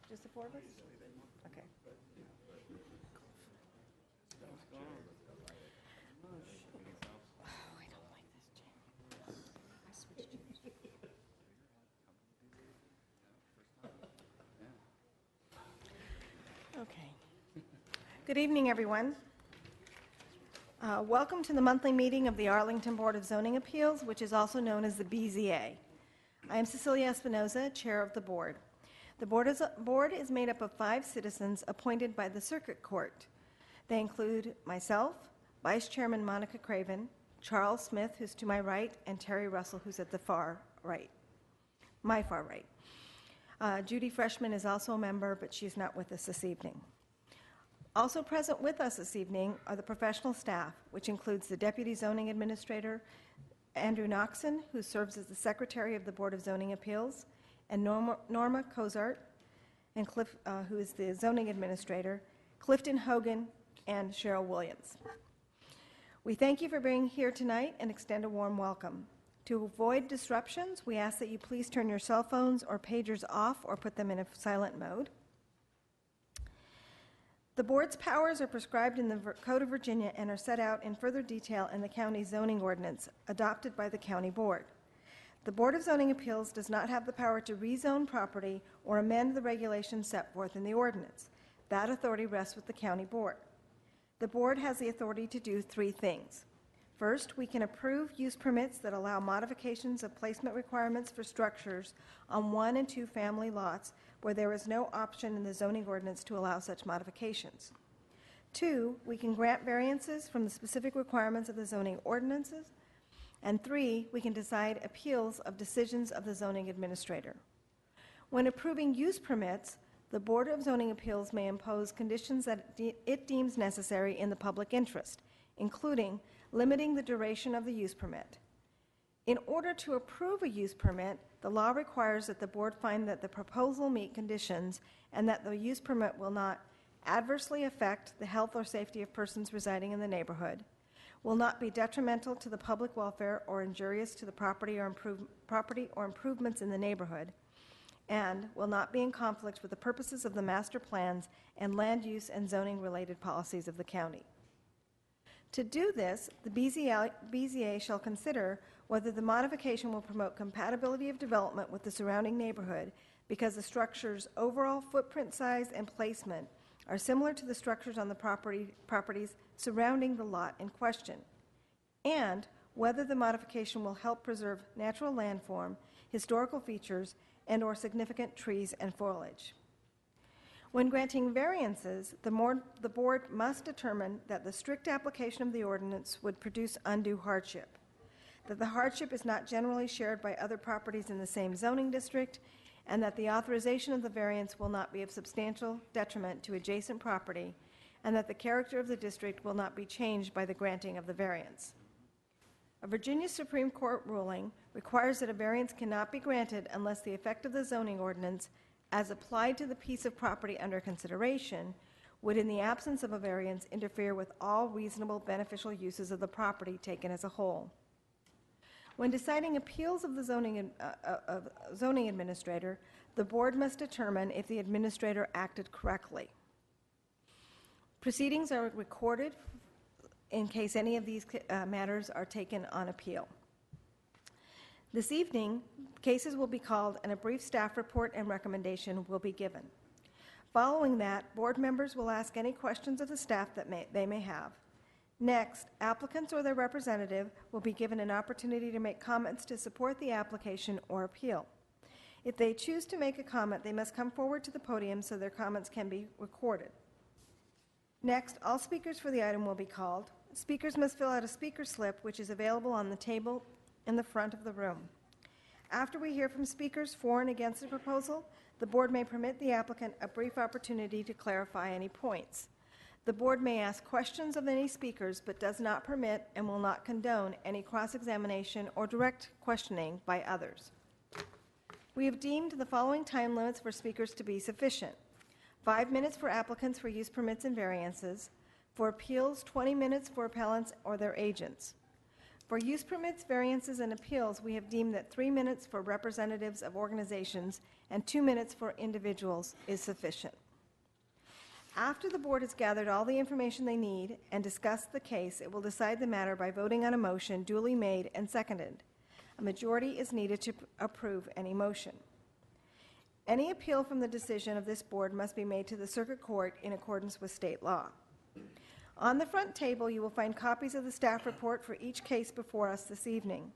Just the four of us? Okay. Oh, I don't like this chair. I switched chairs. Okay. Good evening, everyone. Welcome to the monthly meeting of the Arlington Board of Zoning Appeals, which is also known as the BZA. I am Cecilia Espinoza, Chair of the Board. The board is made up of 5 citizens appointed by the Circuit Court. They include myself, Vice Chairman Monica Craven, Charles Smith, who's to my right, and Terry Russell, who's at the far right, my far right. Judy Freshman is also a member, but she's not with us this evening. Also present with us this evening are the professional staff, which includes the Deputy Zoning Administrator, Andrew Noxon, who serves as the Secretary of the Board of Zoning Appeals, and Norma Cozart, and who is the Zoning Administrator, Clifton Hogan, and Cheryl Williams. We thank you for being here tonight and extend a warm welcome. To avoid disruptions, we ask that you please turn your cell phones or pagers off or put them in a silent mode. The board's powers are prescribed in the Code of Virginia and are set out in further detail in the county zoning ordinance adopted by the county board. The Board of Zoning Appeals does not have the power to rezone property or amend the regulations set forth in the ordinance. That authority rests with the county board. The board has the authority to do 3 things. First, we can approve use permits that allow modifications of placement requirements for structures on 1 and 2 family lots where there is no option in the zoning ordinance to allow such modifications. 2, we can grant variances from the specific requirements of the zoning ordinances. And 3, we can decide appeals of decisions of the zoning administrator. When approving use permits, the Board of Zoning Appeals may impose conditions that it deems necessary in the public interest, including limiting the duration of the use permit. In order to approve a use permit, the law requires that the board find that the proposal meet conditions and that the use permit will not adversely affect the health or safety of persons residing in the neighborhood, will not be detrimental to the public welfare or injurious to the property or improvements in the neighborhood, and will not be in conflict with the purposes of the master plans and land use and zoning related policies of the county. To do this, the BZA shall consider whether the modification will promote compatibility of development with the surrounding neighborhood because the structure's overall footprint size and placement are similar to the structures on the properties surrounding the lot in question, and whether the modification will help preserve natural landform, historical features, and/or significant trees and foliage. When granting variances, the board must determine that the strict application of the ordinance would produce undue hardship, that the hardship is not generally shared by other properties in the same zoning district, and that the authorization of the variance will not be of substantial detriment to adjacent property, and that the character of the district will not be changed by the granting of the variance. A Virginia Supreme Court ruling requires that a variance cannot be granted unless the effect of the zoning ordinance, as applied to the piece of property under consideration, would, in the absence of a variance, interfere with all reasonable beneficial uses of the property taken as a whole. When deciding appeals of the zoning administrator, the board must determine if the administrator acted correctly. Proceedings are recorded in case any of these matters are taken on appeal. This evening, cases will be called and a brief staff report and recommendation will be given. Following that, board members will ask any questions of the staff that they may have. Next, applicants or their representative will be given an opportunity to make comments to support the application or appeal. If they choose to make a comment, they must come forward to the podium so their comments can be recorded. Next, all speakers for the item will be called. Speakers must fill out a speaker slip, which is available on the table in the front of the room. After we hear from speakers for and against the proposal, the board may permit the applicant a brief opportunity to clarify any points. The board may ask questions of any speakers, but does not permit and will not condone any cross-examination or direct questioning by others. We have deemed the following time limits for speakers to be sufficient: 5 minutes for applicants for use permits and variances, for appeals 20 minutes for appellants or their agents. For use permits, variances, and appeals, we have deemed that 3 minutes for representatives of organizations and 2 minutes for individuals is sufficient. After the board has gathered all the information they need and discussed the case, it will decide the matter by voting on a motion duly made and seconded. A majority is needed to approve any motion. Any appeal from the decision of this board must be made to the circuit court in accordance with state law. On the front table, you will find copies of the staff report for each case before us this evening.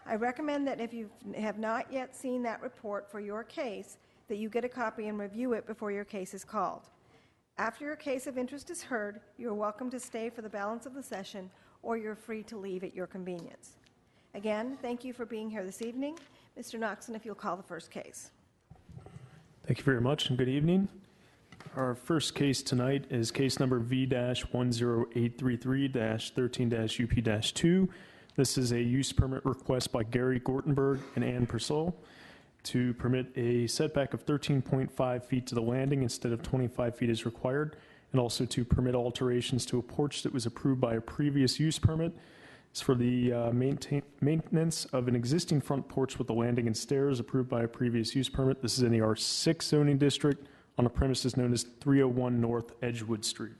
I recommend that if you have not yet seen that report for your case, that you get a copy and review it before your case is called. After your case of interest is heard, you are welcome to stay for the balance of the session, or you're free to leave at your convenience. Again, thank you for being here this evening. Mr. Noxon, if you'll call the first case. Thank you very much and good evening. Our first case tonight is case number V-10833-13-UP-2. This is a use permit request by Gary Gortenberg and Ann Purcell to permit a setback of 13.5 feet to the landing instead of 25 feet as required, and also to permit alterations to a porch that was approved by a previous use permit. It's for the maintenance of an existing front porch with a landing and stairs approved by a previous use permit. This is in the R6 zoning district on a premises known as 301 North Edgewood Street.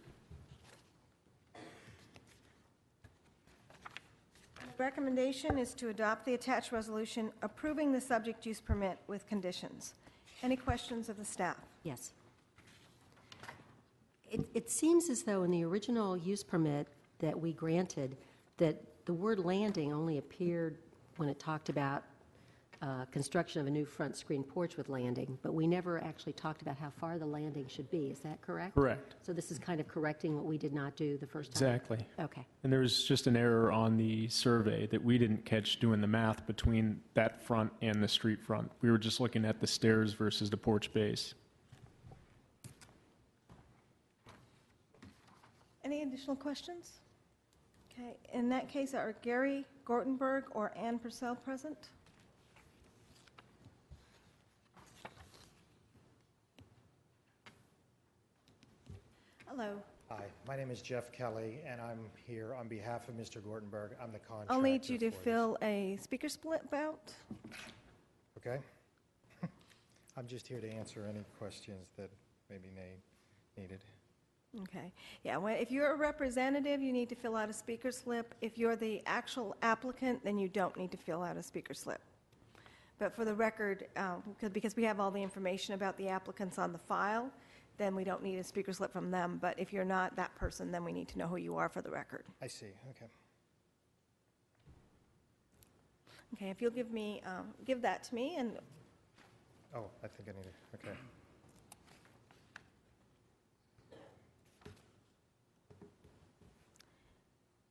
The recommendation is to adopt the attached resolution approving the subject use permit with conditions. Any questions of the staff? Yes. It seems as though in the original use permit that we granted that the word landing only appeared when it talked about construction of a new front screen porch with landing, but we never actually talked about how far the landing should be. Is that correct? Correct. So this is kind of correcting what we did not do the first time? Exactly. Okay. And there was just an error on the survey that we didn't catch doing the math between that front and the street front. We were just looking at the stairs versus the porch base. Any additional questions? Okay, in that case, are Gary Gortenberg or Ann Purcell present? Hello. Hi, my name is Jeff Kelly, and I'm here on behalf of Mr. Gortenberg. I'm the contractor. I'll need you to for this. fill a speaker split bout. Okay? I'm just here to answer any questions that may be needed. Okay. Yeah, well, if you're a representative, you need to fill out a speaker slip. If you're the actual applicant, then you don't need to fill out a speaker slip. But for the record, because we have all the information about the applicants on the file, then we don't need a speaker slip from them. But if you're not that person, then we need to know who you are for the record. I see, okay. Okay, if you'll give that to me, and Oh, I think I need it, okay.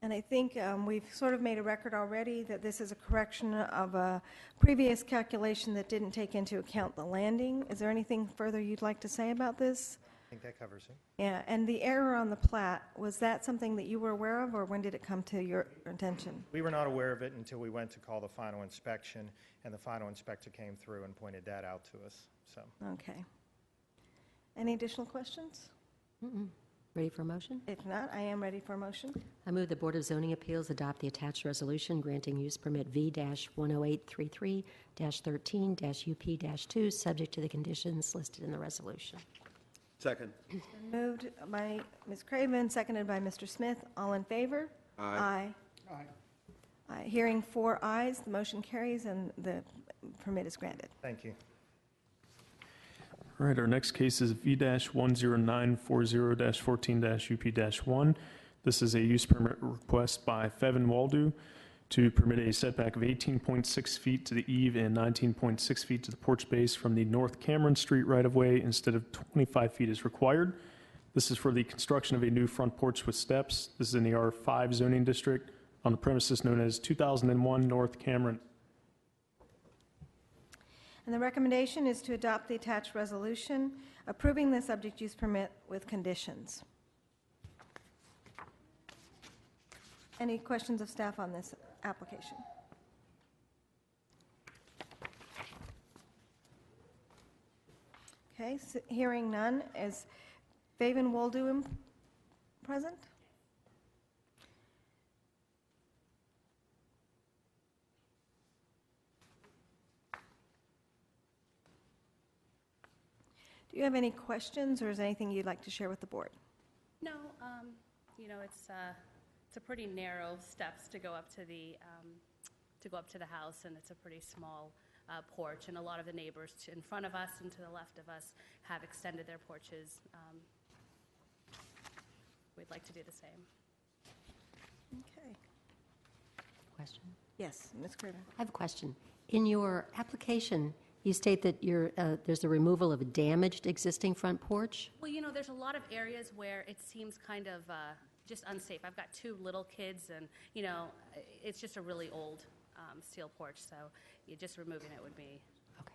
And I think we've sort of made a record already that this is a correction of a previous calculation that didn't take into account the landing. Is there anything further you'd like to say about this? I think that covers it. Yeah, and the error on the plat, was that something that you were aware of, or when did it come to your attention? We were not aware of it until we went to call the final inspection, and the final inspector came through and pointed that out to us, so. Okay. Any additional questions? Ready for a motion? If not, I am ready for a motion. I move the Board of Zoning Appeals adopt the attached resolution granting use permit V-10833-13-UP-2, subject to the conditions listed in the resolution. Second. Moved by Ms. Craven, seconded by Mr. Smith. All in favor? Aye. Aye. Hearing 4 ayes, the motion carries and the permit is granted. Thank you. All right, our next case is V-10940-14-UP-1. This is a use permit request by Fevin Waldo to permit a setback of 18.6 feet to the eave and 19.6 feet to the porch base from the North Cameron Street right-of-way instead of 25 feet as required. This is for the construction of a new front porch with steps. This is in the R5 zoning district on the premises known as 2001 North Cameron. And the recommendation is to adopt the attached resolution approving the subject use permit with conditions. Any questions of staff on this application? Okay, so hearing none, is Faven Woldum present? Do you have any questions, or is there anything you'd like to share with the board? No, it's a pretty narrow steps to go up to the house, and it's a pretty small porch, and a lot of the neighbors in front of us and to the left of us have extended their porches. We'd like to do the same. Okay. Question? Yes, Ms. Craven. I have a question. In your application, you state that there's the removal of a damaged existing front porch? Well, there's a lot of areas where it seems kind of just unsafe. I've got 2 little kids, and, it's just a really old steel porch, so just removing it would be, Okay.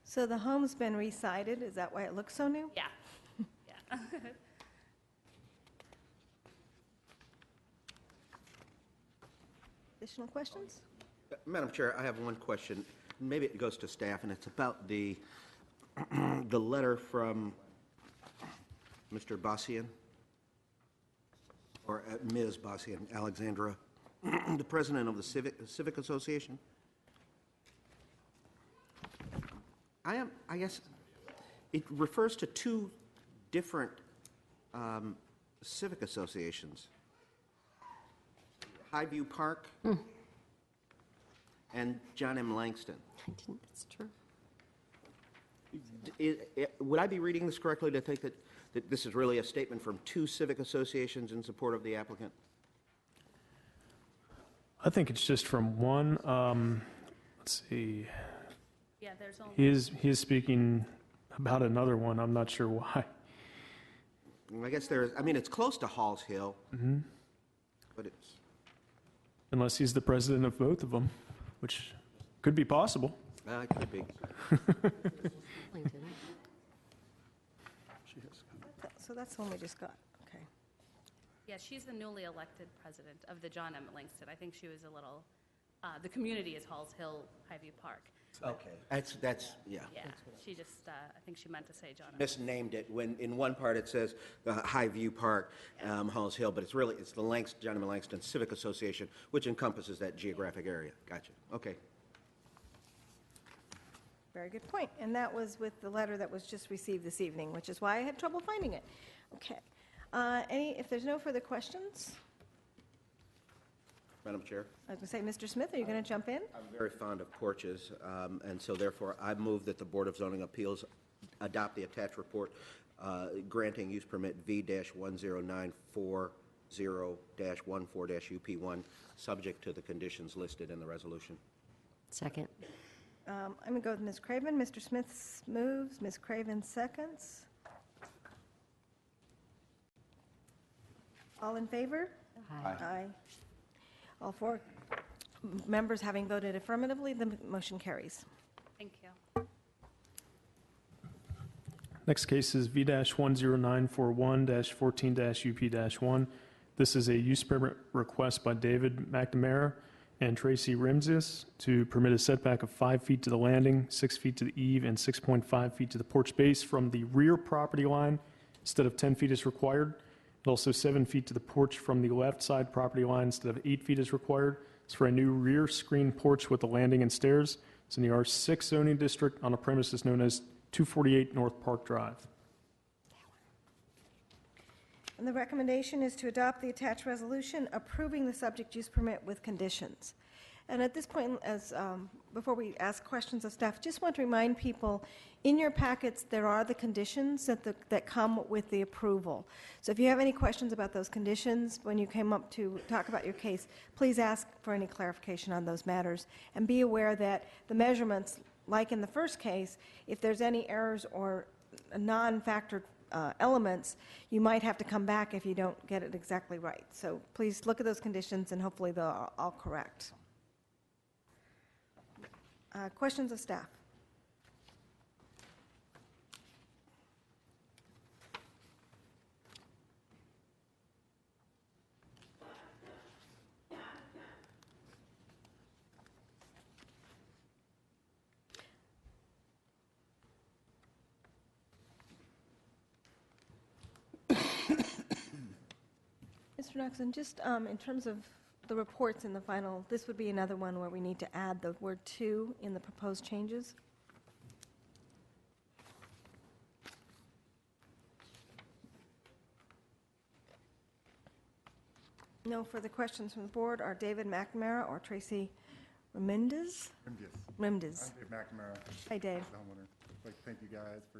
So the home's been re-sided, is that why it looks so new? yeah, yeah. Additional questions? Madam Chair, I have one question. Maybe it goes to staff, and it's about the letter from Mr. Bassian, or Ms. Bassian, Alexandra, the president of the Civic Association. I guess it refers to 2 different civic associations. Highview Park and John M. Langston. That's true. Would I be reading this correctly to think that this is really a statement from 2 civic associations in support of the applicant? I think it's just from one. Let's see. Yeah, there's only, He is speaking about another one. I'm not sure why. I guess it's close to Halls Hill, but it's, Unless he's the president of both of them, which could be possible. it could be. Arlington. So that's the one we just got, okay. yeah, she's the newly elected president of the John M. Langston. I think she was a little, the community is Halls Hill, Highview Park. Okay. That's, yeah. Yeah, she just, I think she meant to say John M. Misnamed it when in one part it says Highview Park, Halls Hill, but it's the John M. Langston Civic Association, which encompasses that geographic area. Gotcha. Okay. Very good point. And that was with the letter that was just received this evening, which is why I had trouble finding it. Okay. If there's no further questions, Madam Chair? I was going to say, Mr. Smith, are you going to jump in? I'm very fond of porches, and so therefore I move that the Board of Zoning Appeals adopt the attached report granting use permit V-10940-14-UP1, subject to the conditions listed in the resolution. Second. I'm going to go with Ms. Craven. Mr. Smith moves, Ms. Craven seconds. All in favor? Aye. Aye. All 4 members having voted affirmatively, the motion carries. Thank you. Next case is V-10941-14-UP-1. This is a use permit request by David McNamara and Tracy Rimses to permit a setback of 5 feet to the landing, 6 feet to the eave, and 6.5 feet to the porch base from the rear property line instead of 10 feet as required. And also 7 feet to the porch from the left side property line instead of 8 feet as required. It's for a new rear screen porch with a landing and stairs. It's in the R6 zoning district on a premises known as 248 North Park Drive. And the recommendation is to adopt the attached resolution approving the subject use permit with conditions. And at this point, before we ask questions of staff, just want to remind people, in your packets, there are the conditions that come with the approval. So if you have any questions about those conditions when you came up to talk about your case, please ask for any clarification on those matters. And be aware that the measurements, like in the first case, if there's any errors or non-factored elements, you might have to come back if you don't get it exactly right. So please look at those conditions, and hopefully they're all correct. Questions of staff? Mr. Knoxon, just in terms of the reports in the final, this would be another one where we need to add the word "to" in the proposed changes. No further questions from the board. Are David McNamara or Tracy Remendez? Remendez. I'm Dave McNamara, Hi, Dave. the homeowner. I'd like to thank you guys for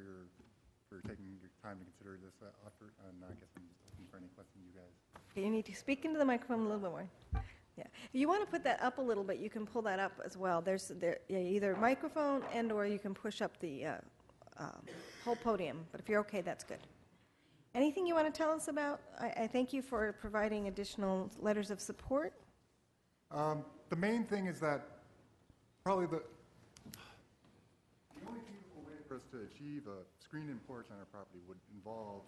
taking your time to consider this effort, and I guess I'm just open for any questions you guys. You need to speak into the microphone a little bit more. Yeah. If you want to put that up a little bit, you can pull that up as well. There's either microphone and/or you can push up the whole podium. But if you're okay, that's good. Anything you want to tell us about? I thank you for providing additional letters of support. The main thing is that probably the only feasible way for us to achieve a screened-in porch on our property would involve,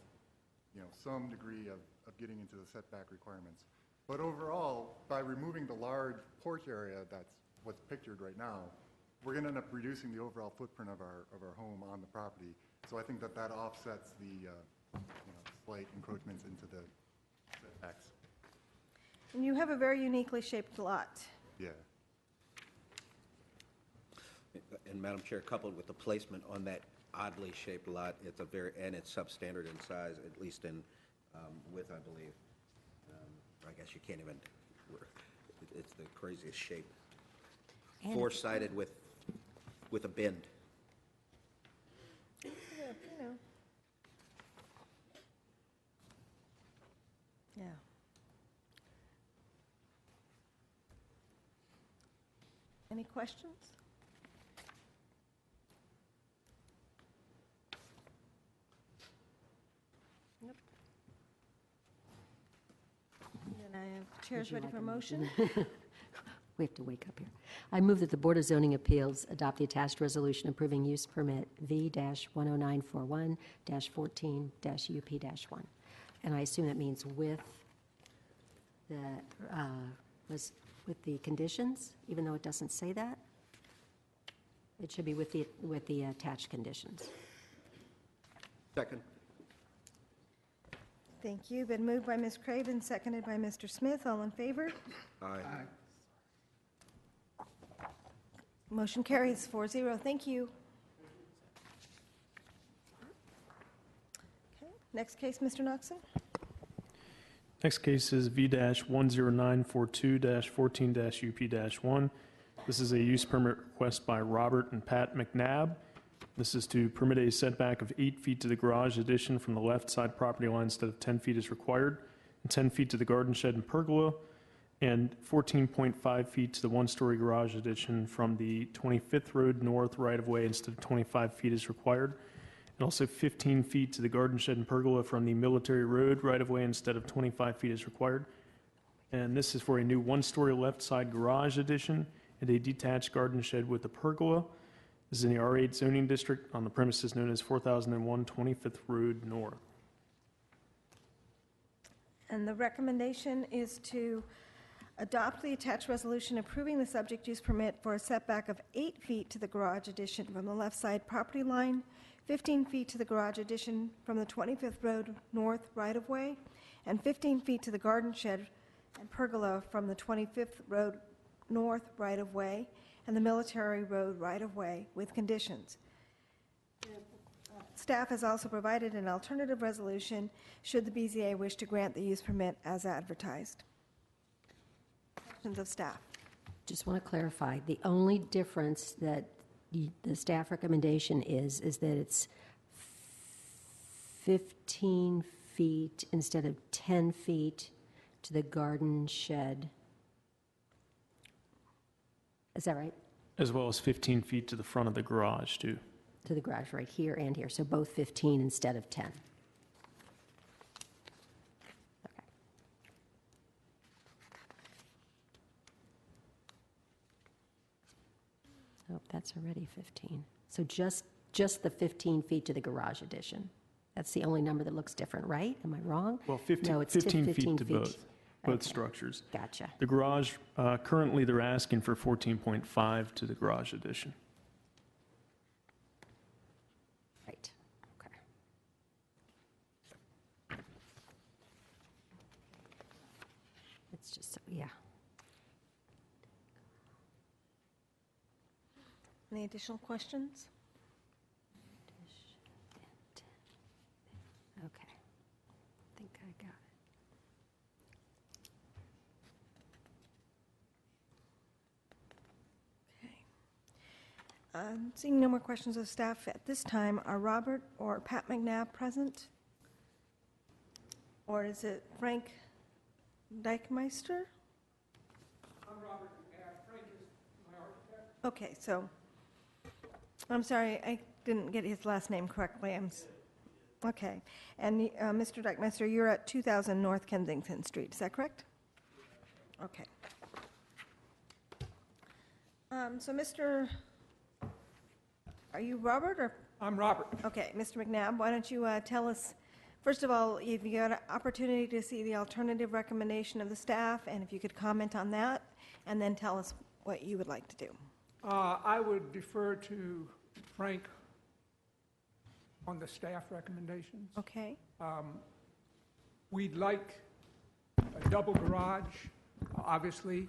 some degree of getting into the setback requirements. But overall, by removing the large porch area that's what's pictured right now, we're going to end up reducing the overall footprint of our home on the property. So I think that offsets the slight encroachments into the setbacks. And you have a very uniquely shaped lot. Yeah. And Madam Chair, coupled with the placement on that oddly shaped lot, it's it's substandard in size, at least in width, I believe. I guess you can't even, it's the craziest shape. And Four-sided with a bend. Yeah, Yeah. Any questions? Nope. Then I have chairs ready for a motion. We have to wake up here. I move that the Board of Zoning Appeals adopt the attached resolution approving use permit V-10941-14-UP-1. And I assume that means with the conditions, even though it doesn't say that? It should be with the attached conditions. Second. Thank you. Been moved by Ms. Craven, seconded by Mr. Smith. All in favor? Aye. Motion carries 4-0. Thank you. Okay. Next case, Mr. Knoxon. Next case is V-10942-14-UP-1. This is a use permit request by Robert and Pat McNabb. This is to permit a setback of 8 feet to the garage addition from the left side property line instead of 10 feet as required, and 10 feet to the garden shed and pergola, and 14.5 feet to the one-story garage addition from the 25th Road North right-of-way instead of 25 feet as required, and also 15 feet to the garden shed and pergola from the Military Road right-of-way instead of 25 feet as required. And this is for a new one-story left-side garage addition and a detached garden shed with a pergola. This is in the R8 zoning district on the premises known as 4001 25th Road North. And the recommendation is to adopt the attached resolution approving the subject use permit for a setback of 8 feet to the garage addition from the left side property line, 15 feet to the garage addition from the 25th Road North right-of-way, and 15 feet to the garden shed and pergola from the 25th Road North right-of-way and the Military Road right-of-way with conditions. Staff has also provided an alternative resolution should the BZA wish to grant the use permit as advertised. Questions of staff? Just want to clarify, the only difference that the staff recommendation is that it's 15 feet instead of 10 feet to the garden shed. Is that right? As well as 15 feet to the front of the garage, too. To the garage right here and here, so both 15 instead of 10. Okay. Oh, that's already 15. So just the 15 feet to the garage addition. That's the only number that looks different, right? Am I wrong? Well, 15, No, it's 15 feet to both Okay. structures. Gotcha. The garage, currently they're asking for 14.5 to the garage addition. Right. Okay. It's just, yeah. Any additional questions? Okay. I think I got it. Seeing no more questions of staff at this time, are Robert or Pat McNabb present? Or is it Frank Dykmeister? I'm Robert McNabb. Frank is my architect. Okay, so, I'm sorry, I didn't get his last name correctly. Okay, and Mr. Dykmeister, you're at 2000 North Kensington Street, is that correct? Okay. So are you Robert or? I'm Robert. Okay, Mr. McNabb, why don't you tell us, first of all, if you got an opportunity to see the alternative recommendation of the staff, and if you could comment on that, and then tell us what you would like to do. I would defer to Frank on the staff recommendations. Okay? We'd like a double garage, obviously.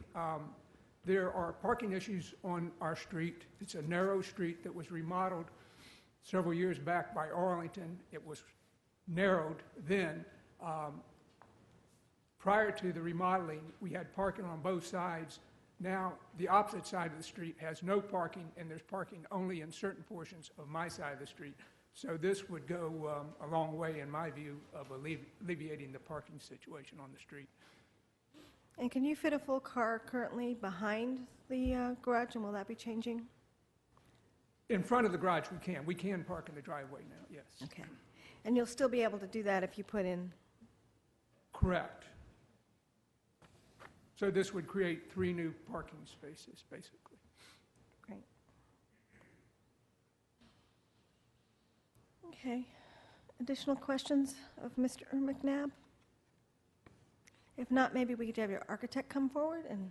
There are parking issues on our street. It's a narrow street that was remodeled several years back by Arlington. It was narrowed then. Prior to the remodeling, we had parking on both sides. Now, the opposite side of the street has no parking, and there's parking only in certain portions of my side of the street. So this would go a long way, in my view, of alleviating the parking situation on the street. And can you fit a full car currently behind the garage, and will that be changing? In front of the garage, we can. We can park in the driveway now, yes. Okay. And you'll still be able to do that if you put in? Correct. So this would create 3 new parking spaces, basically. Great. Okay. Additional questions of Mr. McNabb? If not, maybe we could have your architect come forward and...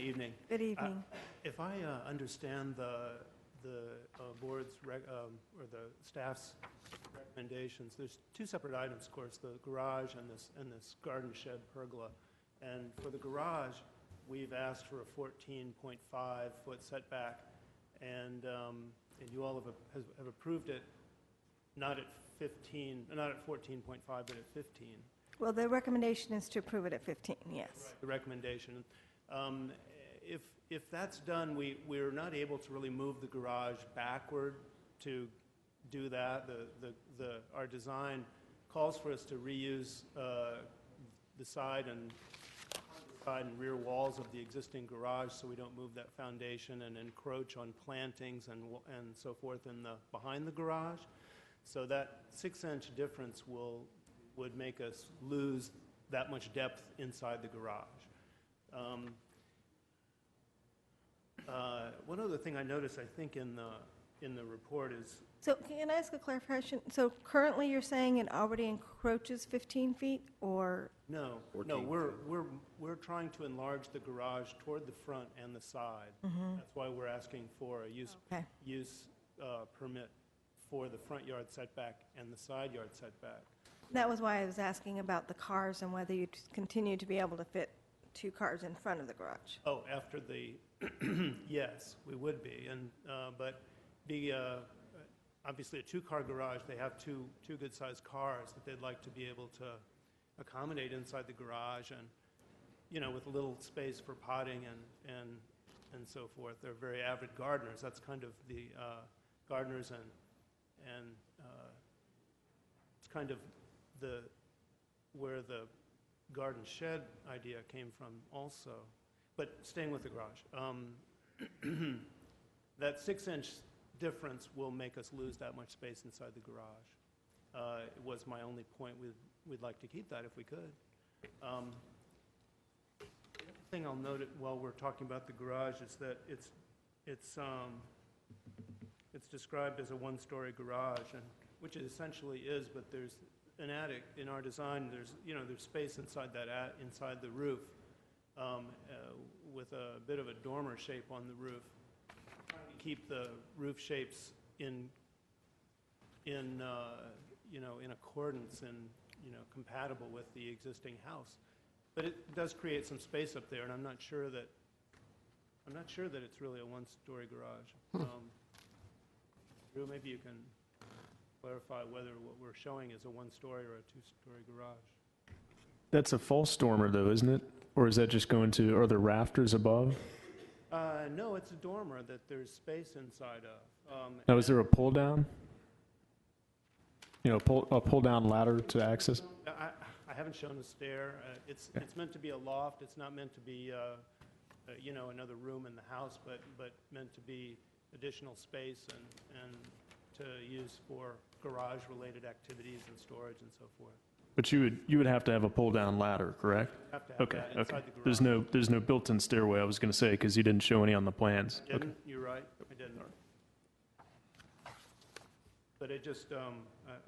Evening. Good evening. If I understand the board's or the staff's recommendations, there's 2 separate items, of course, the garage and this garden shed pergola. And for the garage, we've asked for a 14.5-foot setback, and you all have approved it, not at 14.5, but at 15. Well, the recommendation is to approve it at 15, yes. Right. The recommendation. If that's done, we're not able to really move the garage backward to do that. Our design calls for us to reuse the side and rear walls of the existing garage, so we don't move that foundation and encroach on plantings and so forth behind the garage. So that 6-inch difference would make us lose that much depth inside the garage. One other thing I noticed, I think, in the report is... So can I ask a clarification? So currently you're saying it already encroaches 15 feet, or? No, 14 we're trying to enlarge the garage toward the front and the side. That's why we're asking for a use permit for the front yard setback and the side yard setback. That was why I was asking about the cars and whether you'd continue to be able to fit 2 cars in front of the garage. Oh, after the, yes, we would be, but obviously a 2-car garage, they have two good-sized cars that they'd like to be able to accommodate inside the garage, and with a little space for potting and so forth. They're very avid gardeners. That's kind of the gardeners, and it's kind of where the garden shed idea came from also. But staying with the garage, that 6-inch difference will make us lose that much space inside the garage. It was my only point. We'd like to keep that if we could. The other thing I'll note while we're talking about the garage is that it's described as a 1-story garage, which it essentially is, but there's an attic in our design. There's space inside inside the roof, with a bit of a dormer shape on the roof. Trying to keep the roof shapes in accordance and compatible with the existing house. But it does create some space up there, and I'm not sure that it's really a 1-story garage. Drew, maybe you can clarify whether what we're showing is a 1-story or a 2-story garage. That's a false dormer, though, isn't it? Or is that just going to, are there rafters above? No, it's a dormer that there's space inside of. Now, is there a pull-down? You know, a pull-down ladder to access? I haven't shown a stair. It's meant to be a loft. It's not meant to be, you know, another room in the house, but meant to be additional space and to use for garage-related activities and storage and so forth. But you would have to have a pull-down ladder, correct? Have to have Okay, that okay. inside the garage. There's no built-in stairway, I was going to say, because you didn't show any on the plans. I didn't, you're right, I didn't. But it just,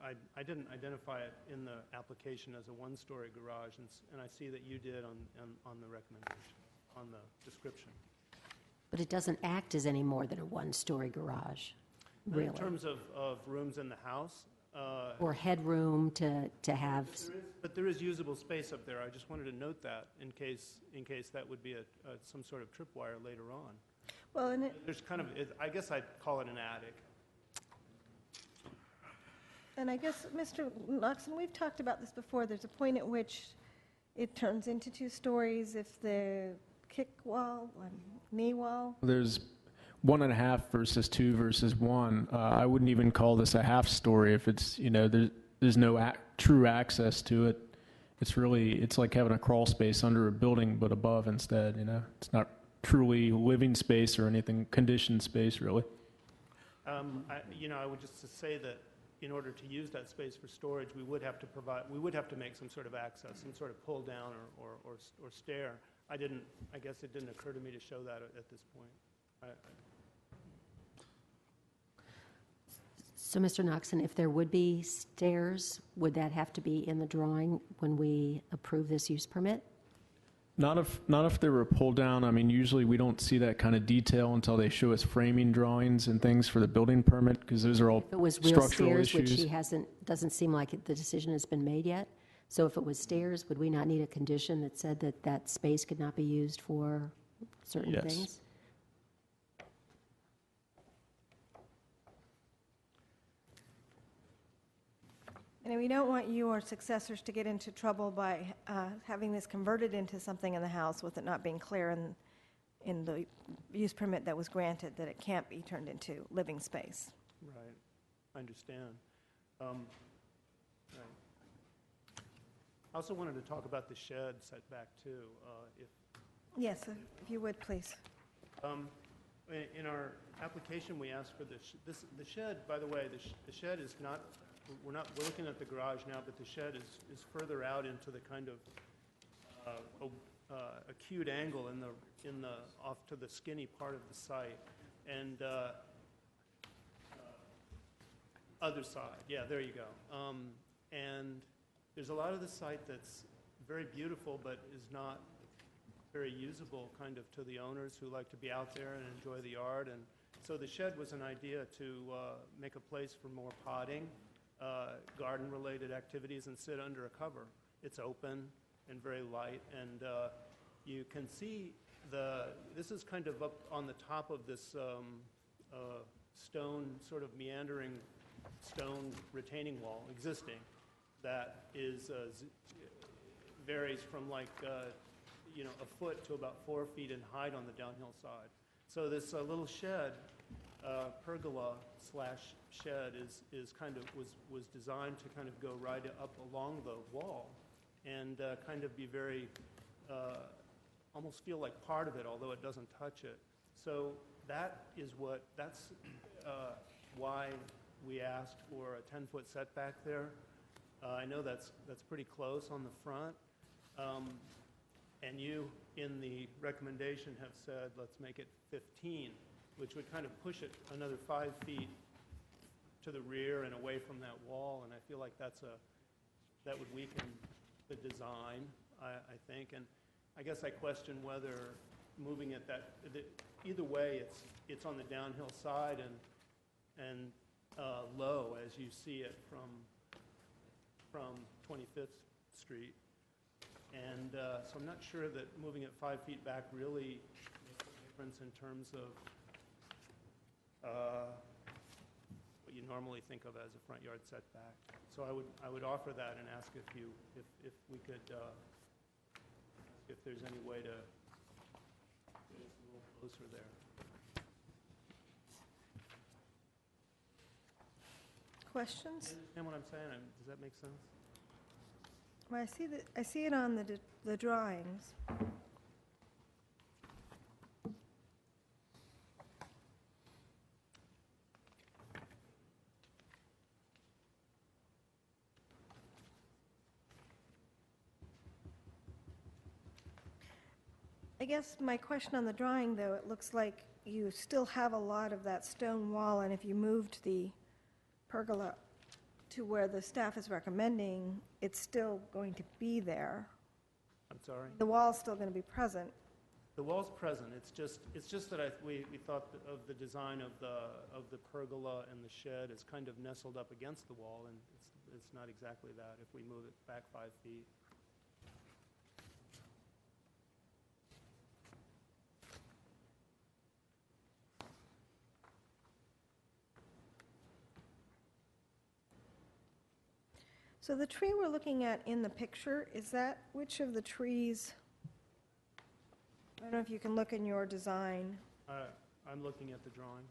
I didn't identify it in the application as a one-story garage, and I see that you did on the recommendation, on the description. But it doesn't act as any more than a one-story garage, really. In terms of rooms in the house, Or headroom to have, but there is usable space up there. I just wanted to note that in case that would be some sort of tripwire later on. Well, and There's kind of, I guess I'd call it an attic. I guess, Mr. Knoxon, we've talked about this before. There's a point at which it turns into 2 stories if the kick wall, knee wall. There's 1.5 versus 2 versus 1. I wouldn't even call this a half story if it's, you know, there's no true access to it. It's like having a crawl space under a building but above instead, you know. It's not truly living space or anything, conditioned space, really. I would just say that in order to use that space for storage, we would have to make some sort of access, some sort of pull down or stair. I guess it didn't occur to me to show that at this point. so Mr. Knoxon, if there would be stairs, would that have to be in the drawing when we approve this use permit? Not if they were pulled down. I mean, usually we don't see that kind of detail until they show us framing drawings and things for the building permit, because those are all If it was real structural stairs, which issues. doesn't seem like the decision has been made yet. So if it was stairs, would we not need a condition that said that that space could not be used for certain Yes. things? And we don't want you or successors to get into trouble by having this converted into something in the house with it not being clear in the use permit that was granted, that it can't be turned into living space. Right, I understand. Right. I also wanted to talk about the shed setback too. Yes, if you would, please. In our application, we asked for the shed, by the way, the shed is not, we're looking at the garage now, but the shed is further out into the kind of acute angle in the off to the skinny part of the site. And other side, yeah, there you go. And there's a lot of the site that's very beautiful, but is not very usable kind of to the owners who like to be out there and enjoy the yard. And so the shed was an idea to make a place for more potting, garden-related activities, and sit under a cover. It's open and very light, and you can see this is kind of up on the top of this stone, sort of meandering stone retaining wall existing that is varies from like a foot to about 4 feet in height on the downhill side. So this little shed, pergola / shed, is kind of was designed to kind of go right up along the wall and kind of be very almost feel like part of it, although it doesn't touch it. So that's why we asked for a 10-foot setback there. I know that's pretty close on the front. And you, in the recommendation, have said, let's make it 15, which would kind of push it another 5 feet to the rear and away from that wall. And I feel like that would weaken the design, I think. And I guess I question whether moving it either way, it's on the downhill side and low as you see it from 25th Street. And so I'm not sure that moving it 5 feet back really makes a difference in terms of what you normally think of as a front yard setback. So I would offer that and ask if we could if there's any way to get it a little closer there. Questions? You understand what I'm saying? Does that make sense? Well, I see it on the drawings. I guess my question on the drawing, though, it looks like you still have a lot of that stone wall, and if you moved the pergola to where the staff is recommending, it's still going to be there. I'm sorry? The wall's still going to be present. The wall's present. It's just that we thought of the design of the pergola and the shed as kind of nestled up against the wall, and it's not exactly that if we move it back 5 feet. So the tree we're looking at in the picture, is that which of the trees? I don't know if you can look in your design. I'm looking at the drawings.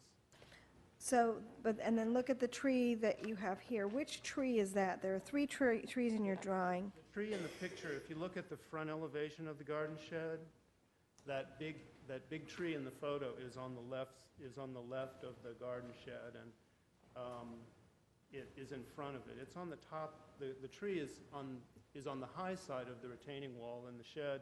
So, and then look at the tree that you have here. Which tree is that? There are three trees in your drawing. The tree in the picture, if you look at the front elevation of the garden shed, that big tree in the photo is on the left of the garden shed, and it is in front of it. It's on the top. The tree is on the high side of the retaining wall, and the shed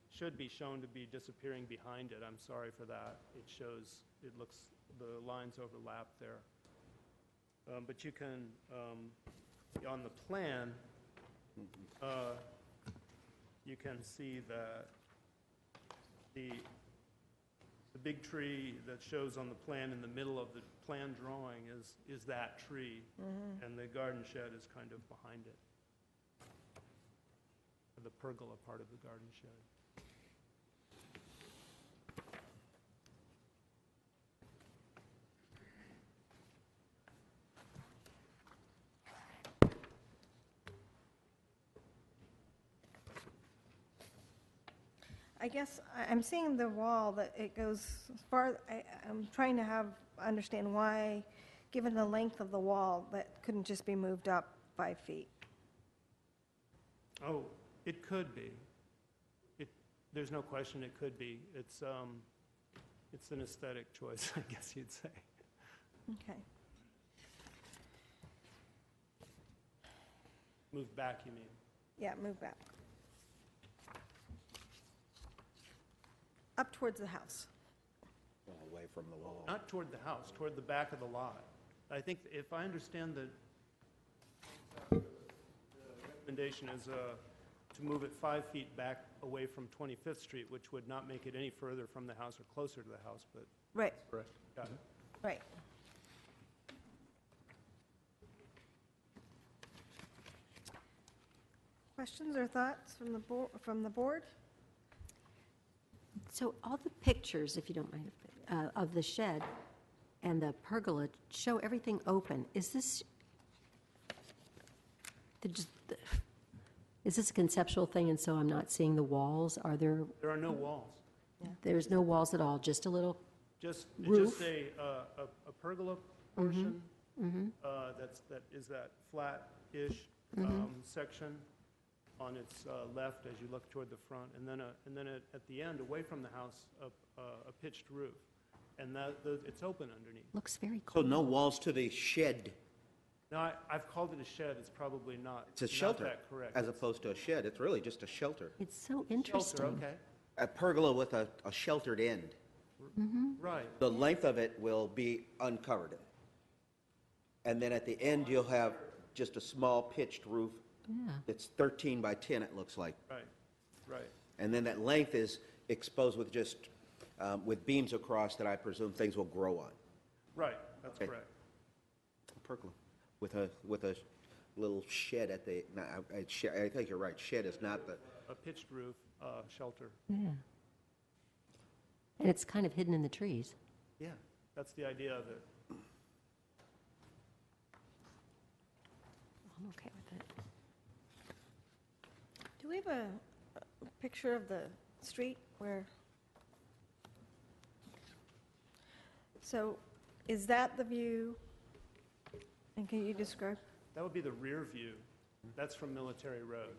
should be shown to be disappearing behind it. I'm sorry for that. It looks, the lines overlap there. But you can, on the plan, you can see that the big tree that shows on the plan in the middle of the plan drawing is that tree, and the garden shed is kind of behind it, the pergola part of the garden shed. I guess I'm seeing the wall that it goes far. I'm trying to understand why, given the length of the wall, that couldn't just be moved up 5 feet. Oh, it could be. There's no question it could be. It's an aesthetic choice, I guess you'd say. Okay. Move back, you mean? Yeah, move back. Up towards the house. Away from the wall. Not toward the house, toward the back of the lot. I think, if I understand the recommendation is to move it 5 feet back away from 25th Street, which would not make it any further from the house or closer to the house, but Right, correct. Got it. right. Questions or thoughts from the board? So all the pictures, if you don't mind, of the shed and the pergola show everything open. Is this a conceptual thing, and so I'm not seeing the walls? There are no walls. There's no walls at all, just a little Just roof? a pergola portion. That is that flat-ish section on its left as you look toward the front, and then at the end, away from the house, a pitched roof, and it's open underneath. Looks very So cool. no walls to the shed. Now, I've called it a shed. It's probably not. It's a shelter, Not that correct. as opposed to a shed. It's really just a shelter. It's so Shelter, interesting. okay. A pergola with a sheltered end. Right. The length of it will be uncovered. And then at the end, you'll have just a small pitched roof. Yeah. It's 13 by 10, it looks like. Right. And then that length is exposed with just, with beams across that I presume things will grow on. Right, that's Okay. correct. Pergola, with a little shed at the, no, I think you're right, shed is not the, A pitched roof, shelter. Yeah. And it's kind of hidden in the trees. Yeah, that's the idea of it. I'm okay with it. Do we have a picture of the street where? So is that the view? And can you describe? That would be the rear view. That's from Military Road.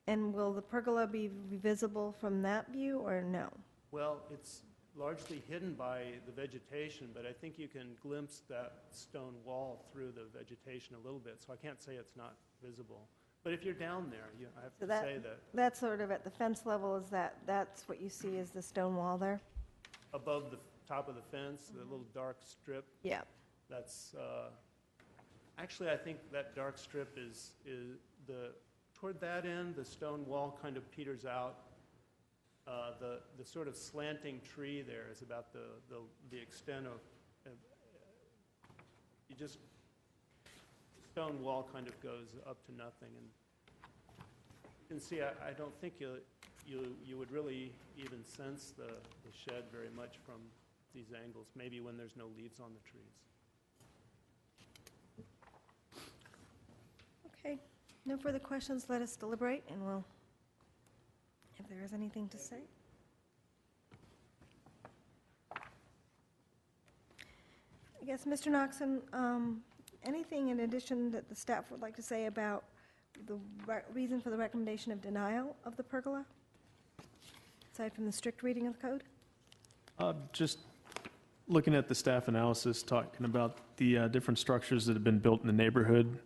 And will the pergola be visible from that view or no? Well, it's largely hidden by the vegetation, but I think you can glimpse that stone wall through the vegetation a little bit, so I can't say it's not visible. But if you're down there, I have So to say that that's sort of at the fence level, that's what you see is the stone wall there? above the top of the fence, the little dark strip, Yeah. that's, actually, I think that dark strip is toward that end, the stone wall kind of peters out. The sort of slanting tree there is about the extent of, stone wall kind of goes up to nothing. And you can see, I don't think you would really even sense the shed very much from these angles, maybe when there's no leaves on the trees. Okay, no further questions, let us deliberate, and we'll, if there is anything to say. I guess, Mr. Noxon, anything in addition that the staff would like to say about the reason for the recommendation of denial of the pergola, aside from the strict reading of the code? Just looking at the staff analysis, talking about the different structures that have been built in the neighborhood,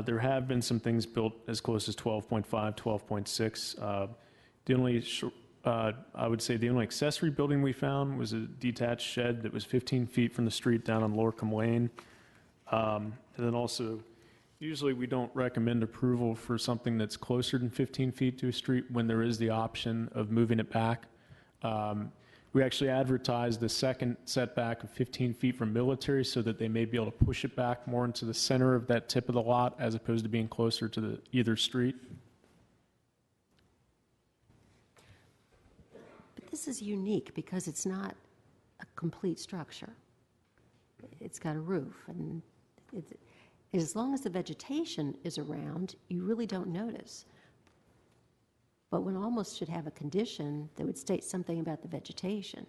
there have been some things built as close as 12.5, 12.6. The only, I would say the only accessory building we found was a detached shed that was 15 feet from the street down on Lorcom Lane. And then also, usually we don't recommend approval for something that's closer than 15 feet to a street when there is the option of moving it back. We actually advertised the second setback of 15 feet from military so that they may be able to push it back more into the center of that tip of the lot as opposed to being closer to either street. But this is unique because it's not a complete structure. It's got a roof, and as long as the vegetation is around, you really don't notice. But one almost should have a condition that would state something about the vegetation.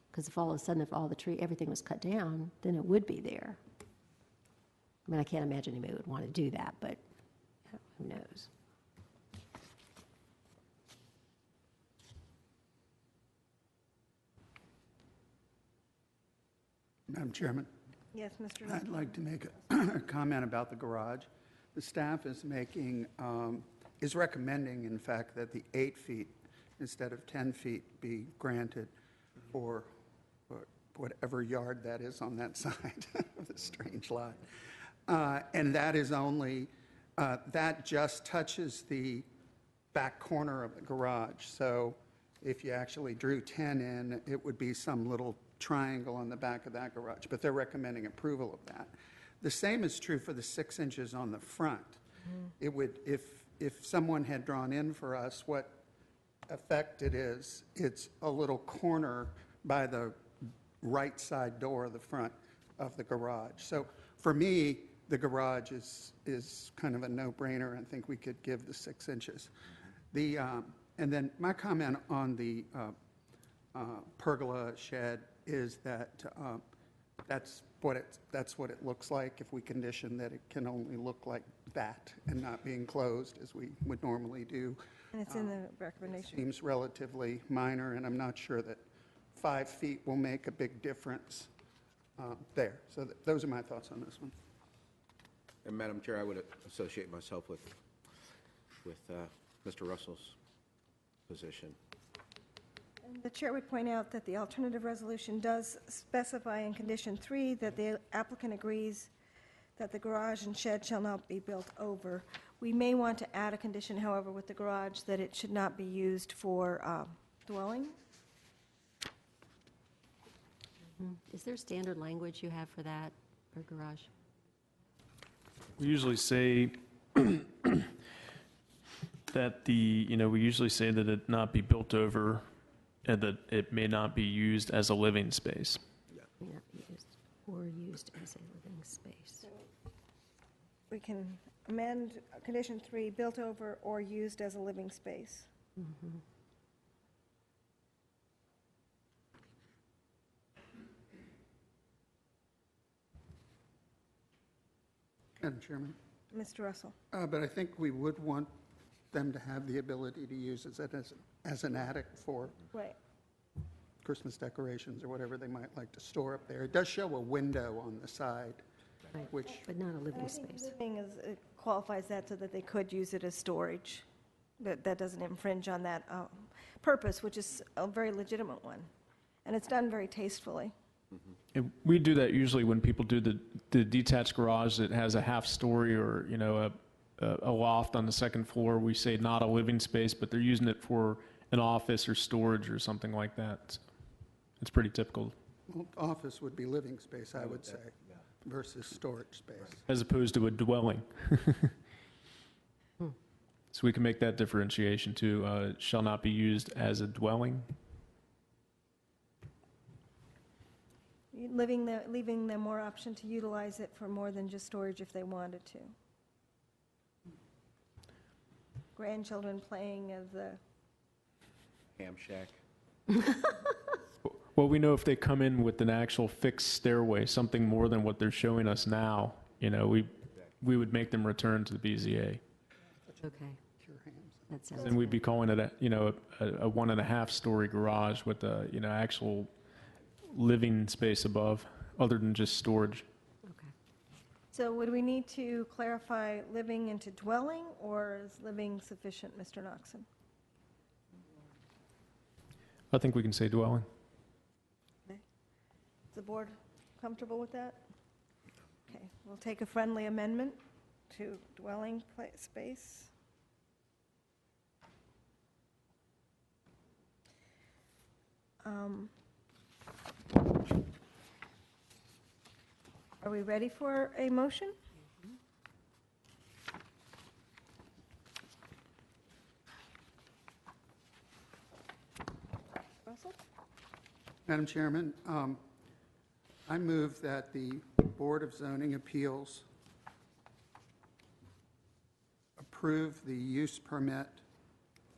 Because if all of a sudden, if all the tree, everything was cut down, then it would be there. I mean, I can't imagine anybody would want to do that, but who knows? Madam Chairman, Yes, Mr. I'd Noxon. like to make a comment about the garage. The staff is is recommending, in fact, that the 8 feet instead of 10 feet be granted for whatever yard that is on that side of the strange lot. And that is only, that just touches the back corner of the garage. So if you actually drew 10 in, it would be some little triangle on the back of that garage, but they're recommending approval of that. The same is true for the 6 inches on the front. It would, if someone had drawn in for us what effect it is, it's a little corner by the right side door of the front of the garage. So for me, the garage is kind of a no-brainer. I think we could give the 6 inches. And then my comment on the pergola shed is that that's what it looks like if we condition that it can only look like that and not be enclosed as we would normally do. And it's in the recommendation. Seems relatively minor, and I'm not sure that 5 feet will make a big difference there. So those are my thoughts on this one. And Madam Chair, I would associate myself with Mr. Russell's position. And the chair would point out that the alternative resolution does specify in condition 3 that the applicant agrees that the garage and shed shall not be built over. We may want to add a condition, however, with the garage that it should not be used for dwelling. Is there standard language you have for that, for garage? We usually say that we usually say that it not be built over and that it may not be used as a living space. May not be used or used as a living space. We can amend condition 3, built over or used as a living space. Madam Chairman, Mr. Russell? but I think we would want them to have the ability to use it as an attic for Right. Christmas decorations or whatever they might like to store up there. It does show a window on the side, Right, which, but not a living I think space. living is, it qualifies that so that they could use it as storage. That doesn't infringe on that purpose, which is a very legitimate one. And it's done very tastefully. And we do that usually when people do the detached garage that has a half story or, you know, a loft on the second floor. We say not a living space, but they're using it for an office or storage or something like that. It's pretty typical, well, office would be living space, I would say, versus storage space. as opposed to a dwelling. So we can make that differentiation too. It shall not be used as a dwelling. Leaving them more option to utilize it for more than just storage if they wanted to. Grandchildren playing as the, Ham shack. Well, we know if they come in with an actual fixed stairway, something more than what they're showing us now, you know, we would make them return to the BZA. Okay, Cure hams. that sounds And we'd good. be calling it a 1.5 story garage with a, you know, actual living space above, other than just storage. Okay. so would we need to clarify living into dwelling, or is living sufficient, Mr. Noxon? I think we can say dwelling. Is the board comfortable with that? Okay, we'll take a friendly amendment to dwelling space. Are we ready for a motion? Russell? Madam Chairman, I move that the Board of Zoning Appeals approve the use permit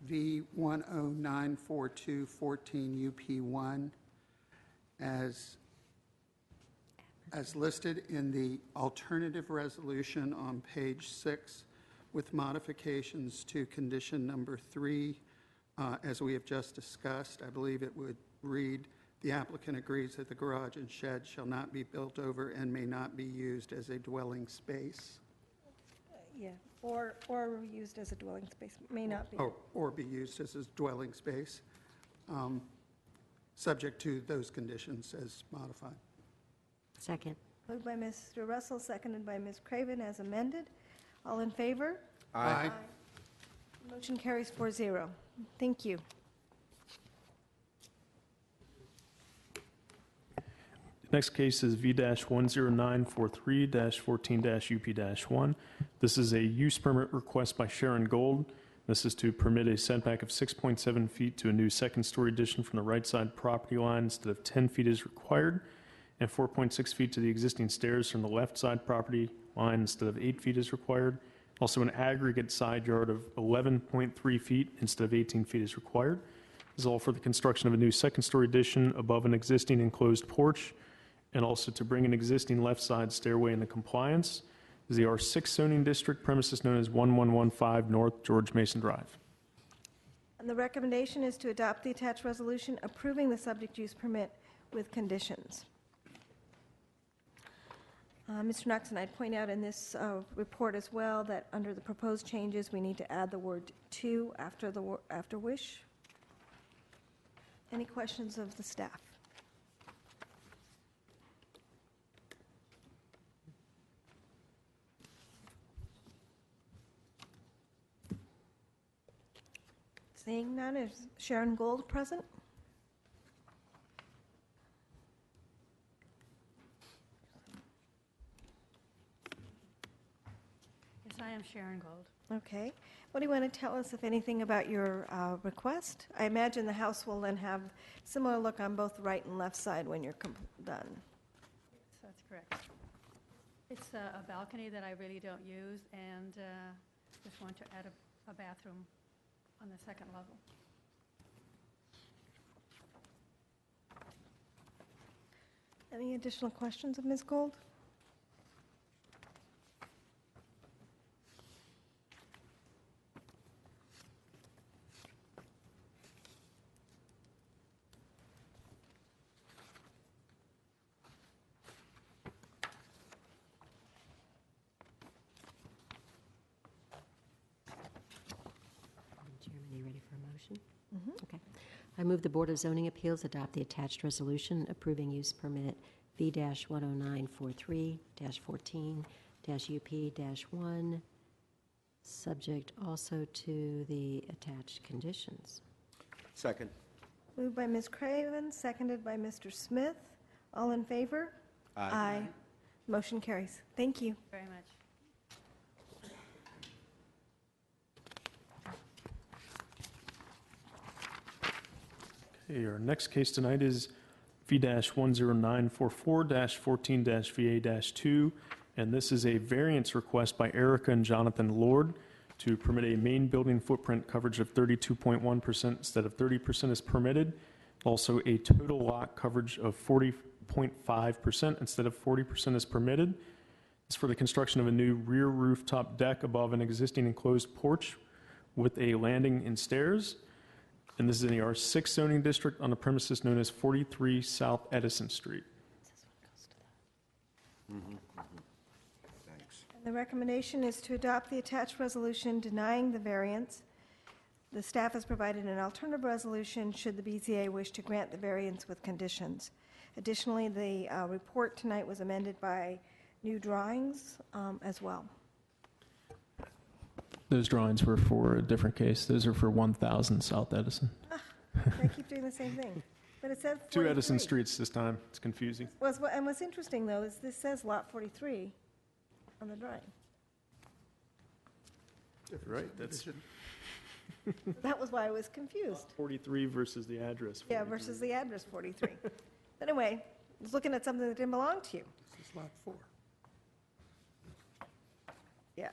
V1094214 UP1 as listed in the alternative resolution on page 6 with modifications to condition number 3. As we have just discussed, I believe it would read, the applicant agrees that the garage and shed shall not be built over and may not be used as a dwelling space. Yeah, or used as a dwelling space, may not be. Or be used as a dwelling space, subject to those conditions as modified. Second. Moved by Mr. Russell, seconded by Ms. Craven as amended. All in favor? Aye. Motion carries 4-0. Thank you. Next case is V-10943-14-UP-1. This is a use permit request by Sharon Gold. This is to permit a setback of 6.7 feet to a new second-story addition from the right side property line instead of 10 feet as required, and 4.6 feet to the existing stairs from the left side property line instead of 8 feet as required. Also an aggregate side yard of 11.3 feet instead of 18 feet as required. This is all for the construction of a new second-story addition above an existing enclosed porch, and also to bring an existing left side stairway into compliance. This is the R6 zoning district, premises known as 1115 North George Mason Drive. And the recommendation is to adopt the attached resolution approving the subject use permit with conditions. Mr. Noxon, I'd point out in this report as well that under the proposed changes, we need to add the word "to" after wish. Any questions of the staff? Seeing none, is Sharon Gold present? Yes, I am Sharon Gold. Okay. What do you want to tell us, if anything, about your request? I imagine the house will then have similar look on both right and left side when you're done. So that's correct. It's a balcony that I really don't use, and just want to add a bathroom on the second level. Any additional questions of Ms. Gold? Madam Chairman, are you ready for a motion? Okay. I move the Board of Zoning Appeals adopt the attached resolution approving use permit V-10943-14-UP-1, subject also to the attached conditions. Second. Moved by Ms. Craven, seconded by Mr. Smith. All in favor? Aye. Motion carries. Thank you. Very much. Okay, our next case tonight is V-10944-14-VA-2, and this is a variance request by Erica and Jonathan Lord to permit a main building footprint coverage of 32.1% instead of 30% is permitted. Also, a total lot coverage of 40.5% instead of 40% is permitted. It's for the construction of a new rear rooftop deck above an existing enclosed porch with a landing and stairs. And this is in the R6 zoning district on the premises known as 43 South Edison Street. Thanks. And the recommendation is to adopt the attached resolution denying the variance. The staff has provided an alternative resolution should the BZA wish to grant the variance with conditions. Additionally, the report tonight was amended by new drawings as well. Those drawings were for a different case. Those are for 1000 South Edison. I keep doing the same thing. But it says 43. Two Edison Streets this time. It's confusing. And what's interesting, though, is this says Lot 43 on the drawing. Right, that's That was why I was confused. 43 versus the address. Yeah, versus the address 43. But anyway, I was looking at something that didn't belong to you. This is lot 4. Yeah,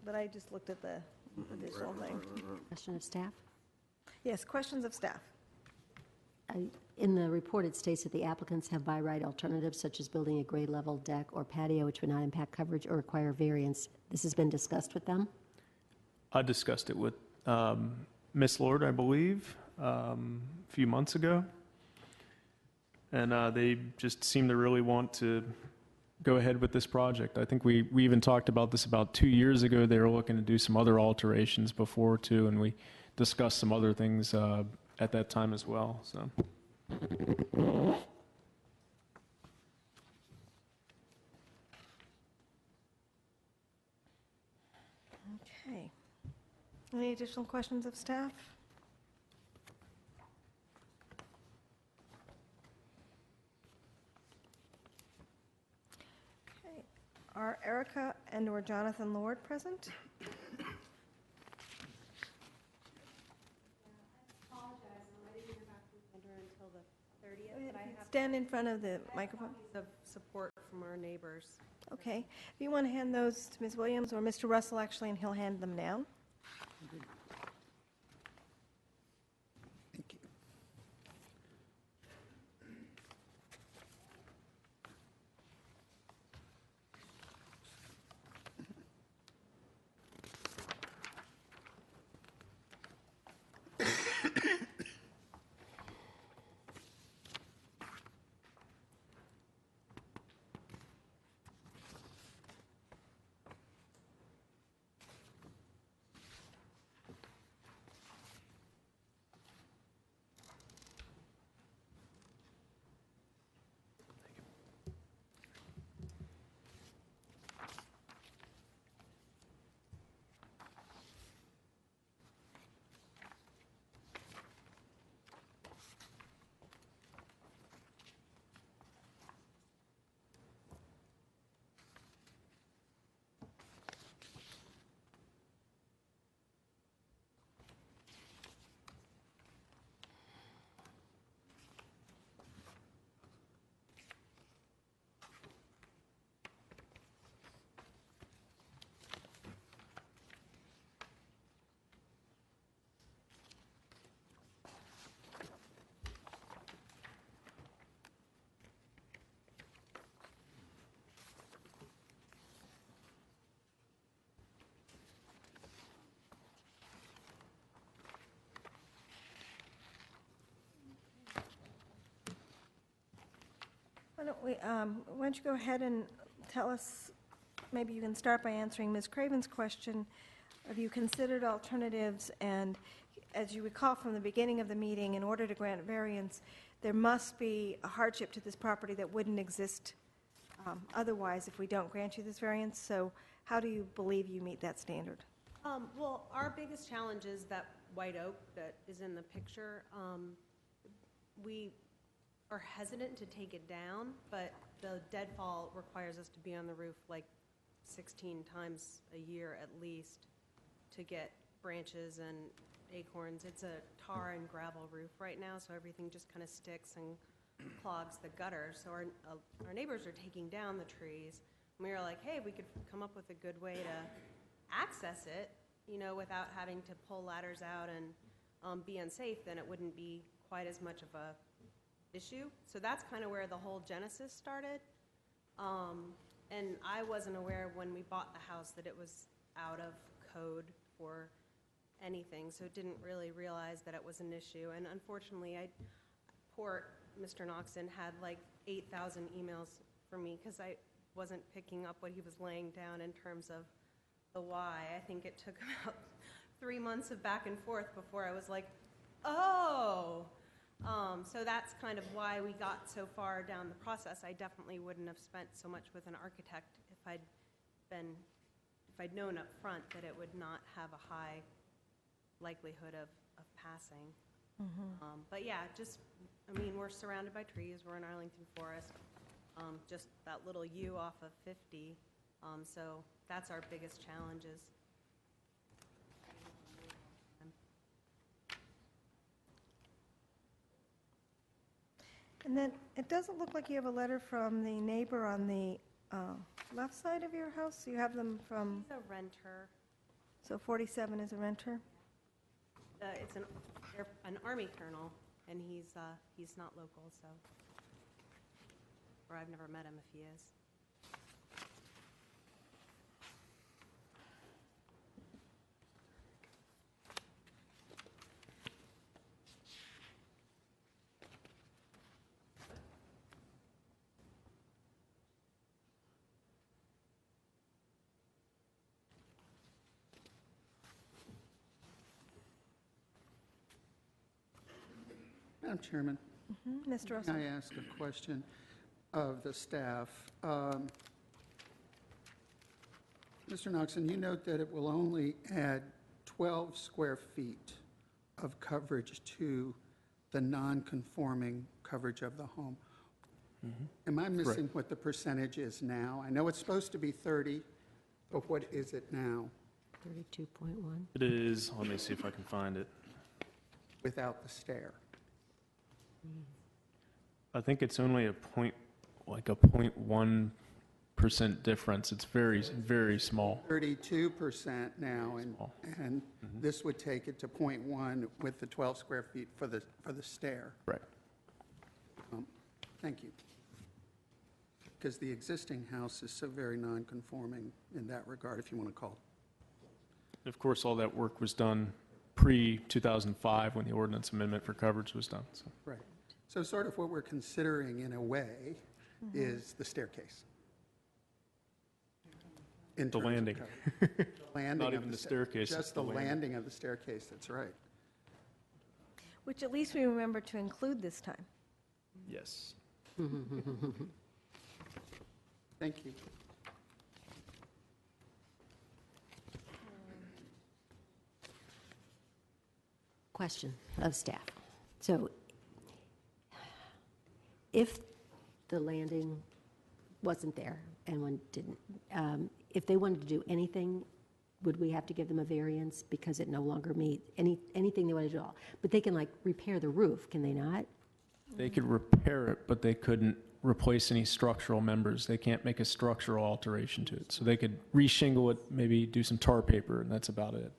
but I just looked at the additional thing. Question of staff? Yes, questions of staff. In the report, it states that the applicants have by right alternatives such as building a grade level deck or patio which would not impact coverage or require variance. This has been discussed with them? I discussed it with Miss Lord, I believe, a few months ago. And they just seem to really want to go ahead with this project. I think we even talked about this about 2 years ago. They were looking to do some other alterations before too, and we discussed some other things at that time as well. So. Okay. Any additional questions of staff? Okay. Are Erica and/or Jonathan Lord present? Stand in front of the microphone. Of support from our neighbors. Okay. If you want to hand those to Ms. Williams or Mr. Russell, actually, and he'll hand them down. Thank you. Why don't you go ahead and tell us, maybe you can start by answering Ms. Craven's question. Have you considered alternatives? And as you recall from the beginning of the meeting, in order to grant variance, there must be a hardship to this property that wouldn't exist otherwise if we don't grant you this variance. So how do you believe you meet that standard? Well, our biggest challenge is that white oak that is in the picture. We are hesitant to take it down, but the deadfall requires us to be on the roof like 16 times a year at least to get branches and acorns. It's a tar and gravel roof right now, so everything just kind of sticks and clogs the gutter. So our neighbors are taking down the trees. And we were like, hey, we could come up with a good way to access it, you know, without having to pull ladders out and be unsafe, then it wouldn't be quite as much of a issue. So that's kind of where the whole genesis started. And I wasn't aware when we bought the house that it was out of code for anything, so didn't really realize that it was an issue. And unfortunately, poor Mr. Noxon had like 8,000 emails from me because I wasn't picking up what he was laying down in terms of the why. I think it took about 3 months of back and forth before I was like, oh. So that's kind of why we got so far down the process. I definitely wouldn't have spent so much with an architect if I'd known up front that it would not have a high likelihood of passing. But yeah, we're surrounded by trees. We're in Arlington Forest, just that little U off of 50. So that's our biggest challenges. And then it doesn't look like you have a letter from the neighbor on the left side of your house. You have them from, He's a renter. so 47 is a renter? They're an Army colonel, and he's not local, so, or I've never met him if he is. Madam Chairman, Mr. can Russell? I ask a question of the staff? Mr. Noxon, you note that it will only add 12 square feet of coverage to the non-conforming coverage of the home. Am I missing what the percentage is now? I know it's supposed to be 30, but what is it now 32.1. It is, let me see if I can find it. without the stair? I think it's only a 0.1% difference. It's very, very small. 32% now, Small. and this would take it to 0.1 with the 12 square feet for the stair. Right. Thank you. Because the existing house is so very non-conforming in that regard, if you want to call it. Of course, all that work was done pre-2005 when the ordinance amendment for coverage was done. So. Right. So sort of what we're considering in a way is the staircase. In The terms of landing. coverage. The landing Not of even the staircase, it's Just the the landing. landing of the staircase, that's right. Which at least we remember to include this time. Yes. Thank you. Question of staff. So if the landing wasn't there and one didn't, if they wanted to do anything, would we have to give them a variance because it no longer meets anything they want to do at all? But they can like repair the roof, can they not? They could repair it, but they couldn't replace any structural members. They can't make a structural alteration to it. So they could reshingle it, maybe do some tar paper, and that's about it.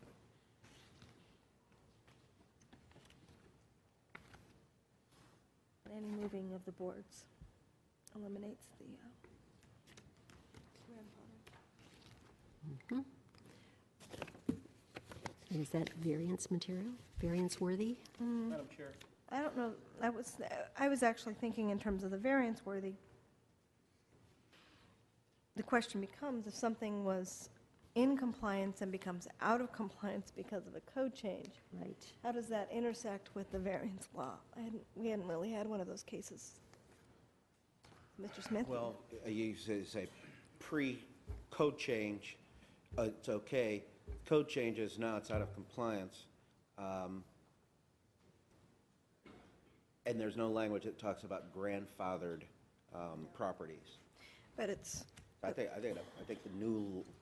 Any moving of the boards eliminates the grandfather. Is that variance material, variance worthy? Madam Chair. I don't know, I was actually thinking in terms of the variance worthy. the question becomes, if something was in compliance and becomes out of compliance because of a code change, Right. how does that intersect with the variance law? We hadn't really had one of those cases. Mr. Smith? Well, you say pre-code change, it's okay. Code changes, now it's out of compliance. And there's no language that talks about grandfathered properties. But it's, I think the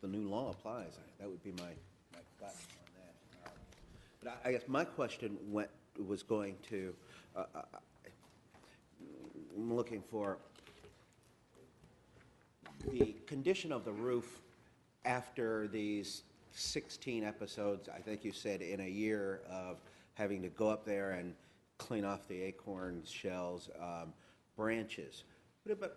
new law applies. That would be my gut on that. But I guess my question was going to, I'm looking for the condition of the roof after these 16 episodes, I think you said, in a year of having to go up there and clean off the acorns, shells, branches.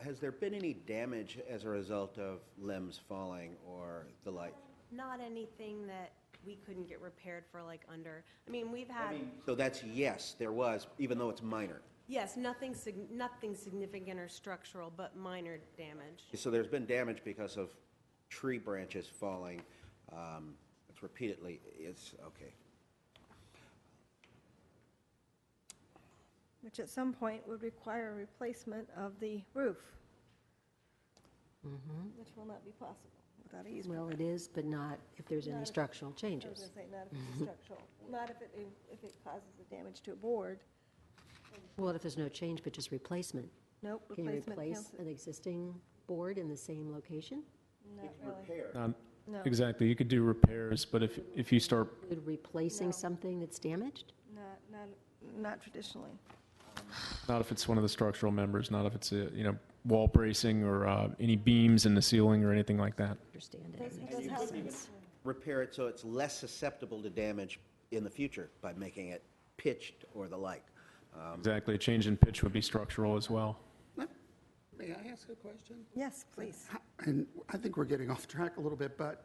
Has there been any damage as a result of limbs falling or the like? Not anything that we couldn't get repaired for like under, I mean, we've had, So that's yes, there was, even though it's minor. yes, nothing significant or structural, but minor damage. So there's been damage because of tree branches falling. It's repeatedly, it's, okay. which at some point would require a replacement of the roof, which will not be possible without a use permit. Well, it is, but not if there's Not any if- structural I was changes. going to say, not if it's structural, not if it causes the damage to a board. Well, if there's no change, but just replacement. Nope, Can you replacement replace counts, an existing board in the same location? not really. No, Exactly, you could do repairs, but if you start, Replacing No. something that's damaged? not traditionally. not if it's one of the structural members, not if it's, wall bracing or any beams in the ceiling or anything like that. Understand Does- it. does Makes have- sense. Repair it so it's less susceptible to damage in the future by making it pitched or the like. Exactly, a change in pitch would be structural as well. May I ask a question? Yes, please. And I think we're getting off track a little bit, but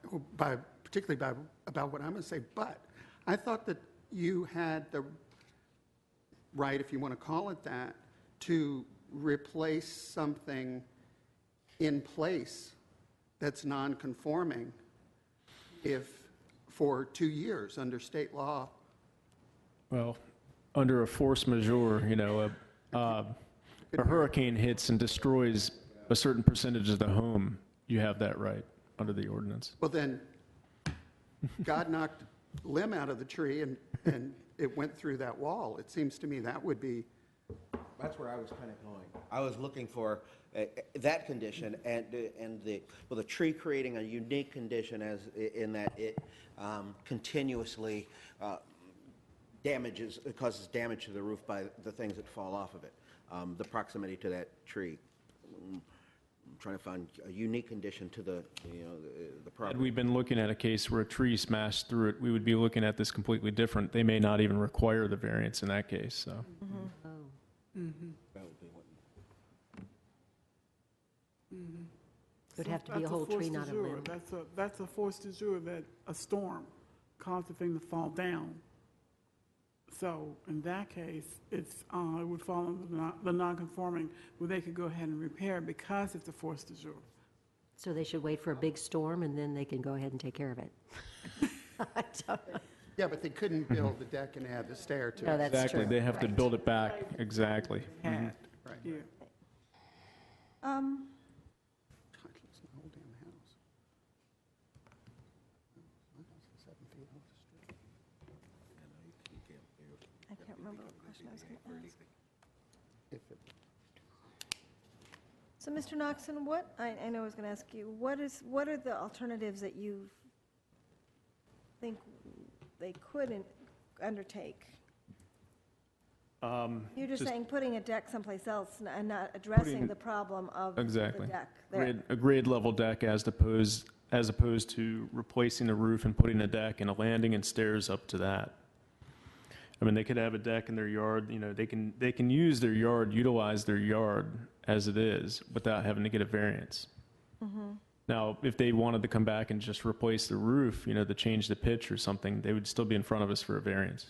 particularly about what I'm going to say. But I thought that you had the right, if you want to call it that, to replace something in place that's non-conforming for 2 years under state law. Well, under a force majeure, a hurricane hits and destroys a certain percentage of the home, you have that right under the ordinance. Well, then, God knocked a limb out of the tree and it went through that wall. It seems to me that would be, That's where I was kind of going. I was looking for that condition and the tree creating a unique condition as in that it continuously causes damage to the roof by the things that fall off of it. The proximity to that tree. I'm trying to find a unique condition to the property. Had we been looking at a case where a tree smashed through it, we would be looking at this completely different. They may not even require the variance in that case, so. Oh, That would be what- it would have to be a That's whole force tree, not a majeure. limb. That's a force majeure that a storm caused the thing to fall down. So in that case, it would fall under the non-conforming, where they could go ahead and repair because it's a force majeure. So they should wait for a big storm and then they can go ahead and take care of it. yeah, but they couldn't build the deck and add the stair to No, it. that's Exactly, true. they have to build it back, exactly. Had, Right. yeah. Um, God, it's the whole damn house. My house is 7 feet off the street. I can't remember what question I was going to ask. If it So, Mr. Noxon, I know I was going to ask you, what are the alternatives that you think they could undertake? You're just saying putting a deck someplace else and not addressing Putting- the problem of the Exactly. deck there. A grade level deck as opposed to replacing the roof and putting a deck and a landing and stairs up to that. I mean, they could have a deck in their yard, they can use their yard, utilize their yard as it is without having to get a variance. Now, if they wanted to come back and just replace the roof, to change the pitch or something, they would still be in front of us for a variance.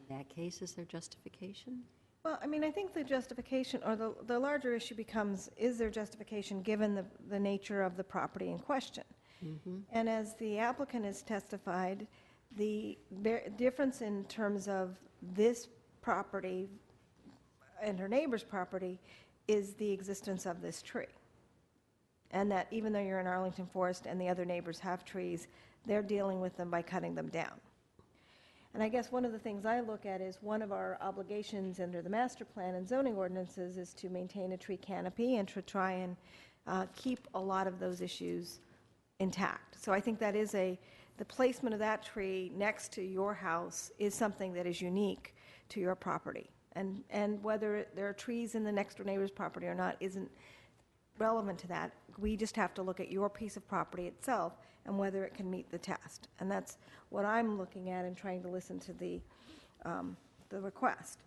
In that case, is there justification? Well, I mean, I think the justification, or the larger issue becomes, is there justification given the nature of the property in question? And as the applicant has testified, the difference in terms of this property and her neighbor's property is the existence of this tree. And that even though you're in Arlington Forest and the other neighbors have trees, they're dealing with them by cutting them down. And I guess one of the things I look at is one of our obligations under the master plan and zoning ordinances is to maintain a tree canopy and to try and keep a lot of those issues intact. So I think that is the placement of that tree next to your house is something that is unique to your property. And whether there are trees in the next door neighbor's property or not isn't relevant to that. We just have to look at your piece of property itself and whether it can meet the test. And that's what I'm looking at and trying to listen to the request.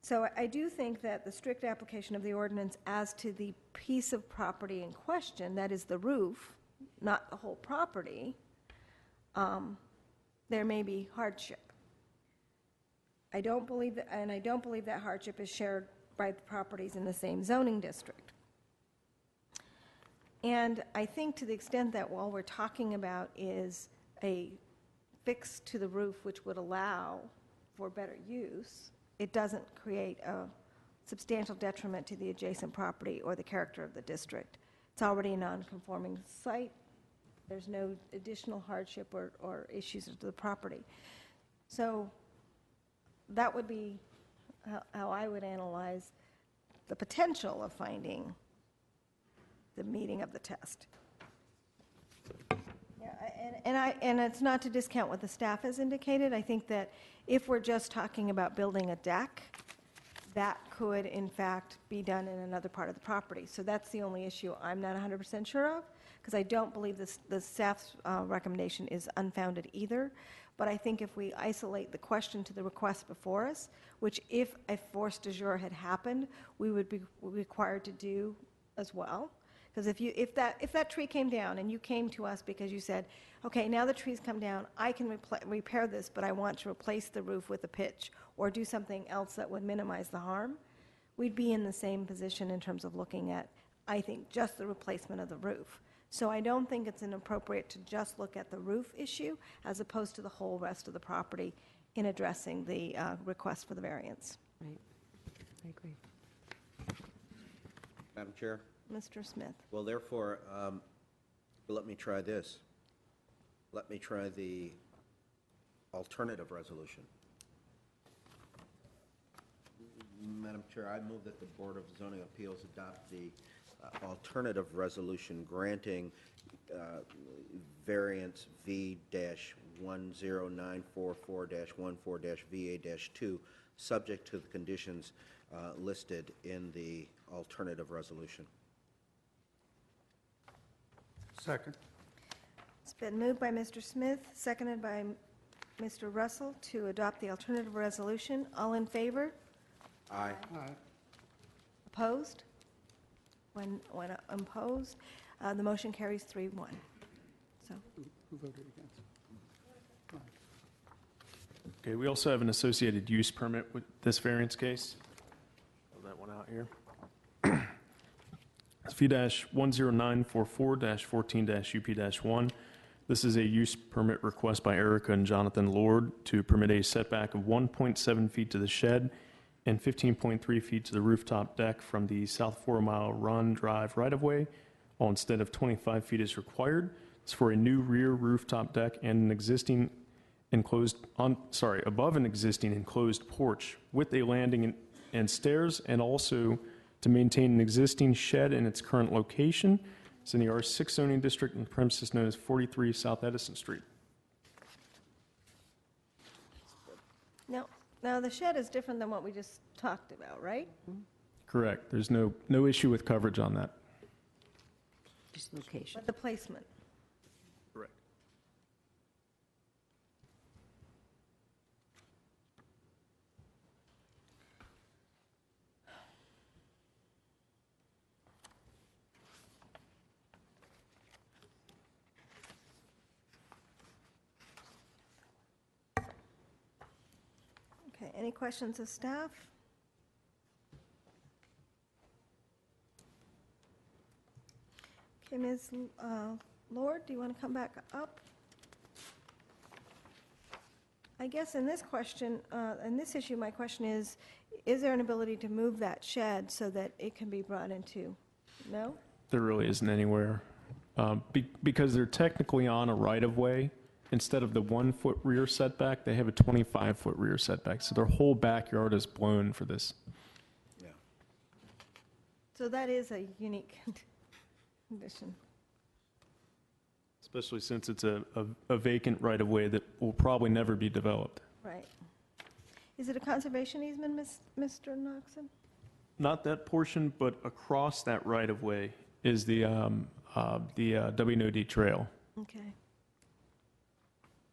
So I do think that the strict application of the ordinance as to the piece of property in question, that is the roof, not the whole property, there may be hardship. I don't believe that hardship is shared by the properties in the same zoning district. And I think to the extent that all we're talking about is a fix to the roof which would allow for better use, it doesn't create a substantial detriment to the adjacent property or the character of the district. It's already a non-conforming site. There's no additional hardship or issues to the property. So that would be how I would analyze the potential of finding the meeting of the test. Yeah, and it's not to discount what the staff has indicated. I think that if we're just talking about building a deck, that could in fact be done in another part of the property. So that's the only issue I'm not 100% sure of, because I don't believe the staff's recommendation is unfounded either. But I think if we isolate the question to the request before us, which if a force de jure had happened, we would be required to do as well. Because if that tree came down and you came to us because you said, okay, now the tree's come down, I can repair this, but I want to replace the roof with a pitch or do something else that would minimize the harm, we'd be in the same position in terms of looking at, I think, just the replacement of the roof. So I don't think it's inappropriate to just look at the roof issue as opposed to the whole rest of the property in addressing the request for the variance. Right. I agree. Madam Chair? Mr. Smith. Well, therefore, let me try this. Let me try the alternative resolution. Madam Chair, I move that the Board of Zoning Appeals adopt the alternative resolution granting variance V-10944-14-VA-2, subject to the conditions listed in the alternative resolution. Second. It's been moved by Mr. Smith, seconded by Mr. Russell to adopt the alternative resolution. All in favor? Aye. Aye. Opposed? When opposed, the motion carries 3-1. So, Who voted against? Okay, we also have an associated use permit with this variance case. Pull that one out here. It's V-10944-14-UP-1. This is a use permit request by Erica and Jonathan Lord to permit a setback of 1.7 feet to the shed and 15.3 feet to the rooftop deck from the South 4 Mile Run Drive right-of-way, while instead of 25 feet is required. It's for a new rear rooftop deck and an existing above an existing enclosed porch with a landing and stairs, and also to maintain an existing shed in its current location. It's in the R6 zoning district and premises known as 43 South Edison Street. now the shed is different than what we just talked about, right? Correct. There's no issue with coverage on that. Just location. But the placement. Correct. Okay, any questions of staff? Okay, Ms. Lord, do you want to come back up? I guess in this question, in this issue, my question is there an ability to move that shed so that it can be brought into, no? There really isn't anywhere. Because they're technically on a right-of-way, instead of the 1-foot rear setback, they have a 25-foot rear setback. So their whole backyard is blown for this. Yeah. So that is a unique condition. Especially since it's a vacant right-of-way that will probably never be developed. Right. Is it a conservation easement, Mr. Knoxon? Not that portion, but across that right-of-way is the WNOD trail. Okay.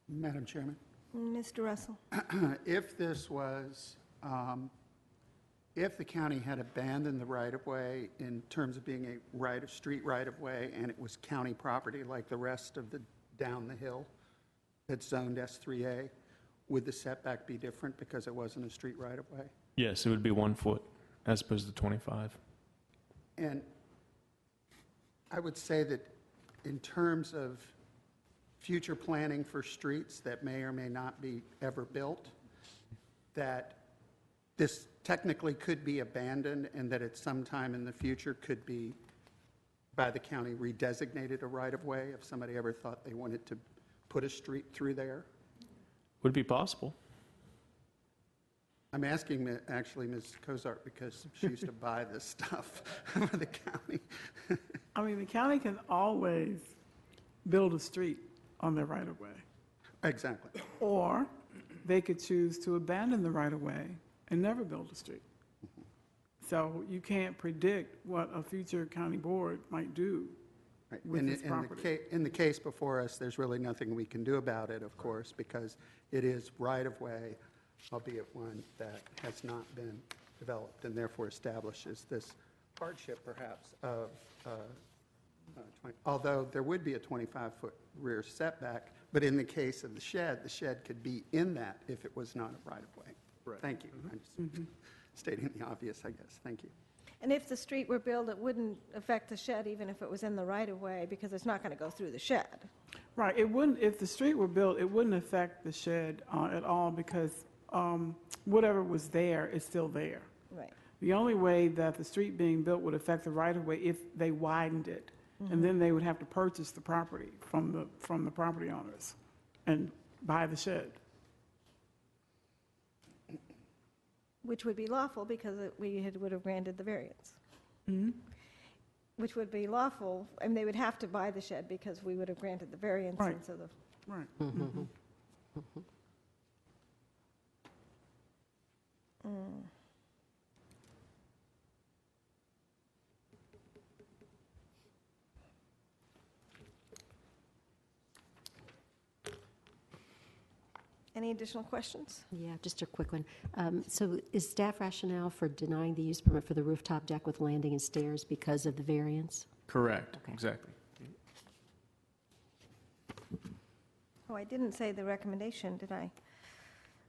Madam Chairman, Mr. Russell? if this was, if the county had abandoned the right-of-way in terms of being a street right-of-way, and it was county property like the rest of the down the hill that's zoned S3A, would the setback be different because it wasn't a street right-of-way? Yes, it would be 1 foot as opposed to 25. And I would say that in terms of future planning for streets that may or may not be ever built, that this technically could be abandoned and that at some time in the future could be, by the county, redesignated a right-of-way if somebody ever thought they wanted to put a street through there? Would be possible. I'm asking actually Ms. Cozart because she used to buy this stuff for the county. I mean, the county can always build a street on their right-of-way. Exactly. Or they could choose to abandon the right-of-way and never build a street. So you can't predict what a future county board might do Right. with this property. In the case before us, there's really nothing we can do about it, of course, because it is right-of-way, albeit one that has not been developed and therefore establishes this hardship perhaps of, although there would be a 25-foot rear setback, but in the case of the shed could be in that if it was not a right-of-way. Right. Thank you. I'm just stating the obvious, I guess. Thank you. And if the street were built, it wouldn't affect the shed even if it was in the right-of-way because it's not going to go through the shed. Right, it wouldn't, if the street were built, it wouldn't affect the shed at all because whatever was there is still there. Right. The only way that the street being built would affect the right-of-way if they widened it. And then they would have to purchase the property from the property owners and buy the shed. Which would be lawful because would have granted the variance. Which would be lawful, and they would have to buy the shed because we would have granted the variance. Right. And so the Right. Any additional questions? Yeah, just a quick one. So is staff rationale for denying the use permit for the rooftop deck with landing and stairs because of the variance? Correct, Okay. exactly. Oh, I didn't say the recommendation, did I?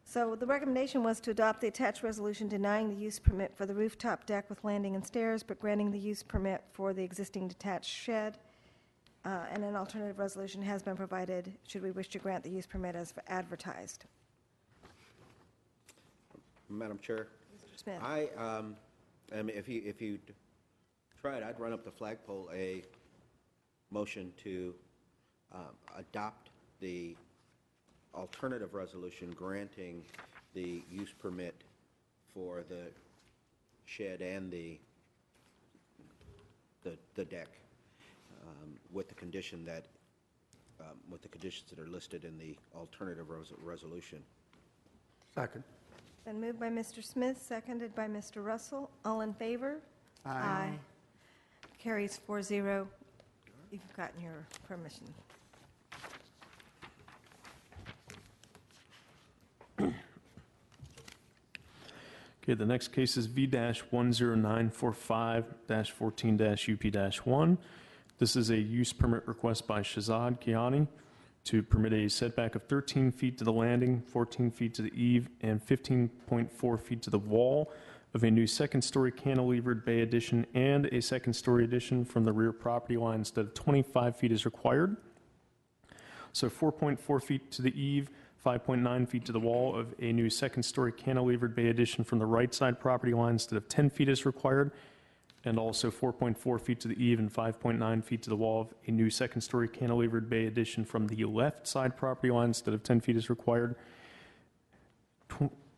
So the recommendation was to adopt the attached resolution denying the use permit for the rooftop deck with landing and stairs, but granting the use permit for the existing detached shed. And an alternative resolution has been provided should we wish to grant the use permit as advertised. Madam Chair, Mr. Smith? if you tried, I'd run up the flagpole a motion to adopt the alternative resolution granting the use permit for the shed and the deck, with the condition that, with the conditions that are listed in the alternative resolution. Second. Been moved by Mr. Smith, seconded by Mr. Russell. All in favor? Aye. Carries 4-0. You've gotten your permission. Okay, the next case is V-10945-14-UP-1. This is a use permit request by Shahzad Kiani to permit a setback of 13 feet to the landing, 14 feet to the eave, and 15.4 feet to the wall of a new second-story cantilevered bay addition and a second-story addition from the rear property line instead of 25 feet as required. So 4.4 feet to the eave, 5.9 feet to the wall of a new second-story cantilevered bay addition from the right side property line instead of 10 feet as required, and also 4.4 feet to the eave and 5.9 feet to the wall of a new second-story cantilevered bay addition from the left side property line instead of 10 feet as required,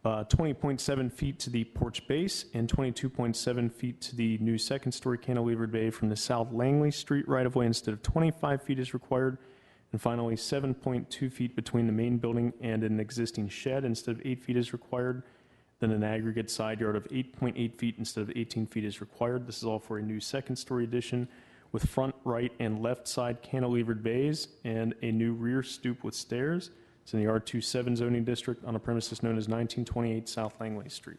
20.7 feet to the porch base, and 22.7 feet to the new second-story cantilevered bay from the South Langley Street right-of-way instead of 25 feet as required, and finally 7.2 feet between the main building and an existing shed instead of 8 feet as required, then an aggregate side yard of 8.8 feet instead of 18 feet as required. This is all for a new second-story addition with front, right, and left side cantilevered bays and a new rear stoop with stairs. It's in the R27 zoning district on a premises known as 1928 South Langley Street.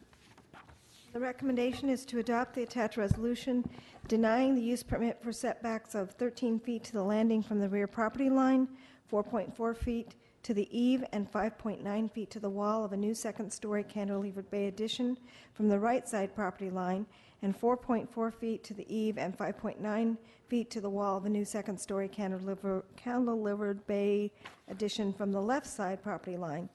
The recommendation is to adopt the attached resolution denying the use permit for setbacks of 13 feet to the landing from the rear property line, 4.4 feet to the eave, and 5.9 feet to the wall of a new second-story cantilevered bay addition from the right side property line, and 4.4 feet to the eave and 5.9 feet to the wall of a new second-story cantilevered bay addition from the left side property line,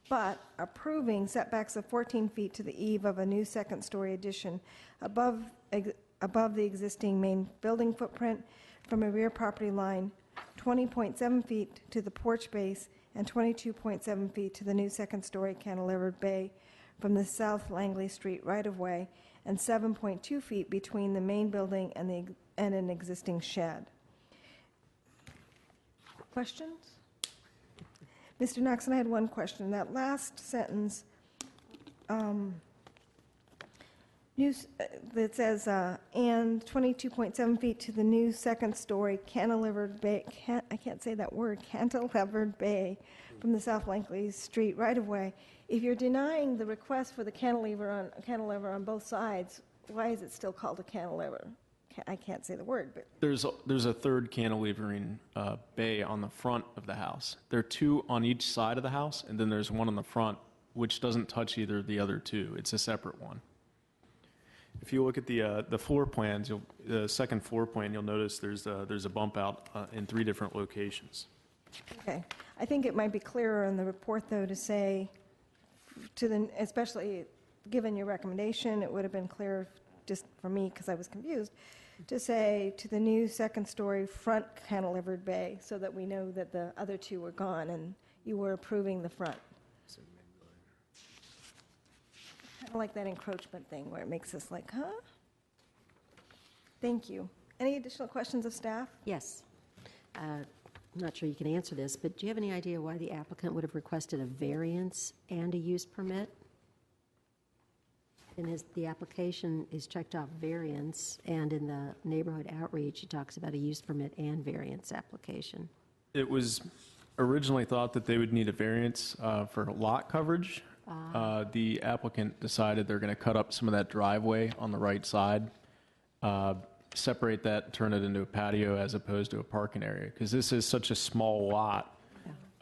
but approving setbacks of 14 feet to the eave of a new second-story addition above the existing main building footprint from a rear property line, 20.7 feet to the porch base, and 22.7 feet to the new second-story cantilevered bay from the South Langley Street right-of-way, and 7.2 feet between the main building and an existing shed. Questions? Mr. Knox, I had one question. That last sentence, that says, and 22.7 feet to the new second-story cantilevered bay, I can't say that word, cantilevered bay from the South Langley Street right-of-way. If you're denying the request for the cantilever on both sides, why is it still called a cantilever? I can't say the word, but... There's a third cantilevering bay on the front of the house. There are two on each side of the house, and then there's one on the front, which doesn't touch either of the other two. It's a separate one. If you look at the floor plans, the second floor plan, you'll notice there's a bump out in 3 different locations. Okay. I think it might be clearer in the report, though, to say, especially given your recommendation, it would have been clearer just for me, because I was confused, to say to the new second-story front cantilevered bay, so that we know that the other 2 were gone and you were approving the front. Kind of like that encroachment thing where it makes us like, huh? Thank you. Any additional questions of staff? Yes. I'm not sure you can answer this, but do you have any idea why the applicant would have requested a variance and a use permit? In the application is checked off variance, and in the neighborhood outreach, he talks about a use permit and variance application. It was originally thought that they would need a variance for lot coverage. The applicant decided they're going to cut up some of that driveway on the right side, separate that, turn it into a patio as opposed to a parking area, because this is such a small lot.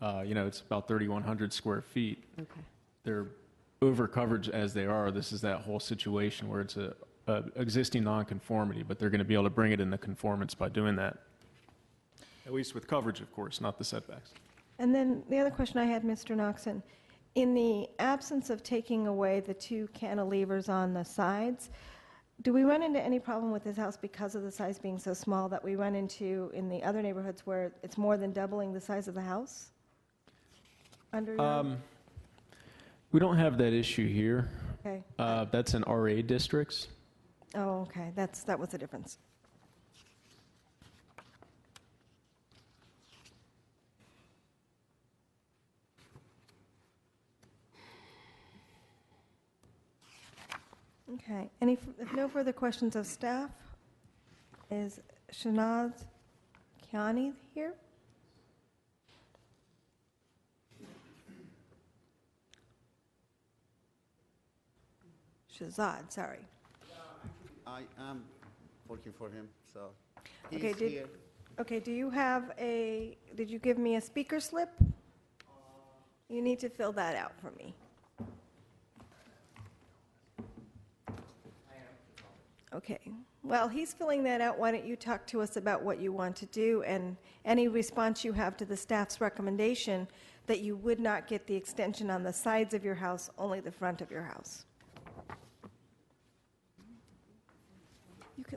Yeah. It's about 3,100 square feet. Okay. They're over coverage as they are. This is that whole situation where it's a existing nonconformity, but they're going to be able to bring it into conformance by doing that. At least with coverage, of course, not the setbacks. And then the other question I had, Mr. Noxon, in the absence of taking away the 2 cantilevers on the sides, do we run into any problem with this house because of the size being so small that we run into in the other neighborhoods where it's more than doubling the size of the house? We don't have that issue here. Okay. That's in RA districts. Oh, okay. That was the difference. Okay. If no further questions of staff, is Shanaz Kiani here? Shazad, sorry. I am working for him, so Okay, he's here. Okay, did you give me a speaker slip? You need to fill that out for me. Okay. Well, he's filling that out. Why don't you talk to us about what you want to do and any response you have to the staff's recommendation that you would not get the extension on the sides of your house, only the front of your house?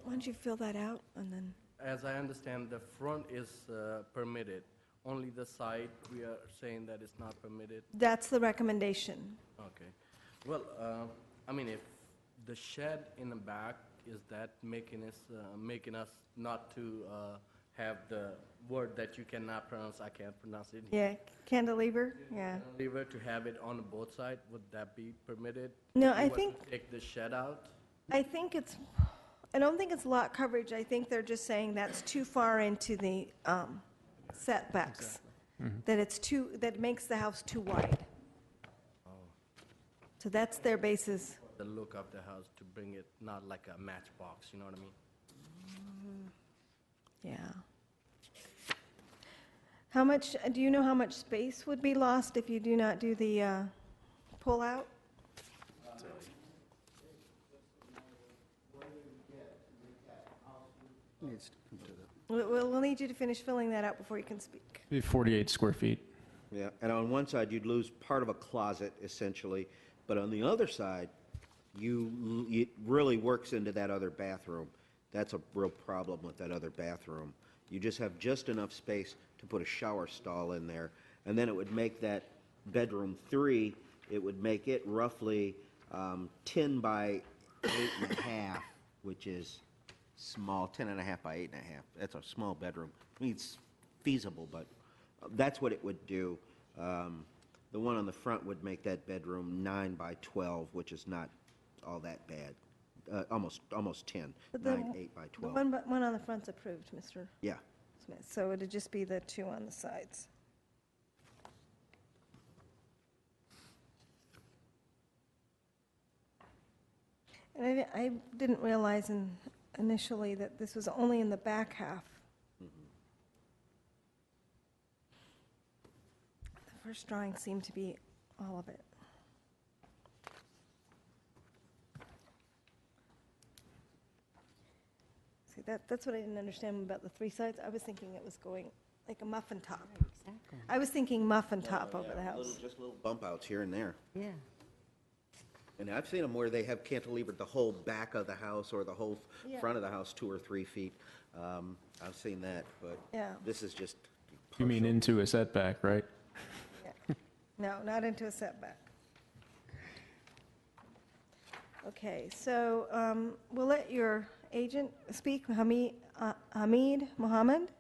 Why don't you fill that out and then... As I understand, the front is permitted. Only the side, we are saying that it's not permitted. That's the recommendation. Okay. Well, I mean, if the shed in the back, is that making us not to have the word that you cannot pronounce, I can't pronounce it. Yeah, cantilever, yeah. Cantilever, to have it on both sides, would that be permitted? No, If you I were think- to take the shed out? I don't think it's lot coverage. I think they're just saying that's too far into the setbacks. That makes the house too wide. So that's their basis. The look of the house to bring it not like a matchbox, you know what I mean? Yeah. Do you know how much space would be lost if you do not do the pull-out? Needs to come to the. We'll need you to finish filling that out before you can speak. Be 48 square feet. Yeah, and on one side, you'd lose part of a closet, essentially, but on the other side, it really works into that other bathroom. That's a real problem with that other bathroom. You just have just enough space to put a shower stall in there, and then it would make that bedroom 3, it would make it roughly 10 by 8.5, which is small, 10.5 by 8.5. That's a small bedroom. I mean, it's feasible, but that's what it would do. The one on the front would make that bedroom 9 by 12, which is not all that bad. Almost 10. But 8 by The 12. one on the front's approved, Mr. Yeah. Smith, so it'd just be the 2 on the sides. And I didn't realize initially that this was only in the back half. The first drawing seemed to be all of it. See, that's what I didn't understand about the 3 sides. I was thinking it was going like a muffin top. Exactly. I was thinking muffin top over the house. Just little bump outs here and there. Yeah. And I've seen them where they have cantilevered the whole back of the house or the whole Yeah. front of the house 2 or 3 feet. I've seen that, but Yeah. this is just You mean into a setback, right? No, not into a setback. Okay, so we'll let your agent speak, Hamid Mohammed,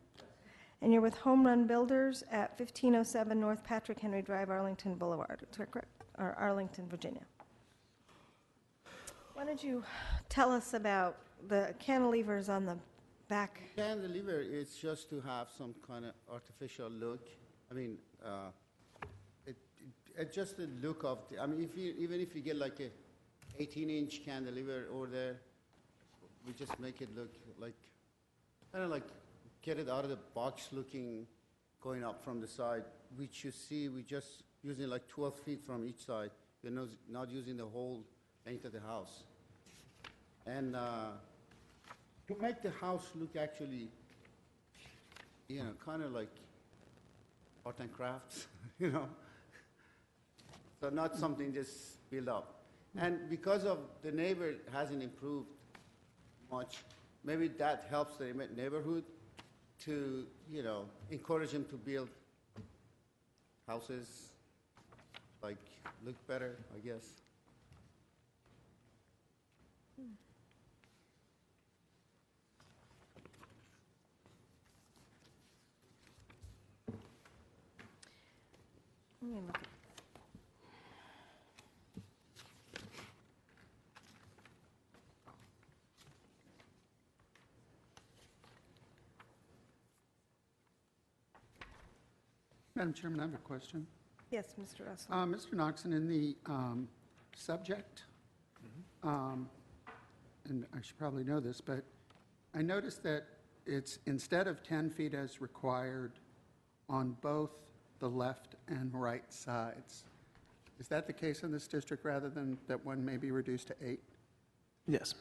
and you're with Home Run Builders at 1507 North Patrick Henry Drive, Arlington Boulevard, is that correct? Or Arlington, Virginia. Why don't you tell us about the cantilevers on the back? Cantilever is just to have some kind of artificial look. I mean, it's just the look of the, I mean, even if you get like a 18-inch cantilever over there, we just make it look like, kind of like get it out of the box looking, going up from the side, which you see, we just using like 12 feet from each side. We're not using the whole length of the house. And to make the house look actually, kind of like art and crafts, So not something just built up. And because of the neighbor hasn't improved much, maybe that helps the neighborhood to, encourage them to build houses, like, look better, I guess. Let me look at Madam Chairman, I have a question. Yes, Mr. Russell. Mr. Noxon, in the subject, and I should probably know this, but I noticed that it's instead of 10 feet as required on both the left and right sides. Is that the case in this district rather than that one may be reduced to 8? Yes.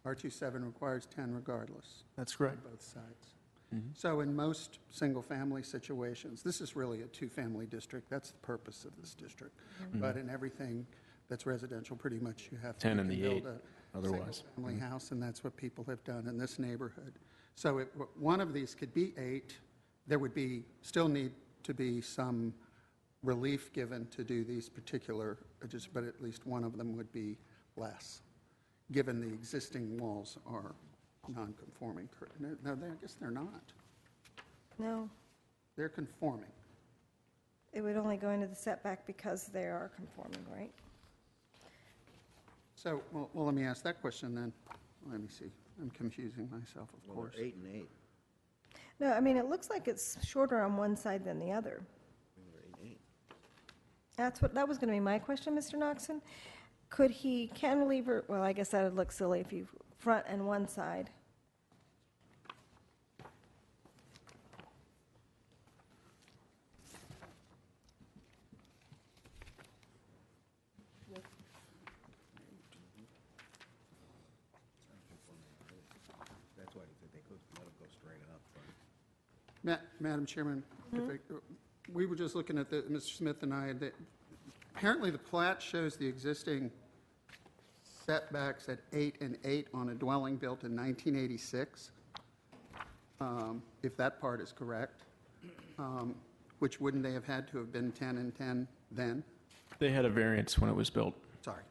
R27 requires 10 regardless. That's correct. On both sides. So in most single-family situations, this is really a two-family district. That's the purpose of this district. But in everything that's residential, pretty much you have to 10 and the build 8 a otherwise. single-family house, and that's what people have done in this neighborhood. So one of these could be 8. There would still need to be some relief given to do these particular, but at least one of them would be less, given the existing walls are non-conforming. No, I guess they're not. No, They're conforming. it would only go into the setback because they are conforming, right? So, well, let me ask that question then. Let me see. I'm confusing myself, of Well, course. they're 8 and 8. No, I mean, it looks like it's shorter on one side than the other. They're 8 and 8. That was going to be my question, Mr. Knoxon. Could he cantilever, well, I guess that would look silly if you front and one side. That's why they could let them go straight up. Madam Chairman, we were just looking at Mr. Smith and I, apparently the plat shows the existing setbacks at 8 and 8 on a dwelling built in 1986, if that part is correct, which wouldn't they have had to have been 10 and 10 then? They had a variance when it was built. Sorry,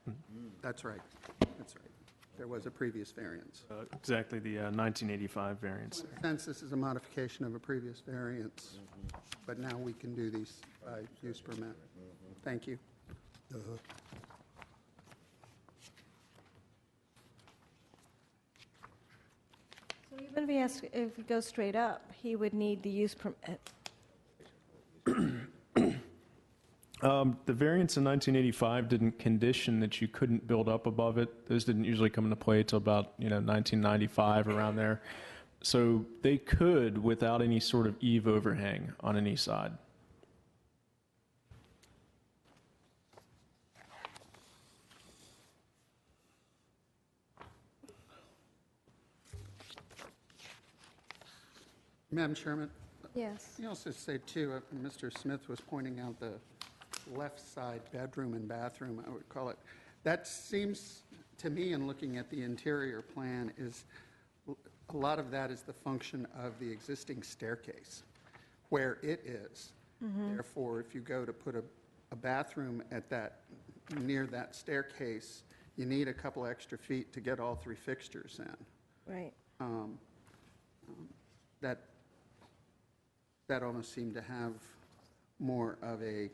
that's right, that's right. There was a previous variance. Exactly the 1985 variance. Since this is a modification of a previous variance, but now we can do these by use permit. Thank you. So even if he goes straight up, he would need the use permit. The variance in 1985 didn't condition that you couldn't build up above it. Those didn't usually come into play until about 1995, around there. So they could without any sort of eave overhang on any side. Madam Chairman, Yes. you also say too, Mr. Smith was pointing out the left side bedroom and bathroom, I would call it. That seems to me, in looking at the interior plan, is a lot of that is the function of the existing staircase, where it is. Therefore, if you go to put a bathroom at near that staircase, you need a couple extra feet to get all 3 fixtures in. Right. That almost seemed to have more of a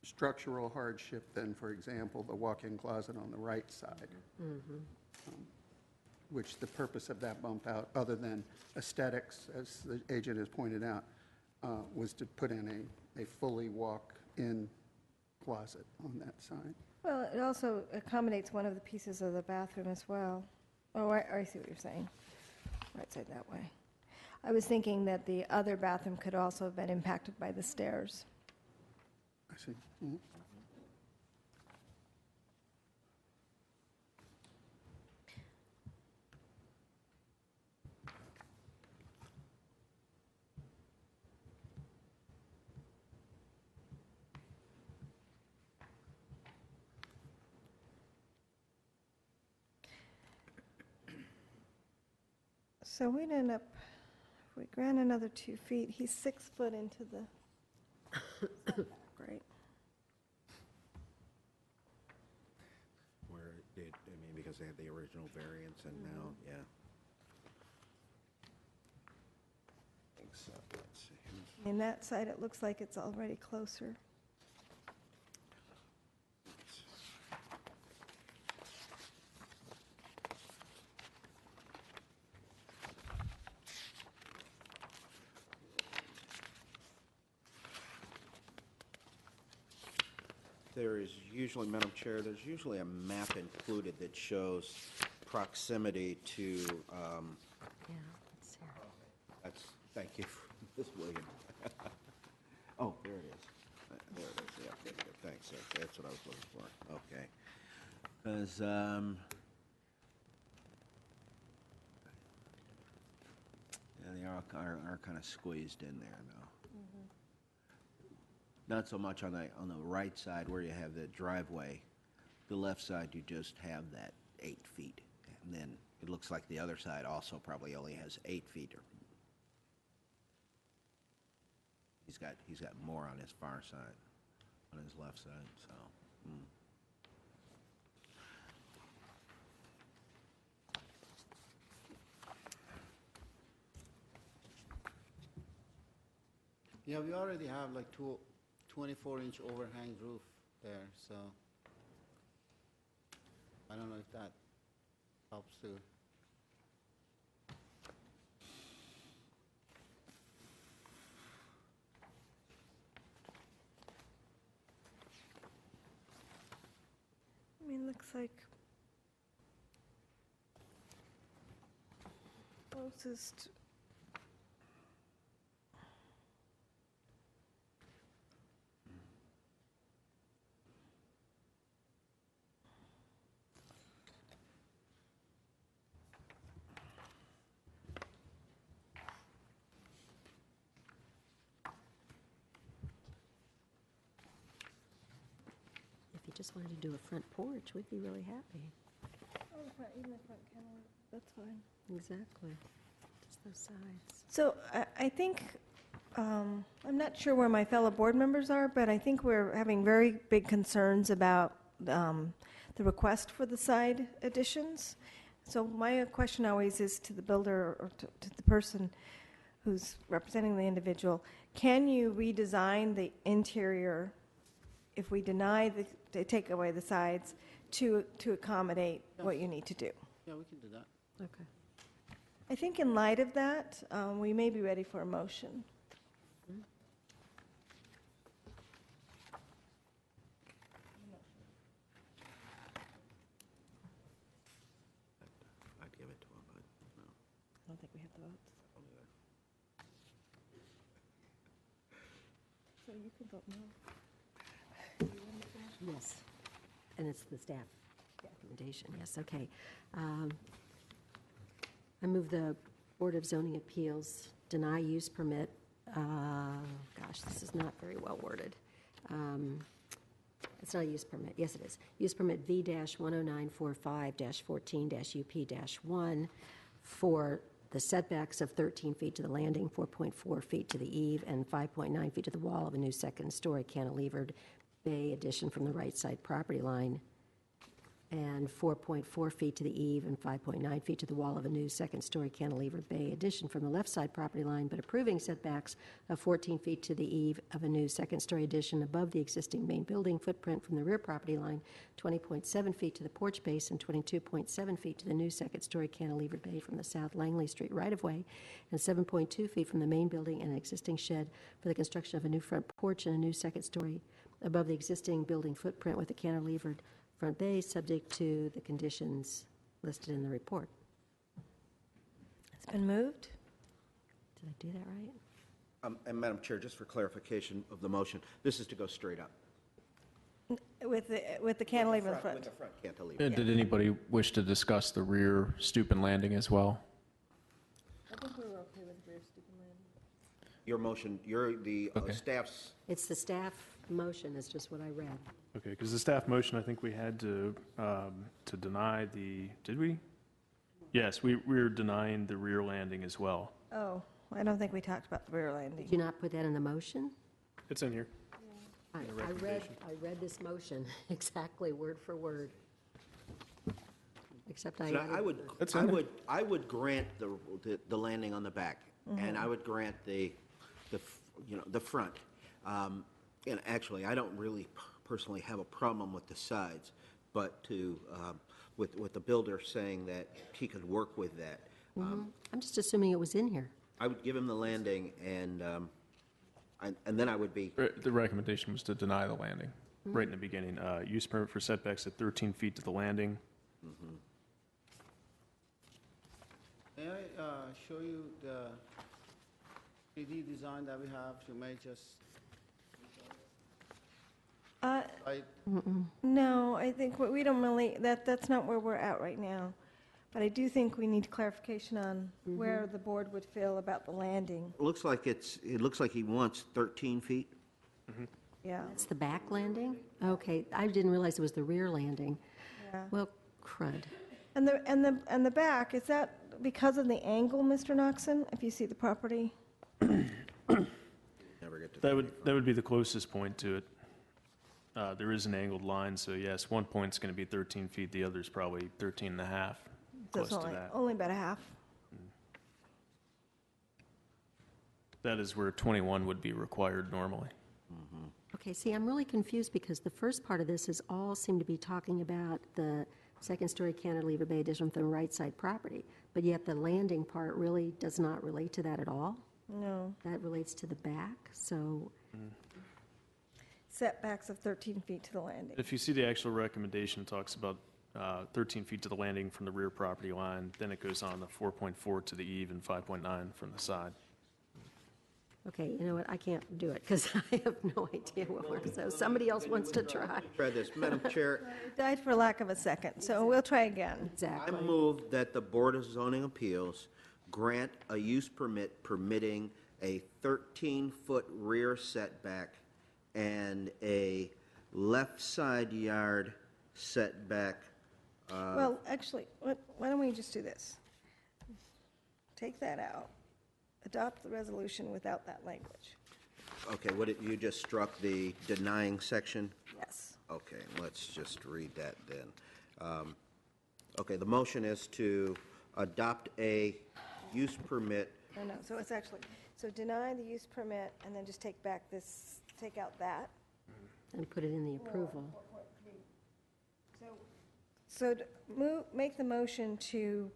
structural hardship than, for example, the walk-in closet on the right side, which the purpose of that bump out, other than aesthetics, as the agent has pointed out, was to put in a fully walk-in closet on that side. Well, it also accommodates one of the pieces of the bathroom as well. Oh, I see what you're saying. Right side that way. I was thinking that the other bathroom could also have been impacted by the stairs. I see. So we'd end up, if we grant another 2 feet, he's 6 foot into the setback, right? Where because they had the original variance and now, yeah. Except, let's see. And that side, it looks like it's already closer. There is usually, Madam Chair, there's usually a map included that shows proximity to, Yeah, it's here. that's, thank you, Ms. Williams. Oh, there it is. There it is, yeah, there you go. Thanks, sir. That's what I was looking for. Okay. Because, And they are kind of squeezed in there, though. Not so much on the right side where you have the driveway. The left side, you just have that 8 feet. And then it looks like the other side also probably only has 8 feet. He's got more on his far side, on his left side, so. Yeah, we already have like 24-inch overhang roof there, so I don't know if that helps too. I mean, looks like closest. If you just wanted to do a front porch, we'd be really happy. Oh, even the front cantilever, that's fine. Exactly. Just those sides. So I think, I'm not sure where my fellow board members are, but I think we're having very big concerns about the request for the side additions. So my question always is to the builder or to the person who's representing the individual, can you redesign the interior if we deny they take away the sides to accommodate what you need to do? Yeah, we can do that. Okay. I think in light of that, we may be ready for a motion. I'd give it to him, but no. I don't think we have the votes. So you can vote no. Yes, and it's the staff recommendation, yes, okay. I move the Board of Zoning Appeals deny use permit, gosh, this is not very well worded. It's not a use permit, yes it is. Use permit V-10945-14-UP-1 for the setbacks of 13 feet to the landing, 4.4 feet to the eave, and 5.9 feet to the wall of a new second-story cantilevered bay addition from the right side property line, and 4.4 feet to the eave and 5.9 feet to the wall of a new second-story cantilevered bay addition from the left side property line, but approving setbacks of 14 feet to the eave of a new second-story addition above the existing main building footprint from the rear property line, 20.7 feet to the porch base and 22.7 feet to the new second-story cantilevered bay from the South Langley Street right-of-way, and 7.2 feet from the main building and an existing shed for the construction of a new front porch and a new second-story above the existing building footprint with a cantilevered front bay, subject to the conditions listed in the report. It's been moved. Did I do that right? And Madam Chair, just for clarification of the motion, this is to go straight up. With the cantilever in the front. With the front cantilever. And did anybody wish to discuss the rear stoop and landing as well? I think we were okay with rear stoop and landing. Your motion, the Okay. staff's, It's the staff motion, it's just what I read. Okay, because the staff motion, I think we had to deny did we? Yes, we were denying the rear landing as well. Oh, I don't think we talked about the rear landing. Did you not put that in the motion? It's in here. I read this motion exactly word for word. Except I so added I would grant the landing on the back, and I would grant the front. And actually, I don't really personally have a problem with the sides, but with the builder saying that he could work with that. I'm just assuming it was in here. I would give him the landing, and then I would be. The recommendation was to deny the landing right in the beginning. Use permit for setbacks at 13 feet to the landing. May I show you the 3D design that we have? You may just. No, I think we don't really, that's not where we're at right now. But I do think we need clarification on where the board would feel about the landing. It looks like he wants 13 feet. Yeah. It's the back landing? Okay, I didn't realize it was the rear landing. Yeah. Well, crud. And the back, is that because of the angle, Mr. Knoxon, if you see the property? Never get to That would be the closest point to it. There is an angled line, so yes, one point's going to be 13 feet, the other's probably 13 and a half, So close it's to that. only about a half. That is where 21 would be required normally. Okay, see, I'm really confused because the first part of this is all seem to be talking about the second-story cantilever bay addition from the right side property, but yet the landing part really does not relate to that at all. No. That relates to the back, so, Setbacks of 13 feet to the landing. If you see the actual recommendation, it talks about 13 feet to the landing from the rear property line, then it goes on to 4.4 to the eve and 5.9 from the side. okay, you know what, I can't do it because I have no idea what we're, so somebody else wants to try. Try this, Madam Chair. It died for lack of a second, so we'll try again. I Exactly. move that the Board of Zoning Appeals grant a use permit permitting a 13-foot rear setback and a left side yard setback. Well, actually, why don't we just do this? Take that out, adopt the resolution without that language. Okay, you just struck the denying section? Yes. Okay, let's just read that then. Okay, the motion is to adopt a use permit. No, so it's actually, so deny the use permit and then just take back this, take out that. And put it in the approval. So make the motion to,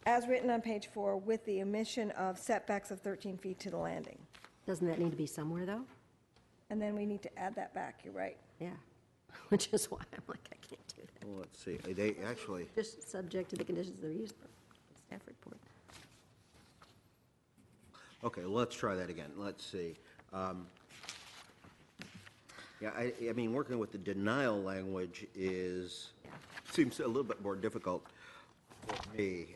as written on page 4, with the omission of setbacks of 13 feet to the landing. Doesn't that need to be somewhere, though? And then we need to add that back, you're right. Yeah, which is why I'm like, I can't do that. Well, let's see, they actually, Just subject to the conditions of the use staff report. okay, let's try that again. Let's see. Yeah, I mean, working with the denial language seems a little bit more difficult for me.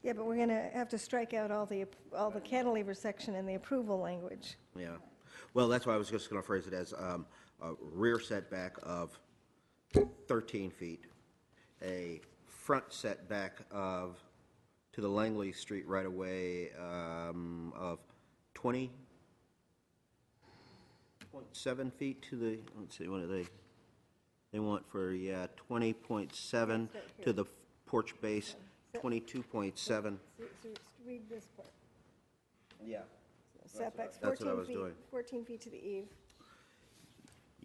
Yeah, but we're going to have to strike out all the cantilever section in the approval language. Yeah. Well, that's why I was just going to phrase it as a rear setback of 13 feet, a front setback to the Langley Street right-of-way of 20.7 feet to the, let's see, what do they want for, 20.7 to the porch base, 22.7. So read this part. Yeah. Setbacks That's what I 14 was feet, doing. 14 feet to the eve.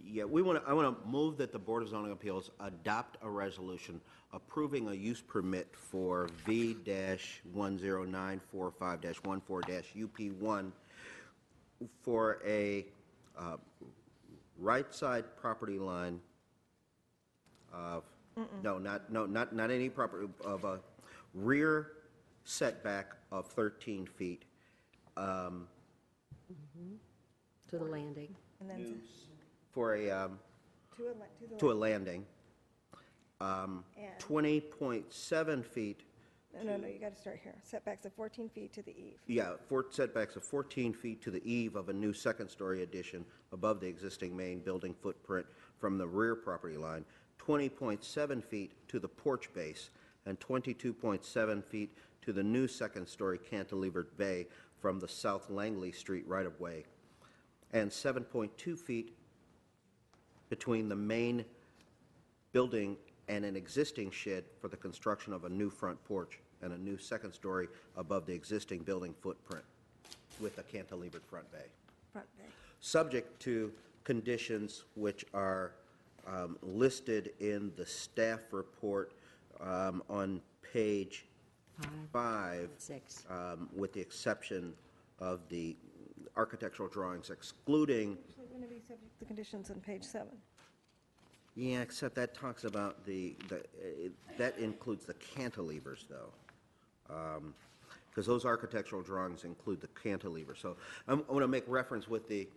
Yeah, I want to move that the Board of Zoning Appeals adopt a resolution approving a use permit for V-10945-14-UP1 for a right side property line of, not any property, of a rear setback of 13 feet. To the landing. And then For a, to a landing. 20.7 feet. No, you got to start here. Setbacks of 14 feet to the eve. Yeah, setbacks of 14 feet to the eve of a new second-story addition above the existing main building footprint from the rear property line, 20.7 feet to the porch base, and 22.7 feet to the new second-story cantilevered bay from the South Langley Street right-of-way, and 7.2 feet between the main building and an existing shed for the construction of a new front porch and a new second story above the existing building footprint with a cantilevered front bay. Front bay. Subject to conditions which are listed in the staff report on page 5, 6. with the exception of the architectural drawings excluding. Actually, going to be subject to the conditions on page 7. Yeah, except that talks about that includes the cantilevers, though. Because those architectural drawings include the cantilever. So I want to make reference with the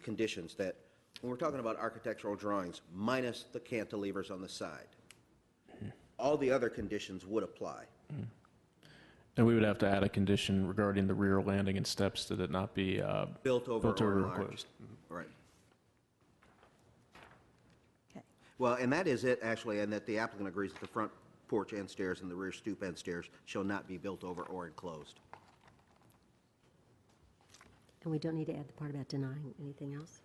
conditions that when we're talking about architectural drawings, minus the cantilevers on the side. all the other conditions would apply. And we would have to add a condition regarding the rear landing and steps that it not be Built over built or over and enlarged. closed. Right. Okay. Well, and that is it, actually, and that the applicant agrees that the front porch and stairs and the rear stoop and stairs shall not be built over or enclosed. And we don't need to add the part about denying anything else?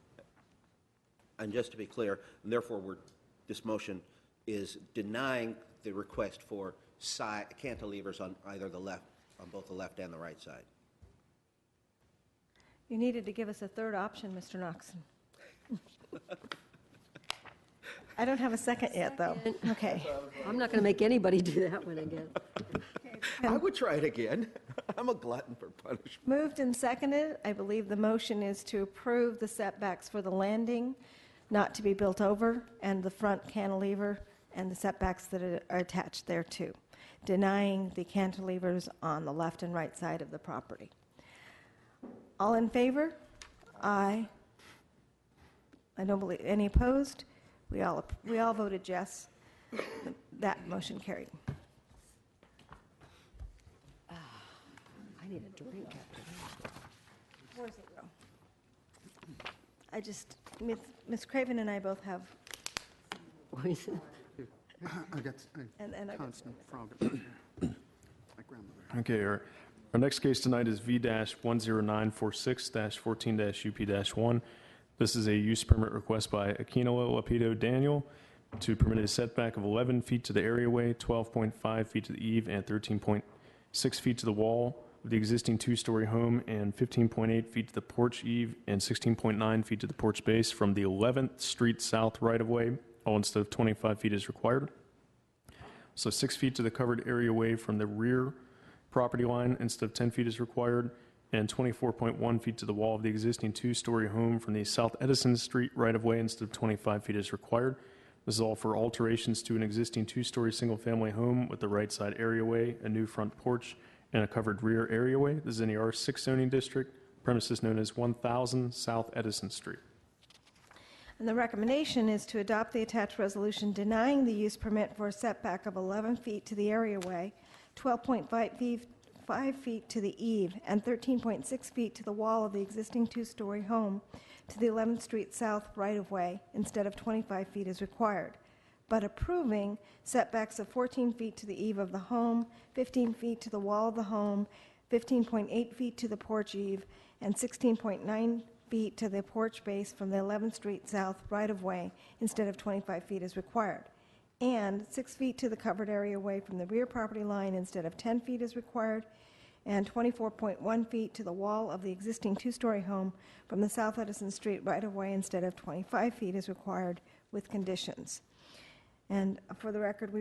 And just to be clear, and therefore, this motion is denying the request for side cantilevers on either the left, on both the left and the right side. You needed to give us a third option, Mr. Knoxon. I don't have a second yet, though. Okay. I'm not going to make anybody do that one again. I would try it again. I'm a glutton for punishment. Moved and seconded. I believe the motion is to approve the setbacks for the landing not to be built over, and the front cantilever and the setbacks that are attached thereto, denying the cantilevers on the left and right side of the property. All in favor? Aye. I don't believe any opposed. We all voted yes. That motion carried. I need a drink after that. Where's it go? I just, Ms. Craven and I both have, I got and I got constant frog. My grandmother. Okay, our next case tonight is V-10946-14-UP-1. This is a use permit request by Aquino Lapido Daniel to permit a setback of 11 feet to the areaway, 12.5 feet to the eave, and 13.6 feet to the wall of the existing two-story home, and 15.8 feet to the porch eave, and 16.9 feet to the porch base from the 11th Street South right-of-way, all instead of 25 feet as required. So 6 feet to the covered areaway from the rear property line instead of 10 feet as required, and 24.1 feet to the wall of the existing two-story home from the South Edison Street right-of-way instead of 25 feet as required. This is all for alterations to an existing two-story single-family home with the right side areaway, a new front porch, and a covered rear areaway. This is in the R6 zoning district, premises known as 1000 South Edison Street. and the recommendation is to adopt the attached resolution denying the use permit for a setback of 11 feet to the areaway, 12.5 feet to the eave, and 13.6 feet to the wall of the existing two-story home to the 11th Street South right-of-way instead of 25 feet as required, but approving setbacks of 14 feet to the eave of the home, 15 feet to the wall of the home, 15.8 feet to the porch eave, and 16.9 feet to the porch base from the 11th Street South right-of-way instead of 25 feet as required, and 6 feet to the covered area away from the rear property line instead of 10 feet as required, and 24.1 feet to the wall of the existing two-story home from the South Edison Street right-of-way instead of 25 feet as required, with conditions. And for the record,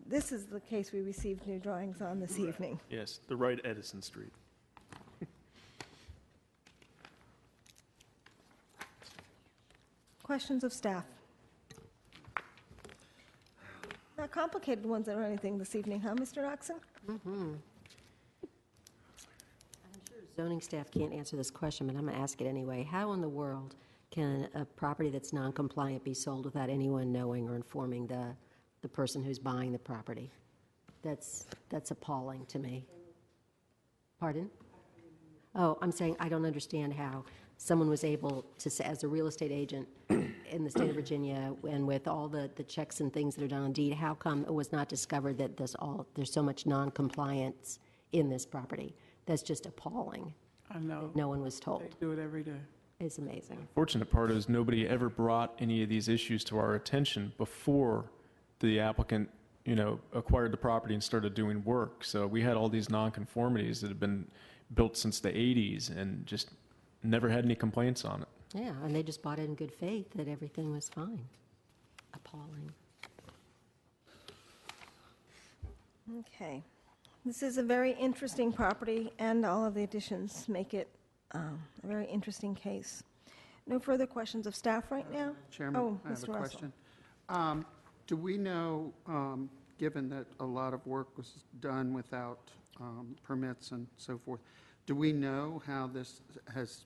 this is the case we received new drawings on this evening. Yes, the right Edison Street. Questions of staff? Not complicated ones or anything this evening, huh, Mr. Oxon? Zoning staff can't answer this question, but I'm going to ask it anyway. How in the world can a property that's non-compliant be sold without anyone knowing or informing the person who's buying the property? That's appalling to me. Pardon? Oh, I'm saying I don't understand how someone was able to, say, as a real estate agent in the state of Virginia, and with all the checks and things that are done on deed, how come it was not discovered that there's so much non-compliance in this property? That's just appalling. I know. No one was told. They do it every day. It's amazing. Fortunate part is nobody ever brought any of these issues to our attention before the applicant, acquired the property and started doing work. So we had all these nonconformities that have been built since the 80s and just never had any complaints on it. Yeah, and they just bought it in good faith that everything was fine. Appalling. Okay. This is a very interesting property, and all of the additions make it a very interesting case. No further questions of staff right now? Chairman, Oh, I have a Mr. Russell. question. Do we know, given that a lot of work was done without permits and so forth, do we know how this has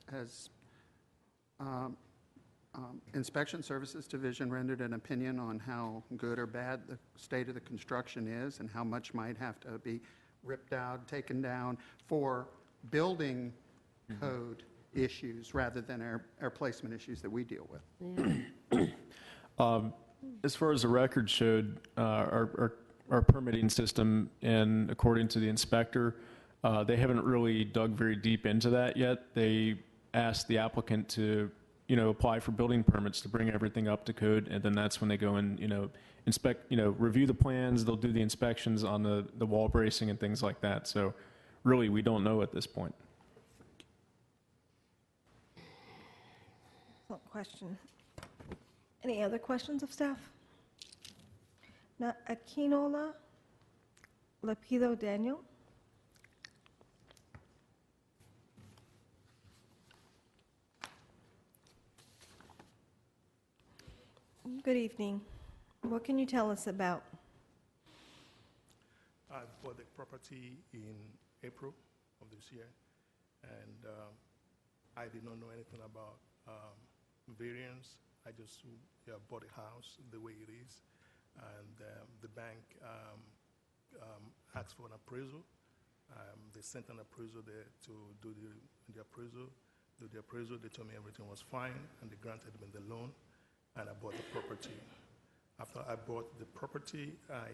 Inspection Services Division rendered an opinion on how good or bad the state of the construction is and how much might have to be ripped out, taken down for building code issues rather than our placement issues that we deal with. As far as the record showed, our permitting system, and according to the inspector, they haven't really dug very deep into that yet. They asked the applicant to, apply for building permits to bring everything up to code, and then that's when they go and, inspect, review the plans. They'll do the inspections on the wall bracing and things like that. So really, we don't know at this point. Excellent question. Any other questions of staff? Na Aquinola Lapido Daniel. Good evening. What can you tell us about? I bought the property in April of this year, and I did not know anything about variance. I just bought a house the way it is, and the bank asked for an appraisal. They sent an appraisal there to do the appraisal. Do the appraisal, they told me everything was fine, and they granted me the loan, and I bought the property. After I bought the property, I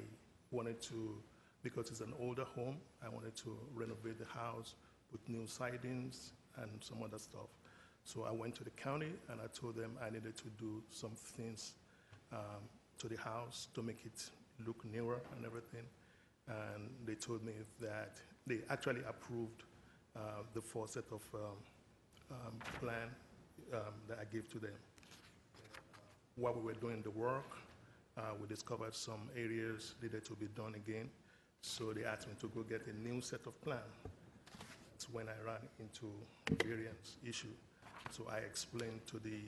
wanted to, because it's an older home, I wanted to renovate the house with new sidings and some other stuff. So I went to the county and I told them I needed to do some things to the house to make it look newer and everything. And they told me that they actually approved the full set of plan that I gave to them. While we were doing the work, we discovered some areas needed to be done again. So they asked me to go get a new set of plan. That's when I ran into variance issue. So I explained to the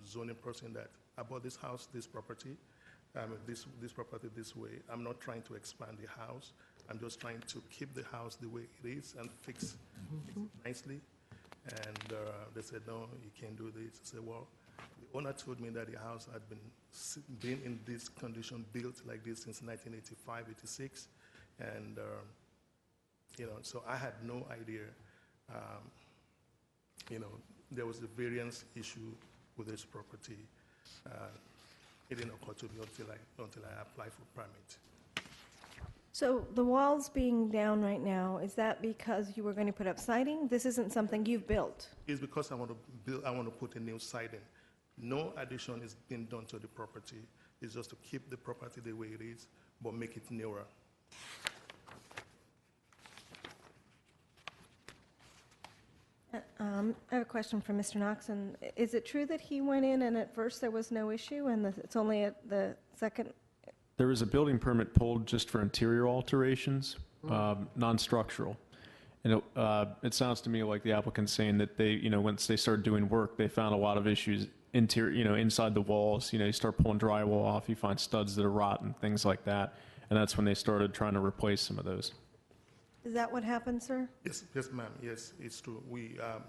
zoning person that I bought this house, this property, this property this way. I'm not trying to expand the house. I'm just trying to keep the house the way it is and fix it nicely. And they said, no, you can't do this. I said, well, the owner told me that the house had been in this condition, built like this since 1985, 86. And, so I had no idea, there was a variance issue with this property. It didn't occur to me until I applied for permit. So the walls being down right now, is that because you were going to put up siding? This isn't something you've built. It's because I want to put a new siding. No addition is being done to the property. It's just to keep the property the way it is, but make it newer. I have a question for Mr. Noxon. Is it true that he went in and at first there was no issue and it's only at the second? There was a building permit pulled just for interior alterations, non-structural. And it sounds to me like the applicant's saying that they, once they started doing work, they found a lot of issues inside the walls. You start pulling drywall off, you find studs that are rotten, things like that. And that's when they started trying to replace some of those. Is that what happened, sir? Yes, ma'am. Yes, it's true.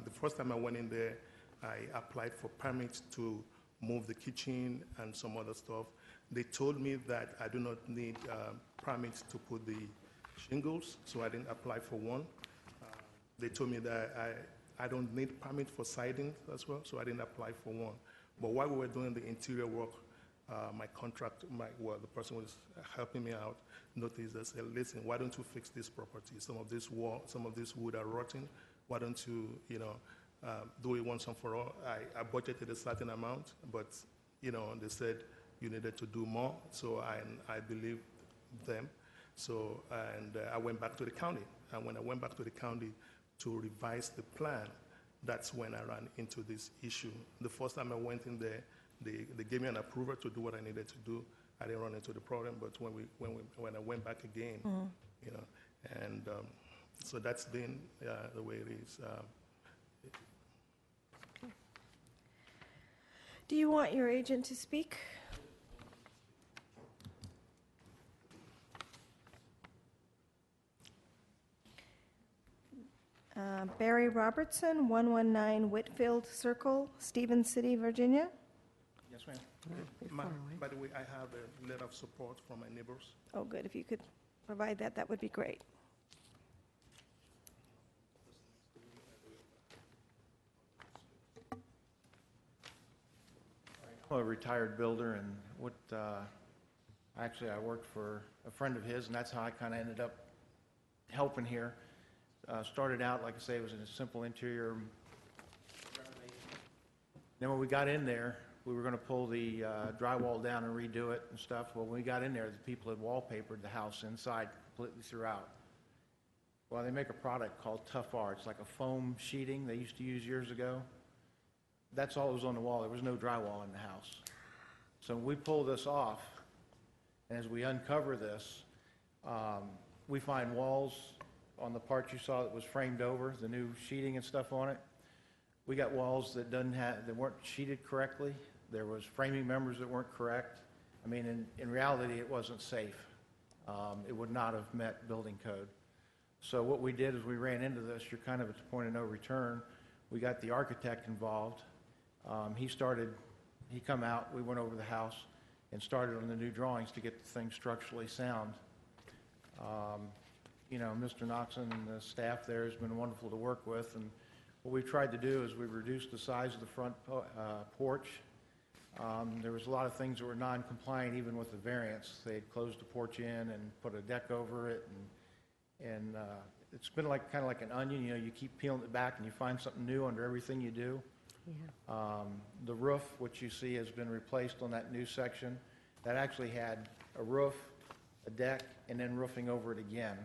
The first time I went in there, I applied for permits to move the kitchen and some other stuff. They told me that I do not need permits to put the shingles, so I didn't apply for one. They told me that I don't need permit for siding as well, so I didn't apply for one. But while we were doing the interior work, the person who was helping me out noticed and said, listen, why don't you fix this property? Some of this wood are rotting. Why don't you, do it once and for all? I budgeted a certain amount, but, they said you needed to do more. So I believed them. So, I went back to the county. And when I went back to the county to revise the plan, that's when I ran into this issue. The first time I went in there, they gave me an approval to do what I needed to do. I didn't run into the problem, but when I went back again, so that's been the way it is. Do you want your agent to speak? Barry Robertson, 119 Whitfield Circle, Stevens City, Virginia. Yes, ma'am. You're Ma- far away. By the way, I have a letter of support from my neighbors. Oh, good. If you could provide that, that would be great. I'm a retired builder, and actually, I worked for a friend of his, and that's how I kind of ended up helping here. Started out, like I say, it was in a simple interior renovation. Then when we got in there, we were going to pull the drywall down and redo it and stuff. Well, when we got in there, the people had wallpapered the house inside completely throughout. Well, they make a product called Tough R. It's like a foam sheeting they used to use years ago. That's all that was on the wall. There was no drywall in the house. So we pull this off, and as we uncover this, we find walls on the part you saw that was framed over, the new sheeting and stuff on it. We got walls that weren't sheeted correctly. There was framing members that weren't correct. I mean, in reality, it wasn't safe. It would not have met building code. So what we did is we ran into this. You're kind of at the point of no return. We got the architect involved. He come out, we went over the house and started on the new drawings to get the thing structurally sound. Mr. Knoxon and the staff there has been wonderful to work with, and what we've tried to do is we've reduced the size of the front porch. There was a lot of things that were non-compliant even with the variance. They had closed the porch in and put a deck over it, and it's been kind of like an onion. You keep peeling it back and you find something new under everything you do. Yeah. The roof, which you see, has been replaced on that new section. That actually had a roof, a deck, and then roofing over it again.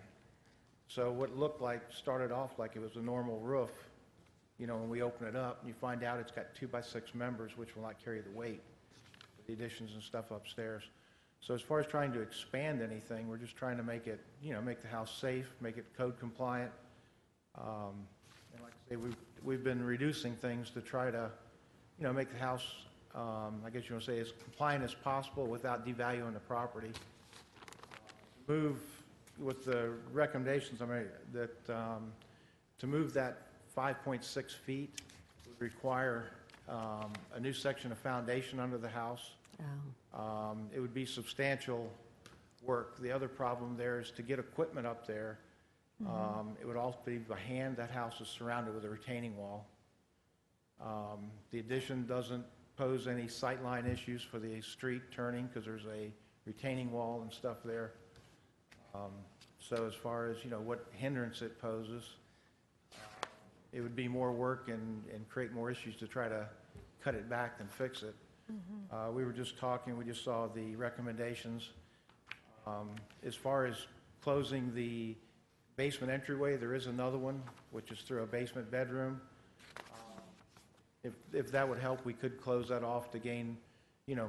So what looked like, started off like it was a normal roof, when we open it up, you find out it's got 2x6 members, which will not carry the weight for the additions and stuff upstairs. So as far as trying to expand anything, we're just trying to make it, make the house safe, make it code compliant. And like I say, we've been reducing things to try to, make the house, I guess you want to say, as compliant as possible without devaluing the property. Move with the recommendations I made that to move that 5.6 feet would require a new section of foundation under the house. Oh. It would be substantial work. The other problem there is to get equipment up there. It would also be by hand. That house is surrounded with a retaining wall. The addition doesn't pose any sightline issues for the street turning because there's a retaining wall and stuff there. So as far as, what hindrance it poses, it would be more work and create more issues to try to cut it back than fix it. We were just talking, we just saw the recommendations. As far as closing the basement entryway, there is another one, which is through a basement bedroom. If that would help, we could close that off to gain,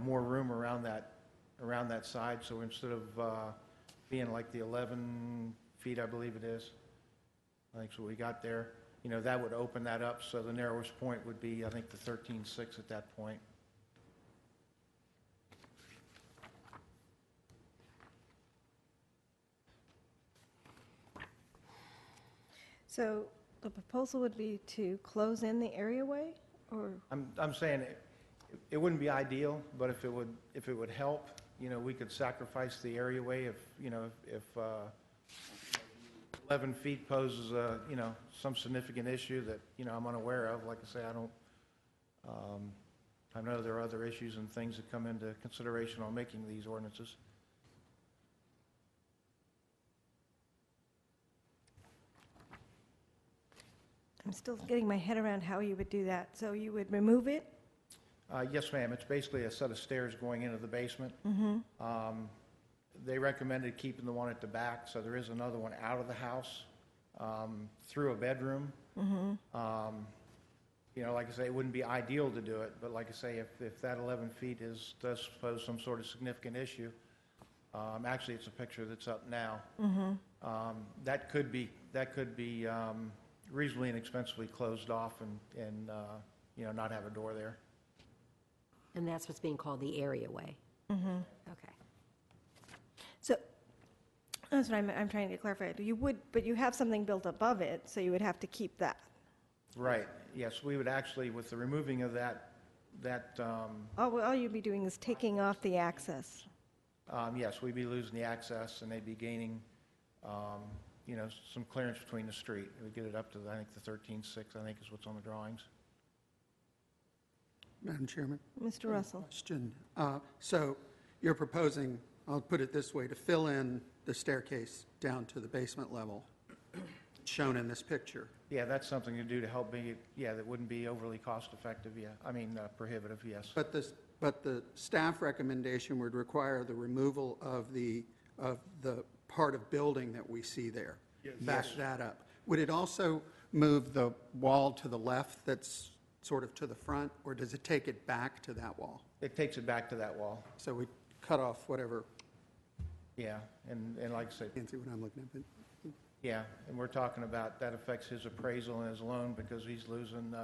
more room around that side. So instead of being like the 11 feet, I believe it is, I think so we got there, that would open that up. So the narrowest point would be, I think, the 13.6 at that point. So the proposal would be to close in the areaway, or? I'm saying it wouldn't be ideal, but if it would help, we could sacrifice the areaway if 11 feet poses some significant issue that I'm unaware of. Like I say, I know there are other issues and things that come into consideration on making these ordinances. I'm still getting my head around how you would do that. So you would remove it? Yes, ma'am. It's basically a set of stairs going into the basement. They recommended keeping the one at the back, so there is another one out of the house through a bedroom. Like I say, it wouldn't be ideal to do it, but like I say, if that 11 feet does pose some sort of significant issue, actually it's a picture that's up now. That could be reasonably inexpensively closed off and not have a door there. And that's what's being called the areaway. Okay. So that's what I'm trying to clarify. But you have something built above it, so you would have to keep that. Right. Yes, we would actually, with the removing of that that, All you'd be doing is taking off the access. yes, we'd be losing the access, and they'd be gaining, some clearance between the street. We'd get it up to, I think, the 13.6, I think is what's on the drawings. Madam Chairman? Mr. Russell? Question. So you're proposing, I'll put it this way, to fill in the staircase down to the basement level shown in this picture. Yeah, that's something to do to help me, that wouldn't be overly cost-effective, prohibitive, yes. But the staff recommendation would require the removal of the part of building that we see there. Yes. Back Yes. that up. Would it also move the wall to the left that's sort of to the front, or does it take it back to that wall? It takes it back to that wall. So we cut off whatever. Yeah, and like I said, Can't see what I'm looking at, but yeah, and we're talking about, that affects his appraisal and his loan because he's losing,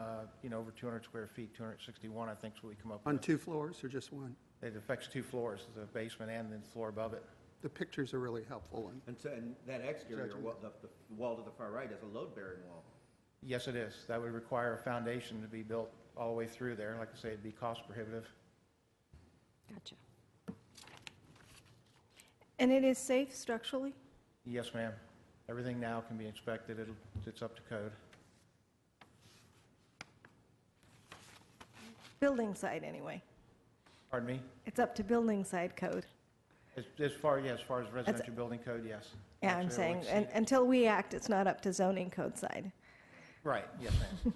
over 200 square feet, 261, I think is what we come up with. on 2 floors or just one? It affects 2 floors, the basement and the floor above it. The pictures are really helpful. And that exterior, the wall to the far right is a load-bearing wall. Yes, it is. That would require a foundation to be built all the way through there. Like I say, it'd be cost prohibitive. Gotcha. And it is safe structurally? Yes, ma'am. Everything now can be inspected. It's up to code. Building side, anyway. Pardon me? It's up to building side code. As far as residential building code, yes. Yeah, I'm saying, until we act, it's not up to zoning code side. Right, yes, ma'am.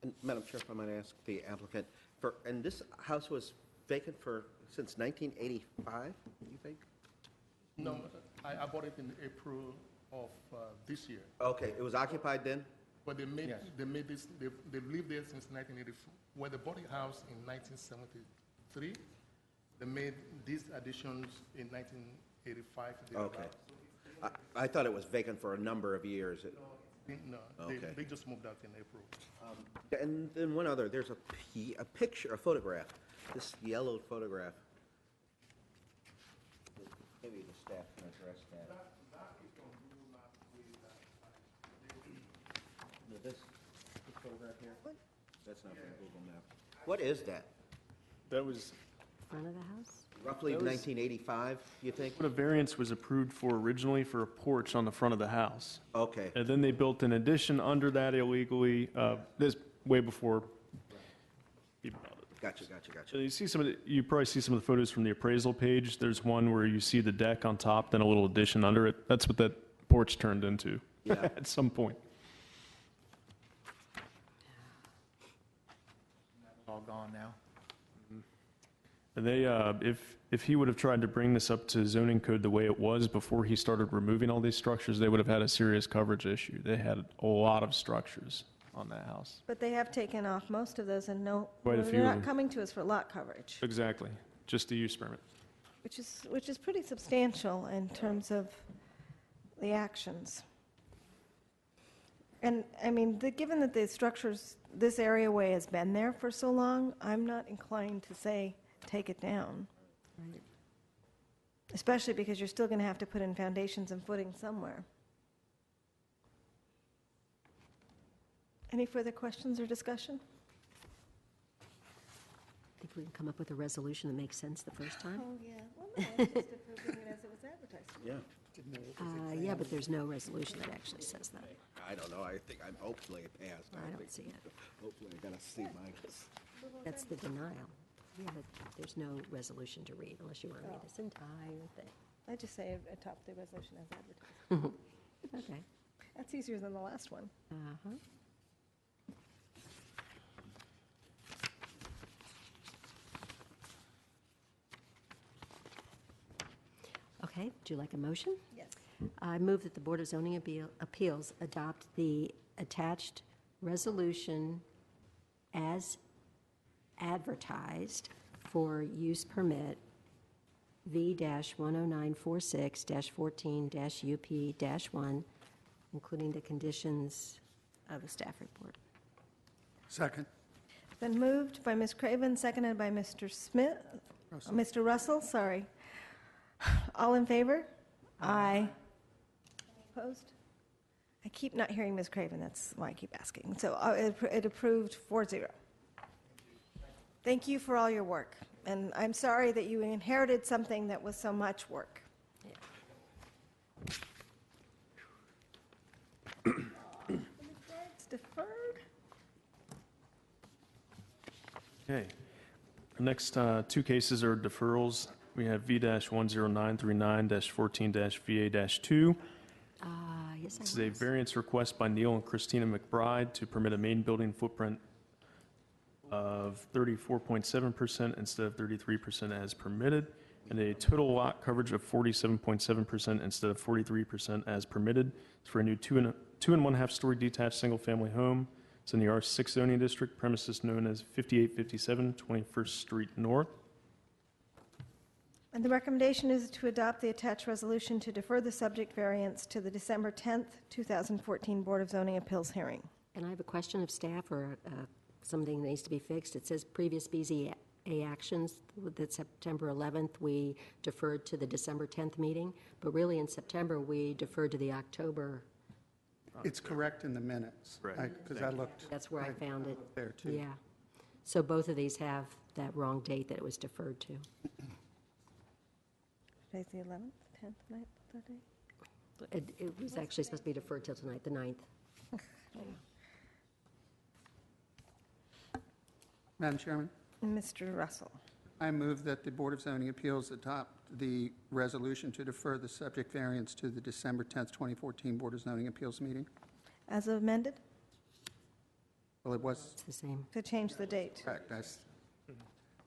And Madam Chair, if I might ask the applicant, and this house was vacant since 1985, you think? No, I bought it in April of this year. Okay, it was occupied then? But they made, Yes. they made this, they've lived there since 1984. When they bought the house in 1973, they made these additions in 1985. Okay. I thought it was vacant for a number of years. No, Okay. they just moved out in April. And then one other, there's a picture, a photograph, this yellowed photograph. Maybe the staff can address that. No, this photograph here? That's not from Google Maps. What is that? That was Front of the house? Roughly That was- 1985, you think? what a variance was approved for originally for a porch on the front of the house. Okay. And then they built an addition under that illegally, this way before. Gotcha. So you probably see some of the photos from the appraisal page. There's one where you see the deck on top, then a little addition under it. That's what that porch turned into Yeah. at some point. All gone now. And they, if he would have tried to bring this up to zoning code the way it was before he started removing all these structures, they would have had a serious coverage issue. They had a lot of structures on that house. But they have taken off most of those, and Quite a they're few of not them. coming to us for lot coverage, Exactly, just the use permit. which is pretty substantial in terms of the actions. And, I mean, given that the structures, this area way has been there for so long, I'm not inclined to say, take it down. Right. Especially because you're still going to have to put in foundations and footing somewhere. Any further questions or discussion? Think we can come up with a resolution that makes sense the first time? Oh, yeah. Well, no, it's just approving it as it was advertised. Yeah. Yeah, but there's no resolution that actually says that. I don't know, I think I'm hopefully it passed. I don't see it. Hopefully I gotta see mine. That's the denial. Yeah, but there's no resolution to read unless you want to read this entire thing. I just say adopt the resolution as advertised. Okay. That's easier than the last one. Uh-huh. Okay, would you like a motion? Yes. I move that the Board of Zoning Appeals adopt the attached resolution as advertised for use permit V-10946-14-UP-1, including the conditions of the staff report. Second. Been moved by Ms. Craven, seconded by Mr. Smith, Mr. Russell, sorry. All in favor? Aye. Any opposed? I keep not hearing Ms. Craven, that's why I keep asking. So it approved 4-0. Thank you for all your work, and I'm sorry that you inherited something that was so much work. It's deferred. Okay. The next two cases are deferrals. We have V-10939-14-VA-2. Yes, This is a variance request by Neil and Christina McBride to permit a main building footprint of 34.7% instead of 33% as permitted, and a total lot coverage of 47.7% instead of 43% as permitted. It's for a new 2.5 story detached single-family home. It's in the R6 zoning district, premises known as 5857 21st Street North. And the recommendation is to adopt the attached resolution to defer the subject variance to the December 10th, 2014 Board of Zoning Appeals hearing. And I have a question of staff or something that needs to be fixed. It says previous BZA actions, that September 11th, we deferred to the December 10th meeting, but really in September, we deferred to the October. It's correct in the minutes. Right. Because I looked. That's where I found it. There, too. Yeah. So both of these have that wrong date that it was deferred to. Today's the 11th, 10th, 9th, that day? It was actually supposed to be deferred till tonight, the 9th. Madam Chairman, Mr. Russell. I move that the Board of Zoning Appeals adopt the resolution to defer the subject variance to the December 10th, 2014 Board of Zoning Appeals meeting. As amended, Well, it was It's the same. to change the date. correct.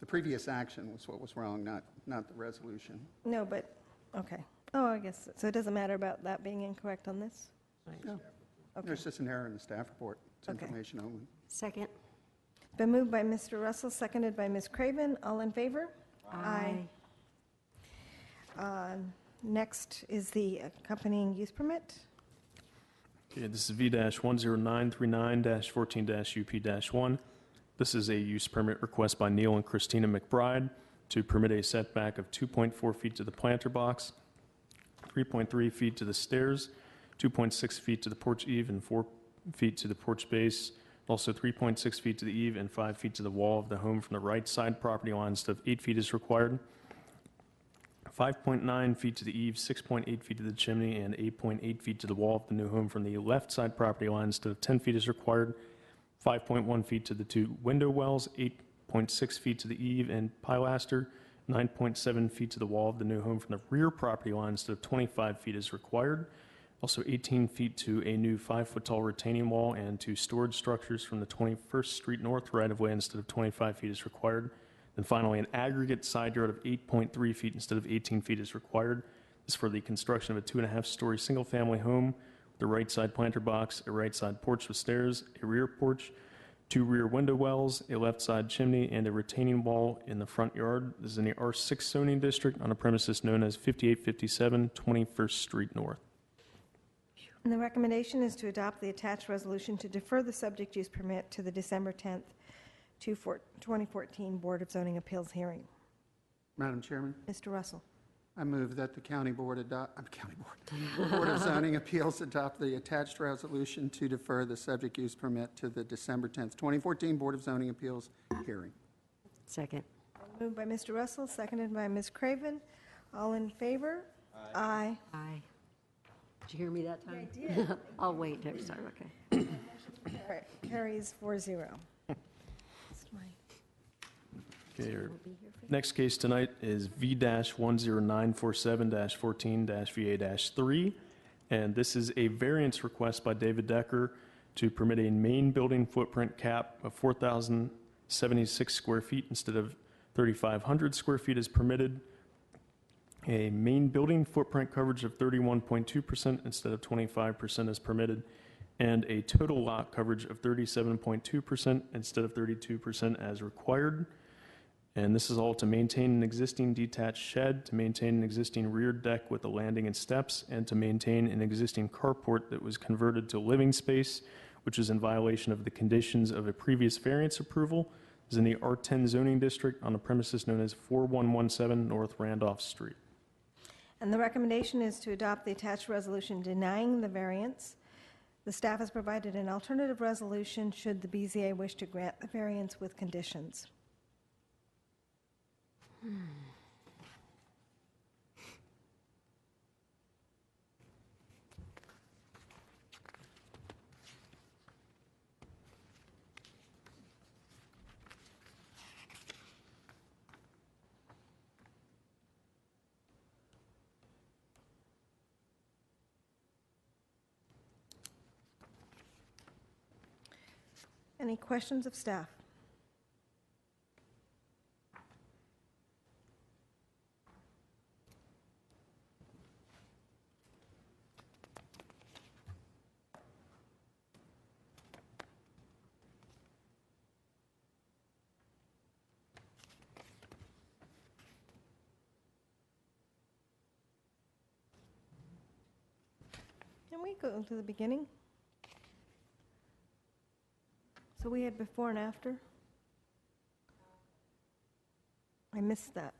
The previous action was what was wrong, not the resolution. No, but, okay. Oh, I guess, so it doesn't matter about that being incorrect on this? No. Okay. There's just an error in the staff report. It's Okay. information only. Second? Been moved by Mr. Russell, seconded by Ms. Craven. All in favor? Aye. Next is the accompanying use permit. Okay, this is V-10939-14-UP-1. This is a use permit request by Neil and Christina McBride to permit a setback of 2.4 feet to the planter box, 3.3 feet to the stairs, 2.6 feet to the porch eave, and 4 feet to the porch base. Also 3.6 feet to the eave and 5 feet to the wall of the home from the right side property line instead of 8 feet is required. 5.9 feet to the eave, 6.8 feet to the chimney, and 8.8 feet to the wall of the new home from the left side property line instead of 10 feet is required. 5.1 feet to the two window wells, 8.6 feet to the eave and pilaster, 9.7 feet to the wall of the new home from the rear property line instead of 25 feet is required. Also 18 feet to a new 5-foot-tall retaining wall and to storage structures from the 21st Street North right-of-way instead of 25 feet is required. And finally, an aggregate side yard of 8.3 feet instead of 18 feet is required. This is for the construction of a 2.5-story single-family home with a right side planter box, a right side porch with stairs, a rear porch, 2 rear window wells, a left side chimney, and a retaining wall in the front yard. This is in the R6 zoning district on a premises known as 5857 21st Street North. And the recommendation is to adopt the attached resolution to defer the subject use permit to the December 10th, 2014 Board of Zoning Appeals hearing. Madam Chairman, Mr. Russell. I move that the Board of Zoning Appeals adopt the attached resolution to defer the subject use permit to the December 10th, 2014 Board of Zoning Appeals hearing. Second. Moved by Mr. Russell, seconded by Ms. Craven. All in favor? Aye. Aye. Did you hear me that time? I did. I'll wait next time, okay. All right, carries 4-0. Okay, our next case tonight is V-10947-14-VA-3, and this is a variance request by David Decker to permit a main building footprint cap of 4,076 square feet instead of 3,500 square feet is permitted, a main building footprint coverage of 31.2% instead of 25% is permitted, and a total lot coverage of 37.2% instead of 32% as required. And this is all to maintain an existing detached shed, to maintain an existing rear deck with a landing and steps, and to maintain an existing carport that was converted to living space, which is in violation of the conditions of a previous variance approval. This is in the R10 zoning district on a premises known as 4117 North Randolph Street. And the recommendation is to adopt the attached resolution denying the variance. The staff has provided an alternative resolution should the BZA wish to grant the variance with conditions. Any questions of staff? Can we go to the beginning? So we had before and after? I missed that.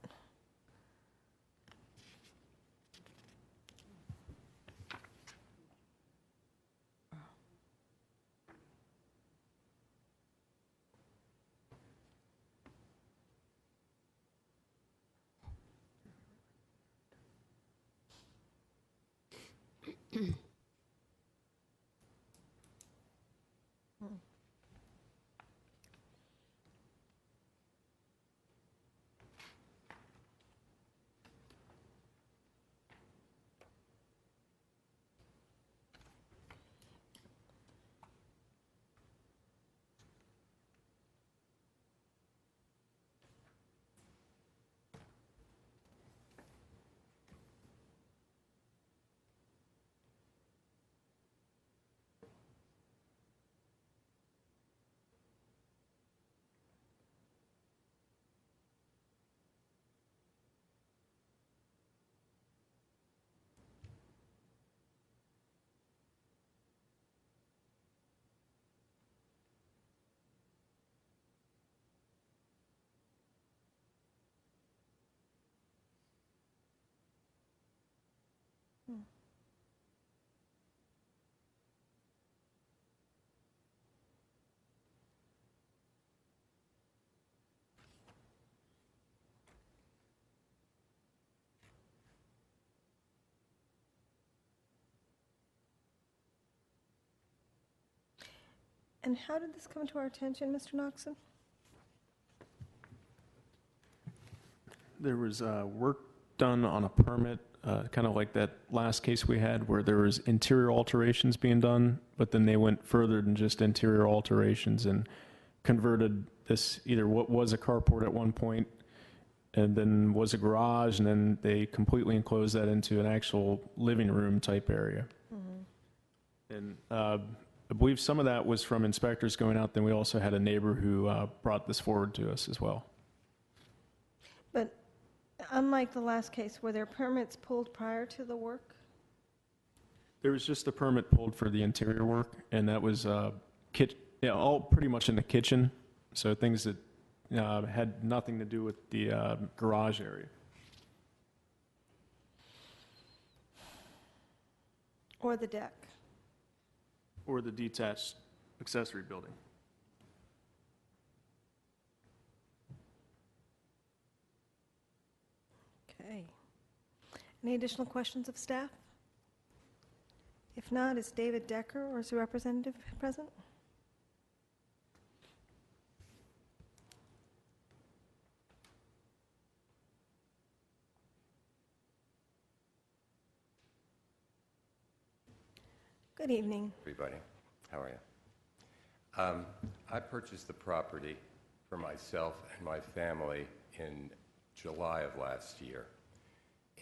And how did this come to our attention, Mr. Knoxon? There was work done on a permit, kind of like that last case we had where there was interior alterations being done, but then they went further than just interior alterations and converted this either what was a carport at one point and then was a garage, and then they completely enclosed that into an actual living room type area. And I believe some of that was from inspectors going out. Then we also had a neighbor who brought this forward to us as well. But unlike the last case, were there permits pulled prior to the work? There was just a permit pulled for the interior work, and that was all pretty much in the kitchen, so things that had nothing to do with the garage area. Or the deck? Or the detached accessory building. Okay. Any additional questions of staff? If not, is David Decker or is the representative present? Good evening. Everybody, how are you? I purchased the property for myself and my family in July of last year.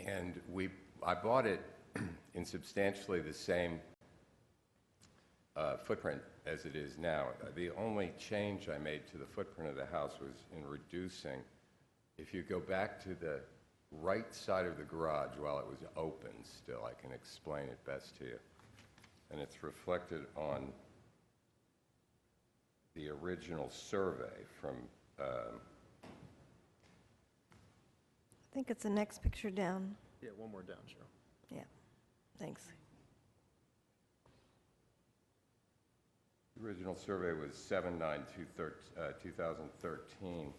And I bought it in substantially the same footprint as it is now. The only change I made to the footprint of the house was in reducing, if you go back to the right side of the garage while it was open still, I can explain it best to you. And it's reflected on the original survey from... I think it's the next picture down. Yeah, one more down, Cheryl. Yeah, thanks. The original survey was 7/9/2013.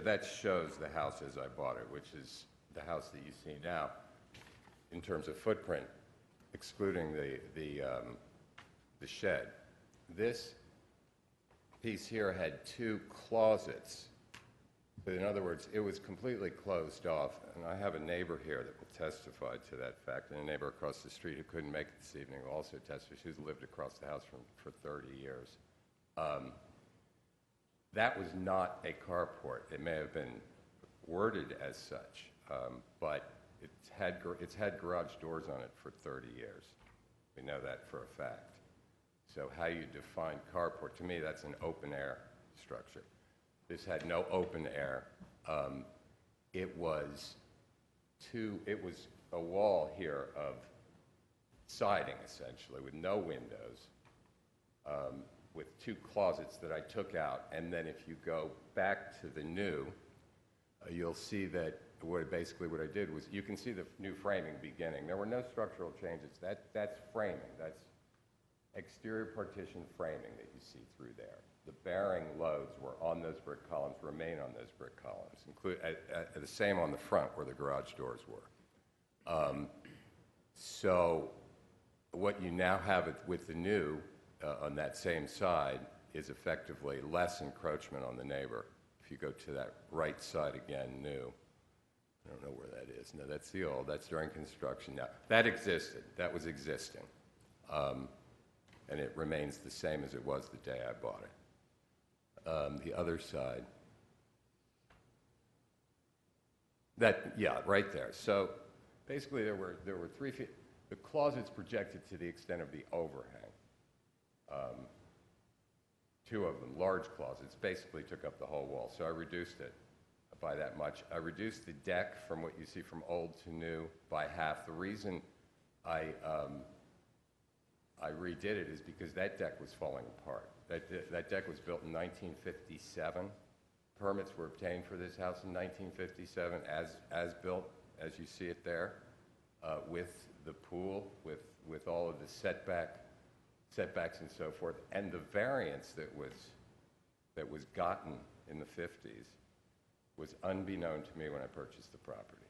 That shows the house as I bought it, which is the house that you see now in terms of footprint, excluding the shed. This piece here had 2 closets. But in other words, it was completely closed off, and I have a neighbor here that will testify to that fact, and a neighbor across the street who couldn't make it this evening will also testify. She's lived across the house for 30 years. That was not a carport. It may have been worded as such, but it's had garage doors on it for 30 years. We know that for a fact. So how you define carport, to me, that's an open-air structure. This had no open air. It was a wall here of siding, essentially, with no windows, with 2 closets that I took out. And then if you go back to the new, you'll see that basically what I did was, you can see the new framing beginning. There were no structural changes. That's framing. That's exterior partition framing that you see through there. The bearing loads were on those brick columns, remain on those brick columns, the same on the front where the garage doors were. So what you now have with the new on that same side is effectively less encroachment on the neighbor. If you go to that right side again, new, I don't know where that is. No, that's the old. That's during construction. Now, that existed. That was existing. And it remains the same as it was the day I bought it. The other side. Right there. So basically there were 3 feet. The closets projected to the extent of the overhang. 2 of them, large closets, basically took up the whole wall. So I reduced it by that much. I reduced the deck from what you see from old to new by half. The reason I redid it is because that deck was falling apart. That deck was built in 1957. Permits were obtained for this house in 1957 as built, as you see it there, with the pool, with all of the setbacks and so forth, and the variance that was gotten in the 50s was unbeknown to me when I purchased the property.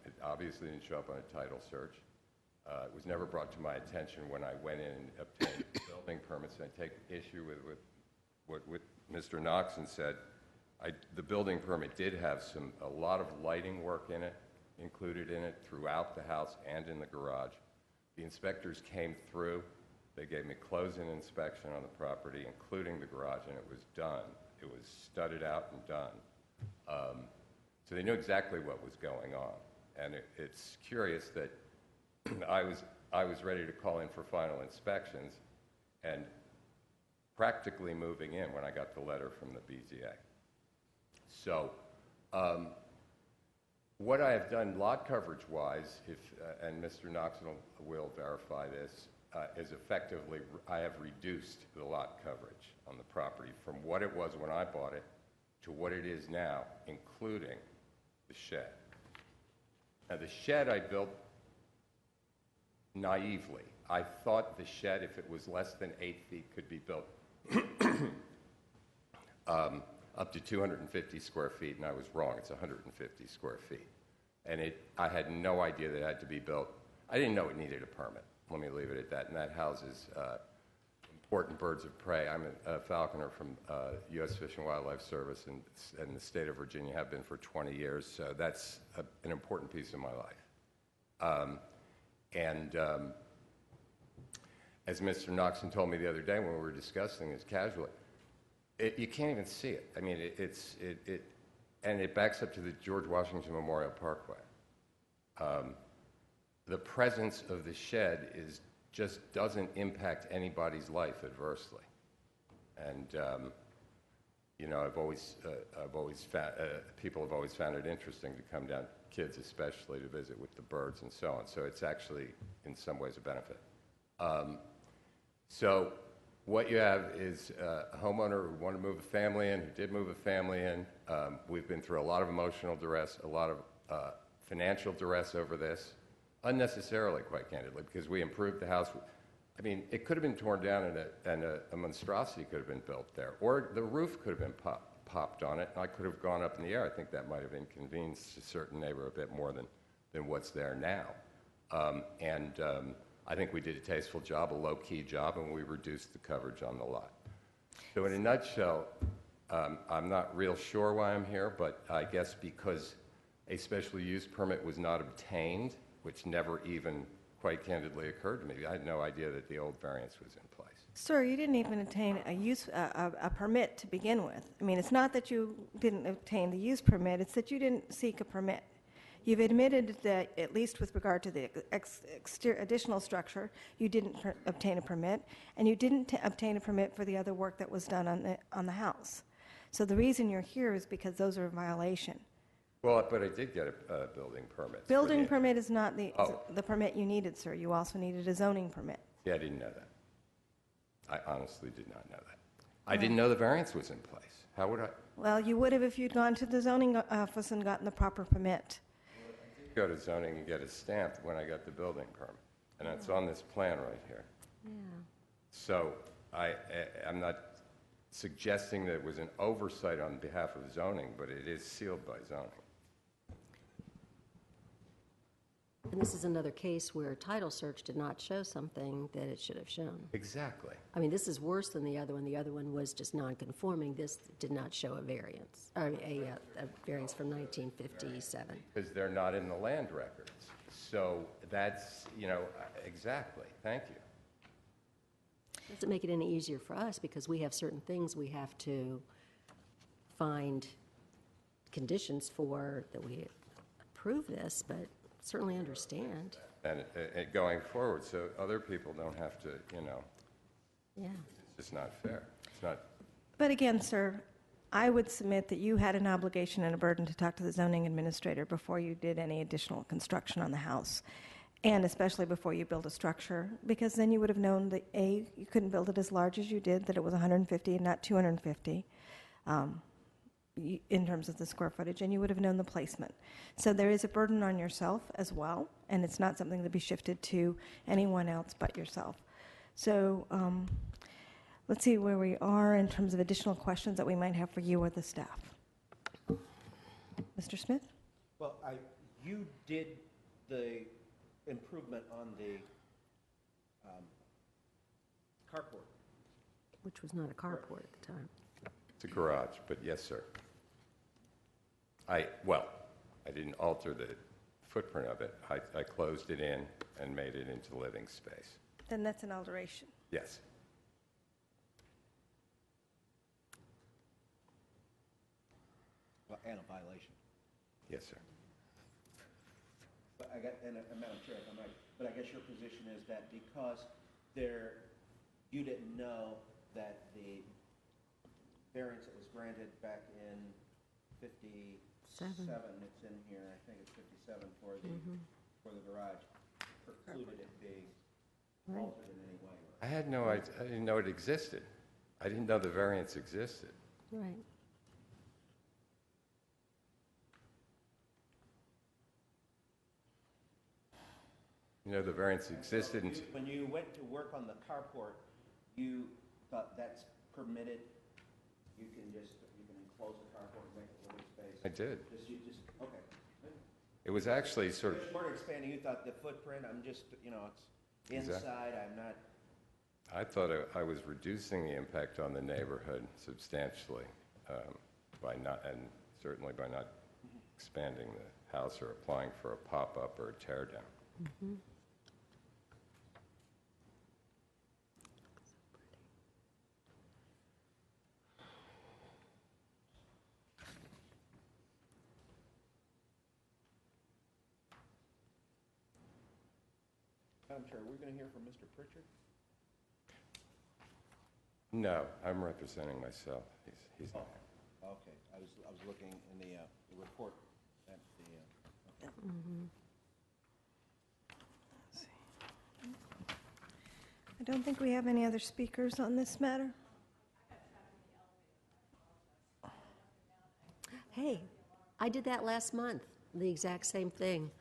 It obviously didn't show up on a title search. It was never brought to my attention when I went in and obtained building permits. And I take issue with what Mr. Knoxon said. The building permit did have a lot of lighting work in it, included in it throughout the house and in the garage. The inspectors came through. They gave me close-in inspection on the property, including the garage, and it was done. It was studded out and done. So they knew exactly what was going on. And it's curious that I was ready to call in for final inspections and practically moving in when I got the letter from the BZA. So what I have done lot coverage-wise, and Mr. Knoxon will verify this, is effectively I have reduced the lot coverage on the property from what it was when I bought it to what it is now, including the shed. Now, the shed I built naively. I thought the shed, if it was less than 8 feet, could be built up to 250 square feet, and I was wrong. It's 150 square feet. And I had no idea that it had to be built. I didn't know it needed a permit. Let me leave it at that. And that houses important birds of prey. I'm a falconer from U.S. Fish and Wildlife Service in the state of Virginia, have been for 20 years. So that's an important piece of my life. As Mr. Knoxon told me the other day when we were discussing this casually, you can't even see it. I mean, and it backs up to the George Washington Memorial Parkway. The presence of the shed just doesn't impact anybody's life adversely. And people have always found it interesting to come down, kids especially, to visit with the birds and so on. So it's actually, in some ways, a benefit. So what you have is a homeowner who wanted to move a family in, who did move a family in. We've been through a lot of emotional duress, a lot of financial duress over this, unnecessarily, quite candidly, because we improved the house. I mean, it could have been torn down and a monstrosity could have been built there, or the roof could have been popped on it, and I could have gone up in the air. I think that might have inconvenienced a certain neighbor a bit more than what's there now. I think we did a tasteful job, a low-key job, and we reduced the coverage on the lot. So in a nutshell, I'm not real sure why I'm here, but I guess because a special use permit was not obtained, which never even quite candidly occurred to me. I had no idea that the old variance was in place. Sir, you didn't even obtain a permit to begin with. I mean, it's not that you didn't obtain the use permit, it's that you didn't seek a permit. You've admitted that, at least with regard to the additional structure, you didn't obtain a permit, and you didn't obtain a permit for the other work that was done on the house. So the reason you're here is because those are a violation. Well, but I did get a building permit. Building permit is not the permit you needed, sir. You also needed a zoning permit. Yeah, I didn't know that. I honestly did not know that. I didn't know the variance was in place. How would I? Well, you would have if you'd gone to the zoning office and gotten the proper permit. Go to zoning and get it stamped when I got the building permit, and it's on this plan right here. Yeah. So I'm not suggesting that it was an oversight on behalf of zoning, but it is sealed by zoning. And this is another case where title search did not show something that it should have shown. Exactly. I mean, this is worse than the other one. The other one was just non-conforming. This did not show a variance, or a variance from 1957. Because they're not in the land records. So that's, exactly. Thank you. Doesn't make it any easier for us because we have certain things we have to find conditions for that we approve this, but certainly understand. And going forward, so other people don't have to, Yeah. it's just not fair. It's not. But again, sir, I would submit that you had an obligation and a burden to talk to the zoning administrator before you did any additional construction on the house, and especially before you built a structure, because then you would have known that, A, you couldn't build it as large as you did, that it was 150 and not 250 in terms of the square footage, and you would have known the placement. So there is a burden on yourself as well, and it's not something to be shifted to anyone else but yourself. So let's see where we are in terms of additional questions that we might have for you or the staff. Mr. Smith? Well, you did the improvement on the carport. Which was not a carport at the time. It's a garage, but yes, sir. I didn't alter the footprint of it. I closed it in and made it into living space. Then that's an alteration. Yes. Well, and a violation. Yes, sir. But Madam Chair, if I might, but I guess your position is that because you didn't know that the variance that was granted back in 57, it's in here, I think it's 57 for the garage, precluded it being altered in any way. I had no idea. I didn't know it existed. I didn't know the variance existed. Right. The variance existed. When you went to work on the carport, you thought that's permitted? You can enclose the carport and make it living space? I did. Okay. It was actually sort of. You weren't expanding. You thought the footprint. I'm just, it's inside. I'm not. I thought I was reducing the impact on the neighborhood substantially by not expanding the house or applying for a pop-up or a tear down. Mm-hmm. Madam Chair, are we going to hear from Mr. Pritchard? No, I'm representing myself. He's not. Okay. I was looking in the report at the. Okay. Mm-hmm. Let's see. I don't think we have any other speakers on this matter. Hey, I did that last month. the exact same thing.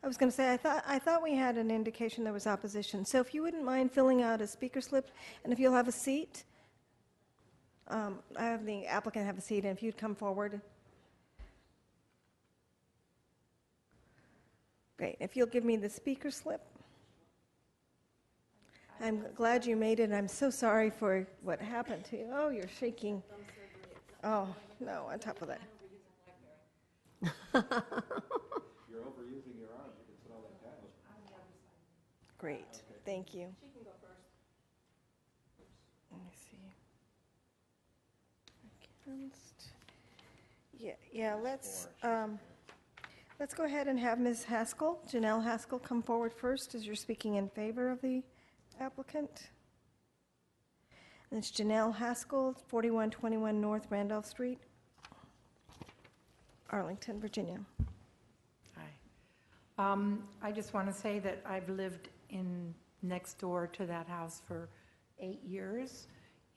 I was going to say, I thought we had an indication there was opposition. So if you wouldn't mind filling out a speaker slip, and if you'll have a seat, I have the applicant have a seat, and if you'd come forward. Great. If you'll give me the speaker slip. I'm glad you made it. I'm so sorry for what happened to you. Oh, you're shaking. Oh, no, on top of that. You're overusing your arms, you can put all that down. Great, thank you. She can go first. Let me see. Against. Yeah, let's go ahead and have Ms. Haskell, Janelle Haskell, come forward first as you're speaking in favor of the applicant. And it's Janelle Haskell, 4121 North Randolph Street, Arlington, Virginia. Hi. I just want to say that I've lived in next door to that house for 8 years,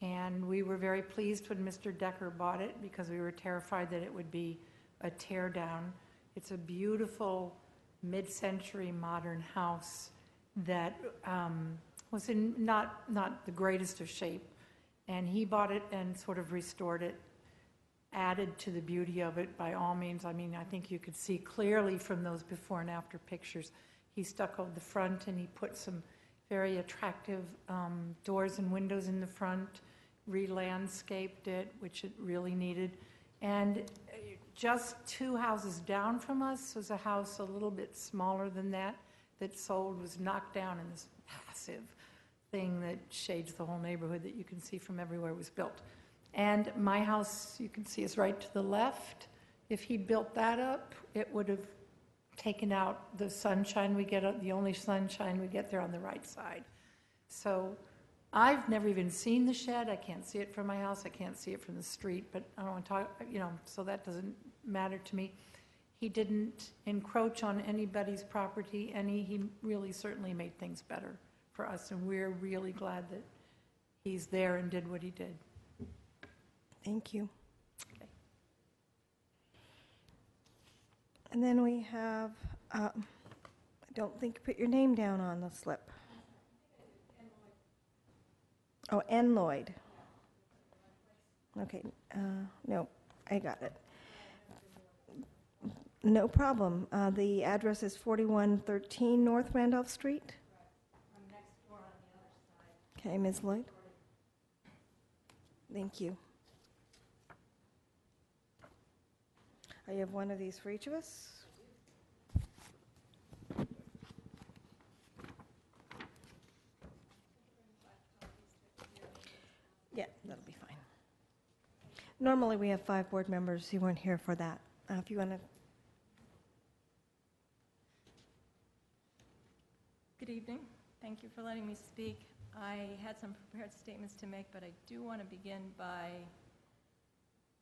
and we were very pleased when Mr. Decker bought it because we were terrified that it would be a tear down. It's a beautiful mid-century modern house that was in not the greatest of shape, and he bought it and sort of restored it, added to the beauty of it by all means. I mean, I think you could see clearly from those before and after pictures. He stuccoed the front and he put some very attractive doors and windows in the front, re-landscaped it, which it really needed. And just 2 houses down from us was a house a little bit smaller than that sold, was knocked down in this massive thing that shades the whole neighborhood that you can see from everywhere it was built. And my house, you can see, is right to the left. If he built that up, it would have taken out the sunshine we get, the only sunshine we get there on the right side. So I've never even seen the shed. I can't see it from my house. I can't see it from the street, but I don't want to talk, so that doesn't matter to me. He didn't encroach on anybody's property, and he really certainly made things better for us, and we're really glad that he's there and did what he did. Thank you. Okay. And then we have, I don't think you put your name down on the slip. Oh, N. Lloyd. Okay, no, I got it. No problem. The address is 4113 North Randolph Street. I'm next door on the other side. Okay, Ms. Lloyd. Thank you. I have one of these for each of us. Yeah, that'll be fine. Normally, we have 5 board members. You weren't here for that. If you want to. Good evening. Thank you for letting me speak. I had some prepared statements to make, but I do want to begin by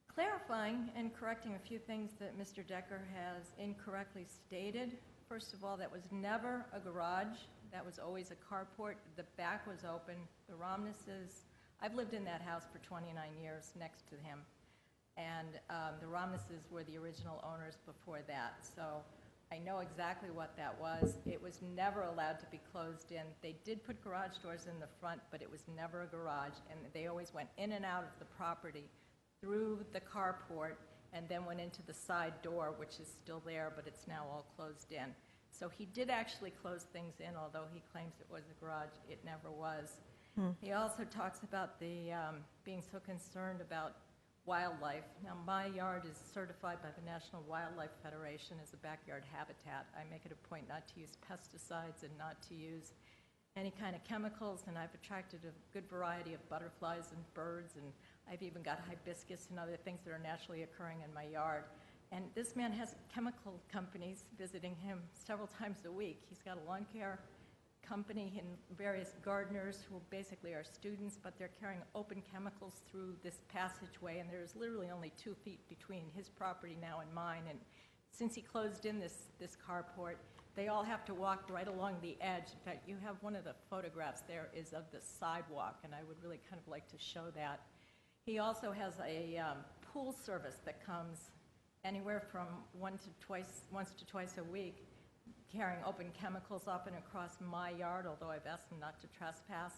clarifying and correcting a few things that Mr. Decker has incorrectly stated. First of all, that was never a garage. That was always a carport. The back was open. The Romnesses, I've lived in that house for 29 years next to him, and the Romnesses were the original owners before that. So I know exactly what that was. It was never allowed to be closed in. They did put garage doors in the front, but it was never a garage, and they always went in and out of the property through the carport and then went into the side door, which is still there, but it's now all closed in. So he did actually close things in, although he claims it was a garage. It never was. He also talks about the being so concerned about wildlife. Now, my yard is certified by the National Wildlife Federation as a backyard habitat. I make it a point not to use pesticides and not to use any kind of chemicals, and I've attracted a good variety of butterflies and birds, and I've even got hibiscus and other things that are naturally occurring in my yard. And this man has chemical companies visiting him several times a week. He's got a lawn care company and various gardeners who basically are students, but they're carrying open chemicals through this passageway, and there's literally only 2 feet between his property now and mine. And since he closed in this carport, they all have to walk right along the edge. In fact, you have one of the photographs there is of the sidewalk, and I would really kind of like to show that. He also has a pool service that comes anywhere from once to twice a week, carrying open chemicals up and across my yard, although I've asked them not to trespass.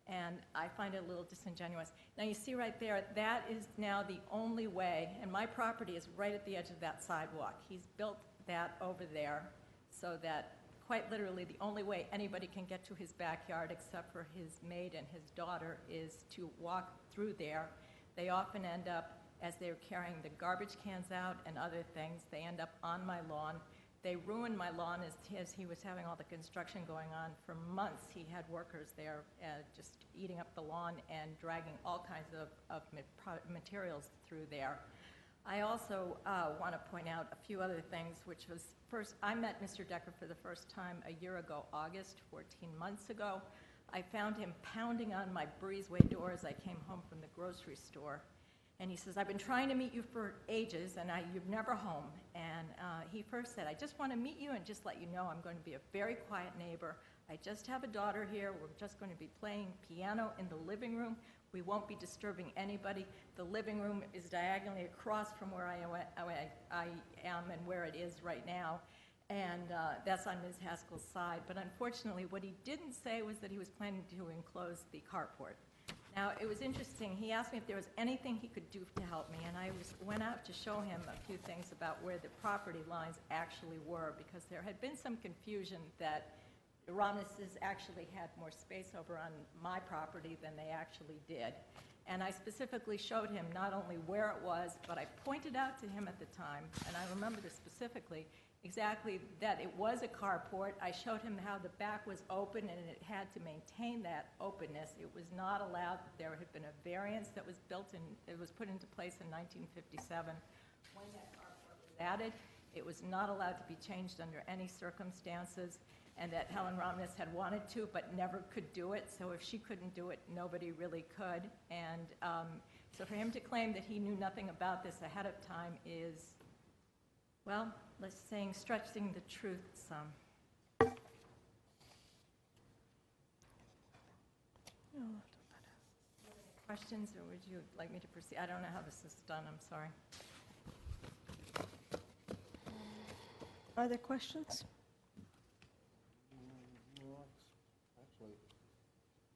And I find it a little disingenuous. Now you see right there, that is now the only way, and my property is right at the edge of that sidewalk. He's built that over there so that quite literally the only way anybody can get to his backyard except for his maid and his daughter is to walk through there. They often end up, as they're carrying the garbage cans out and other things, they end up on my lawn. They ruined my lawn as he was having all the construction going on. For months, he had workers there just eating up the lawn and dragging all kinds of materials through there. I also want to point out a few other things, which was first, I met Mr. Decker for the first time a year ago, August, 14 months ago. I found him pounding on my breezeway door as I came home from the grocery store. And he says, I've been trying to meet you for ages, and you're never home. And he first said, I just want to meet you and just let you know I'm going to be a very quiet neighbor. I just have a daughter here. We're just going to be playing piano in the living room. We won't be disturbing anybody. The living room is diagonally across from where I am and where it is right now. And that's on Ms. Haskell's side. But unfortunately, what he didn't say was that he was planning to enclose the carport. Now, it was interesting. He asked me if there was anything he could do to help me, and I went out to show him a few things about where the property lines actually were, because there had been some confusion that the Romnesses actually had more space over on my property than they actually did. And I specifically showed him not only where it was, but I pointed out to him at the time, and I remember this specifically, exactly that it was a carport. I showed him how the back was open and it had to maintain that openness. It was not allowed. There had been a variance that was it was put into place in 1957. When that carport was added, it was not allowed to be changed under any circumstances, and that Helen Romness had wanted to but never could do it. So if she couldn't do it, nobody really could. And so for him to claim that he knew nothing about this ahead of time is, well, let's say stretching the truth some. Questions, or would you like me to proceed? I don't know how this is done, I'm sorry. Are there questions? No, actually,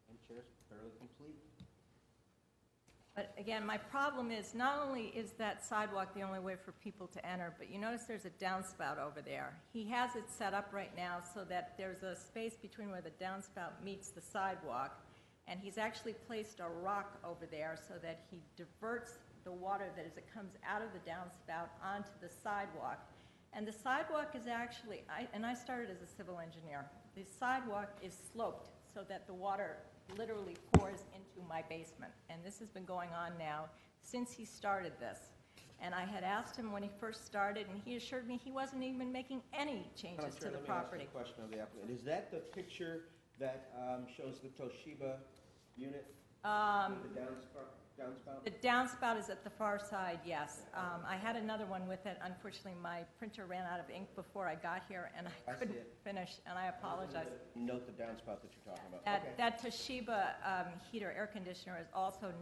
I'm chair's fairly complete. But again, my problem is not only is that sidewalk the only way for people to enter, but you notice there's a downspout over there. He has it set up right now so that there's a space between where the downspout meets the sidewalk, and he's actually placed a rock over there so that he diverts the water that as it comes out of the downspout onto the sidewalk. And the sidewalk is actually, I started as a civil engineer, the sidewalk is sloped so that the water literally pours into my basement. And this has been going on now since he started this. And I had asked him when he first started, and he assured me he wasn't even making any changes to the property. Let me ask you a question of the applicant. Is that the picture that shows the Toshiba unit? The downspout? The downspout is at the far side, yes. I had another one with it. Unfortunately, my printer ran out of ink before I got here, and I couldn't finish, and I apologize. Note the downspout that you're talking about. That Toshiba heater air conditioner is also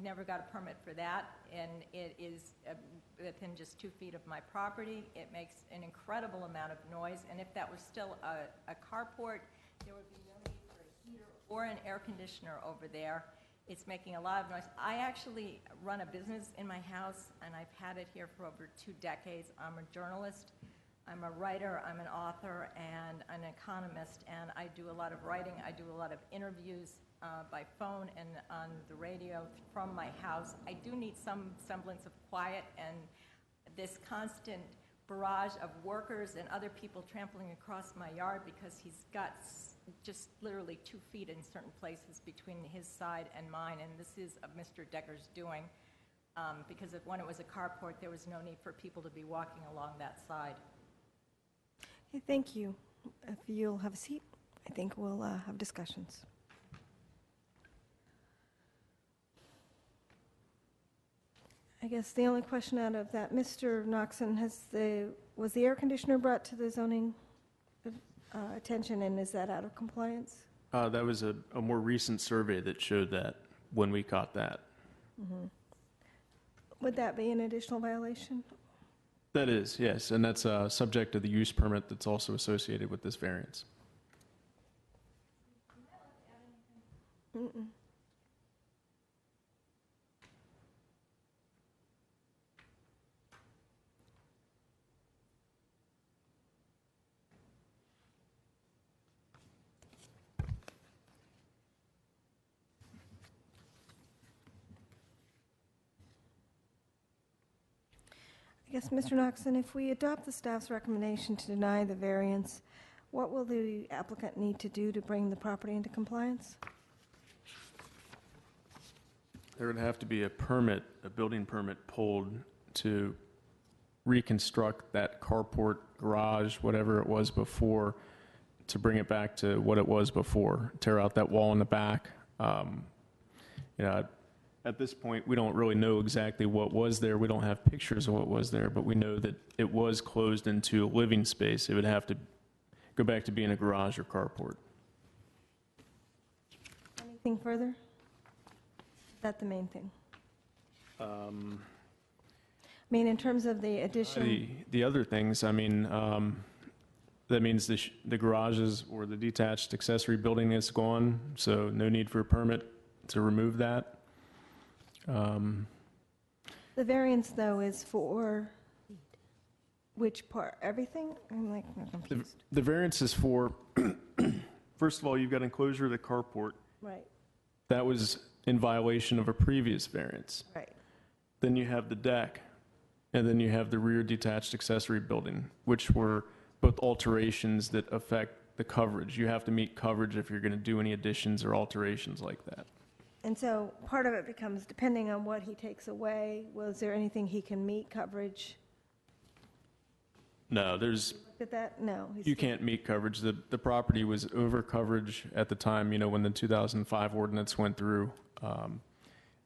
never got a permit for that, and it is within just 2 feet of my property. It makes an incredible amount of noise, and if that was still a carport, there would be no need for a heater or an air conditioner over there. It's making a lot of noise. I actually run a business in my house, and I've had it here for over 2 decades. I'm a journalist, I'm a writer, I'm an author, and an economist, and I do a lot of writing. I do a lot of interviews by phone and on the radio from my house. I do need some semblance of quiet, and this constant barrage of workers and other people trampling across my yard because he's got just literally 2 feet in certain places between his side and mine, and this is Mr. Decker's doing, because when it was a carport, there was no need for people to be walking along that side. Okay, thank you. If you'll have a seat, I think we'll have discussions. I guess the only question out of that, Mr. Noxon, was the air conditioner brought to the zoning attention, and is that out of compliance? That was a more recent survey that showed that when we caught that. Mm-hmm. Would that be an additional violation? That is, yes, and that's subject to the use permit that's also associated with this variance. Mm-mm. I guess, Mr. Knoxon, if we adopt the staff's recommendation to deny the variance, what will the applicant need to do to bring the property into compliance? There would have to be a permit, a building permit pulled to reconstruct that carport, garage, whatever it was before, to bring it back to what it was before, tear out that wall in the back. At this point, we don't really know exactly what was there. We don't have pictures of what was there, but we know that it was closed into a living space. It would have to go back to being a garage or carport. Anything further? Is that the main thing? I mean, in terms of the addition... The other things, I mean, that means the garages or the detached accessory building is gone, so no need for a permit to remove that. The variance, though, is for which part? Everything? I'm confused. The variance is for, first of all, you've got enclosure of the carport. Right. That was in violation of a previous variance. Right. Then you have the deck, and then you have the rear detached accessory building, which were both alterations that affect the coverage. You have to meet coverage if you're going to do any additions or alterations like that. And so part of it becomes, depending on what he takes away, was there anything he can meet coverage? No, there's... Look at that? No. You can't meet coverage. The property was over coverage at the time, when the 2005 ordinance went through.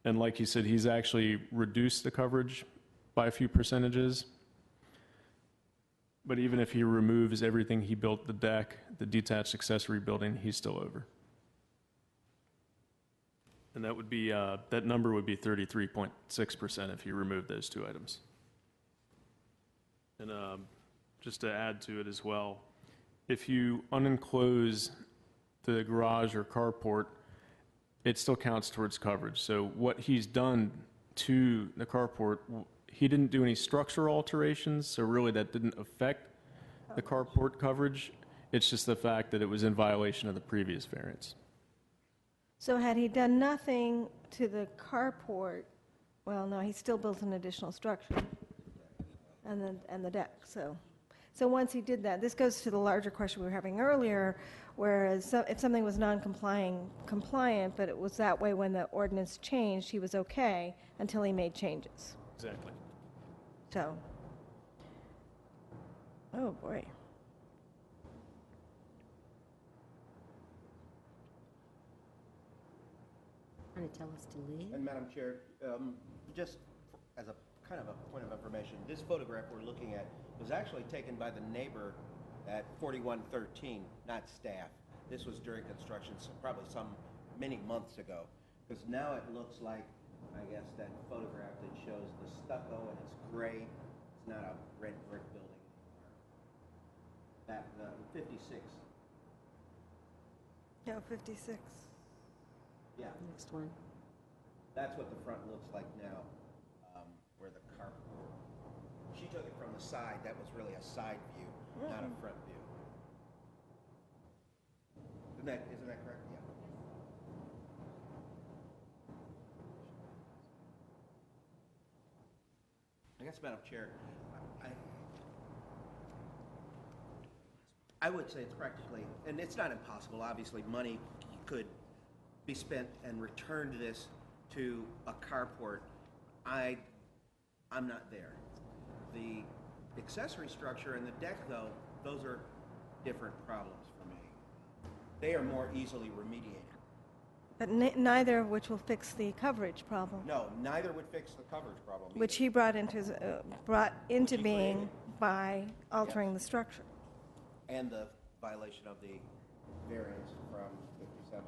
And like you said, he's actually reduced the coverage by a few percentages. But even if he removes everything he built, the deck, the detached accessory building, he's still over. And that would be, that number would be 33.6% if you remove those two items. And just to add to it as well, if you unenclose the garage or carport, it still counts towards coverage. So what he's done to the carport, he didn't do any structural alterations, so really that didn't affect the carport coverage. It's just the fact that it was in violation of the previous variance. So had he done nothing to the carport, well, no, he still built an additional structure and the deck. So once he did that, this goes to the larger question we were having earlier, whereas if something was compliant, but it was that way when the ordinance changed, he was okay until he made changes. Exactly. So, oh boy. Trying to tell us to leave? And Madam Chair, just as a kind of a point of information, this photograph we're looking at was actually taken by the neighbor at 4113, not staff. This was during construction, so probably many months ago. Because now it looks like, I guess, that photograph that shows the stucco and it's gray. It's not a red brick building anymore. That 56. Yeah, 56. Yeah. Next one. That's what the front looks like now, where the carport. She took it from the side. That was really a side view, not a front view. Isn't that correct? Yeah. I guess, Madam Chair, I would say it's practically, and it's not impossible, obviously, money could be spent and returned this to a carport. I'm not there. The accessory structure and the deck, though, those are different problems for me. They are more easily remediated. But neither of which will fix the coverage problem. No, neither would fix the coverage problem. Which he brought into being by altering the structure. And the violation of the variance from 57.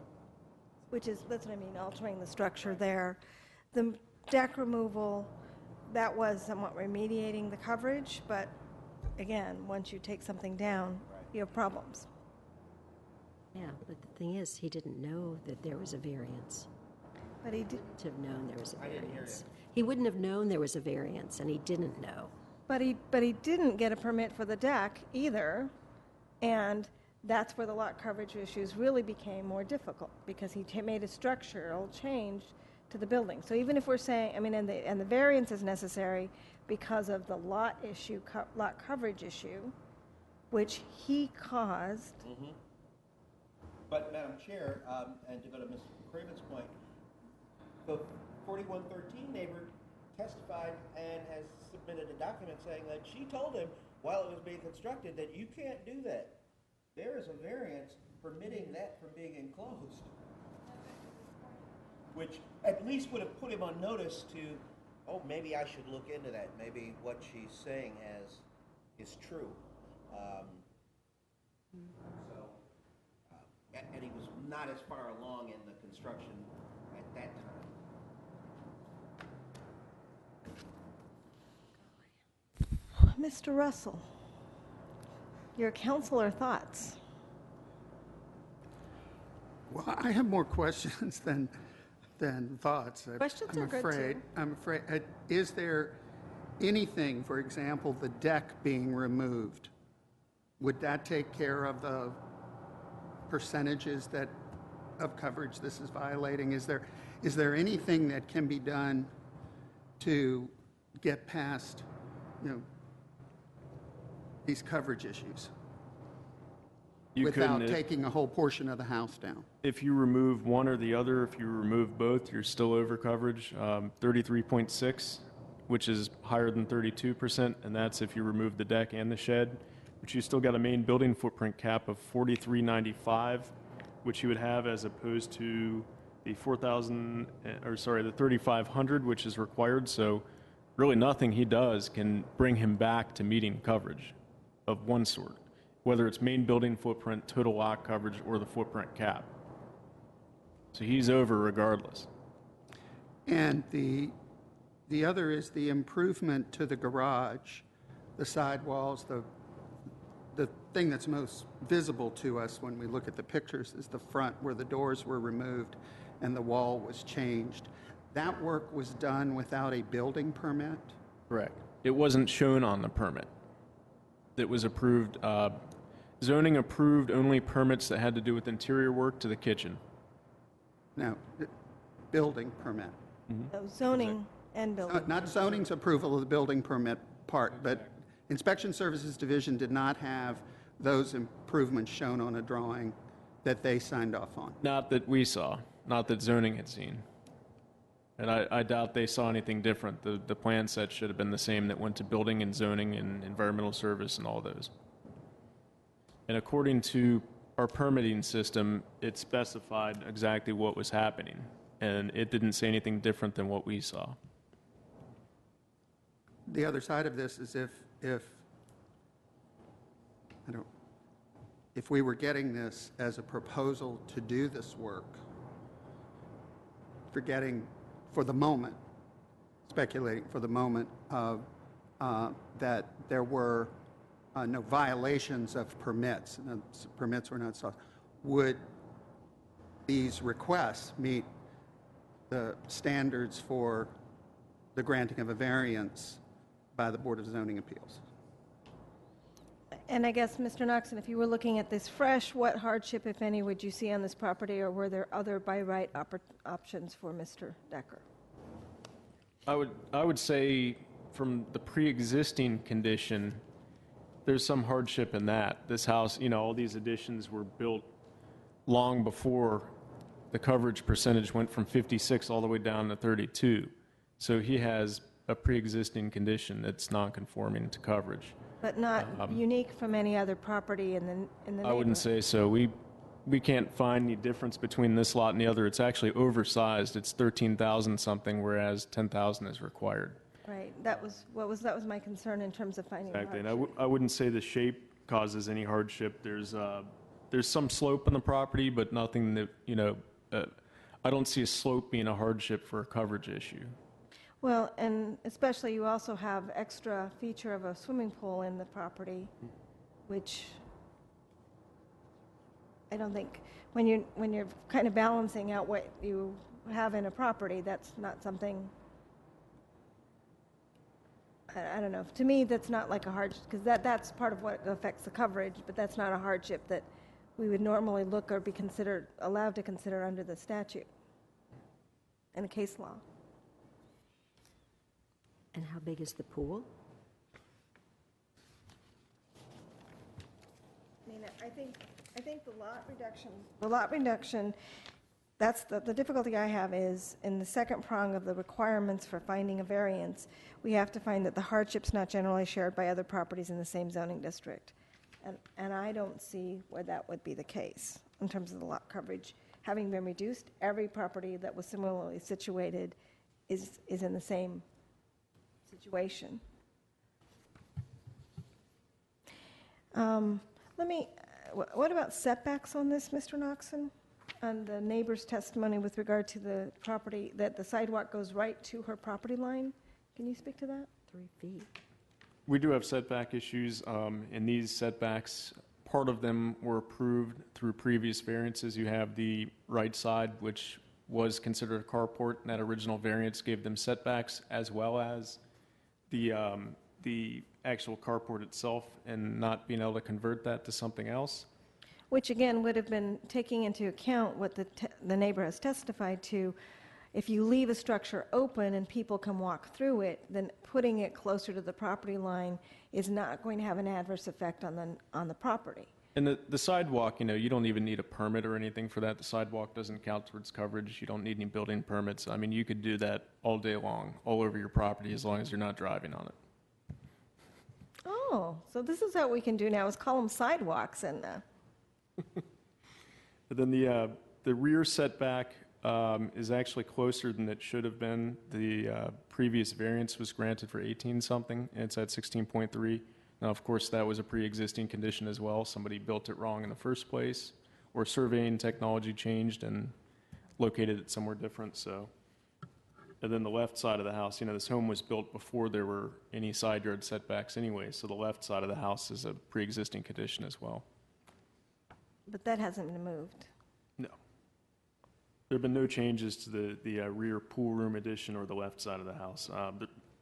Which is, that's what I mean, altering the structure there. The deck removal that was somewhat remediating the coverage, but again, once you take something down, you have problems. Yeah, but the thing is, he didn't know that there was a variance. But he did. To have known there was a I didn't hear variance. He wouldn't have known there was a variance, and he didn't know. But he didn't get a permit for the deck either, and that's where the lot coverage issues really became more difficult, because he made a structural change to the building. So even if we're saying, I mean, and the variance is necessary because of the lot issue, lot coverage issue, which he caused. Mm-hmm. But, Madam Chair, and to go to Ms. Craven's point, the 4113 neighbor testified and has submitted a document saying that she told him while it was being constructed that you can't do that. There is a variance permitting that from being enclosed, which at least would have put him on notice to, oh, maybe I should look into that. Maybe what she's saying is true. And he was not as far along in the construction at that time. Mr. Russell, your counselor thoughts? Well, I have more questions than thoughts. Questions are good, too. I'm afraid. Is there anything, for example, the deck being removed, would that take care of the percentages of coverage this is violating? Is there anything that can be done to get past, these coverage issues without taking a whole portion of the house down? If you remove one or the other, if you remove both, you're still over coverage, 33.6, which is higher than 32%, and that's if you remove the deck and the shed. But you still got a main building footprint cap of 4395, which you would have as opposed to the 3500, which is required. So really nothing he does can bring him back to meeting coverage of one sort, whether it's main building footprint, total lot coverage, or the footprint cap. So he's over regardless. And the other is the improvement to the garage, the sidewalls, the thing that's most visible to us when we look at the pictures is the front where the doors were removed and the wall was changed. That work was done without a building permit? Correct. It wasn't shown on the permit. It was approved, zoning approved only permits that had to do with interior work to the kitchen. No, building permit. So zoning and building. Not zoning's approval of the building permit part, but Inspection Services Division did not have those improvements shown on a drawing that they signed off on. Not that we saw, not that zoning had seen. And I doubt they saw anything different. The plan set should have been the same that went to building and zoning and environmental service and all those. And according to our permitting system, it specified exactly what was happening, and it didn't say anything different than what we saw. The other side of this is if we were getting this as a proposal to do this work, forgetting for the moment, speculating for the moment of that there were no violations of permits, and permits were not sought, would these requests meet the standards for the granting of a variance by the Board of Zoning Appeals? And I guess, Mr. Noxon, if you were looking at this fresh, what hardship, if any, would you see on this property, or were there other by right options for Mr. Decker? I would say from the pre-existing condition, there's some hardship in that. This house, all these additions were built long before the coverage percentage went from 56 all the way down to 32. So he has a pre-existing condition that's non-conforming to coverage. But not unique from any other property in the neighborhood? I wouldn't say so. We can't find any difference between this lot and the other. It's actually oversized. It's 13,000 something, whereas 10,000 is required. Right. That was my concern in terms of finding Exactly. hardship. And I wouldn't say the shape causes any hardship. There's some slope in the property, but nothing that, I don't see a slope being a hardship for a coverage issue. Well, and especially you also have extra feature of a swimming pool in the property, which I don't think, when you're kind of balancing out what you have in a property, that's not something, I don't know. To me, that's not like a hardship, because that's part of what affects the coverage, but that's not a hardship that we would normally look or be allowed to consider under the statute and the case law. And how big is the pool? I mean, I think the lot reduction, that's the difficulty I have is in the second prong of the requirements for finding a variance, we have to find that the hardship's not generally shared by other properties in the same zoning district. And I don't see where that would be the case in terms of the lot coverage. Having been reduced, every property that was similarly situated is in the same situation. What about setbacks on this, Mr. Noxon? On the neighbor's testimony with regard to the property, that the sidewalk goes right to her property line? Can you speak to that? 3 feet. We do have setback issues, and these setbacks, part of them were approved through previous variances. You have the right side, which was considered a carport, and that original variance gave them setbacks, as well as the actual carport itself, and not being able to convert that to something else. Which again would have been taking into account what the neighbor has testified to. If you leave a structure open and people can walk through it, then putting it closer to the property line is not going to have an adverse effect on the property. And the sidewalk, you don't even need a permit or anything for that. The sidewalk doesn't count towards coverage. You don't need any building permits. I mean, you could do that all day long, all over your property, as long as you're not driving on it. Oh, so this is what we can do now, is call them sidewalks and... But then the rear setback is actually closer than it should have been. The previous variance was granted for 18-something, and it's at 16.3. Now, of course, that was a pre-existing condition as well. Somebody built it wrong in the first place, or surveying technology changed and located it somewhere different. So, and then the left side of the house, this home was built before there were any side yard setbacks anyway, so the left side of the house is a pre-existing condition as well. But that hasn't been moved. No. There have been no changes to the rear pool room addition or the left side of the house.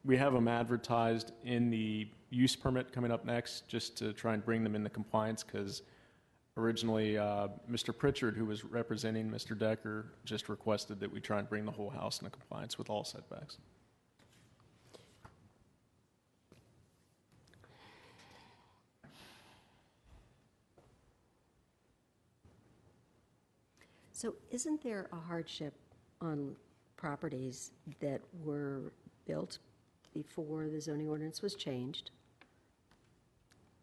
We have them advertised in the use permit coming up next, just to try and bring them into compliance, because originally Mr. Pritchard, who was representing Mr. Decker, just requested that we try and bring the whole house into compliance with all setbacks. So isn't there a hardship on properties that were built before the zoning ordinance was changed,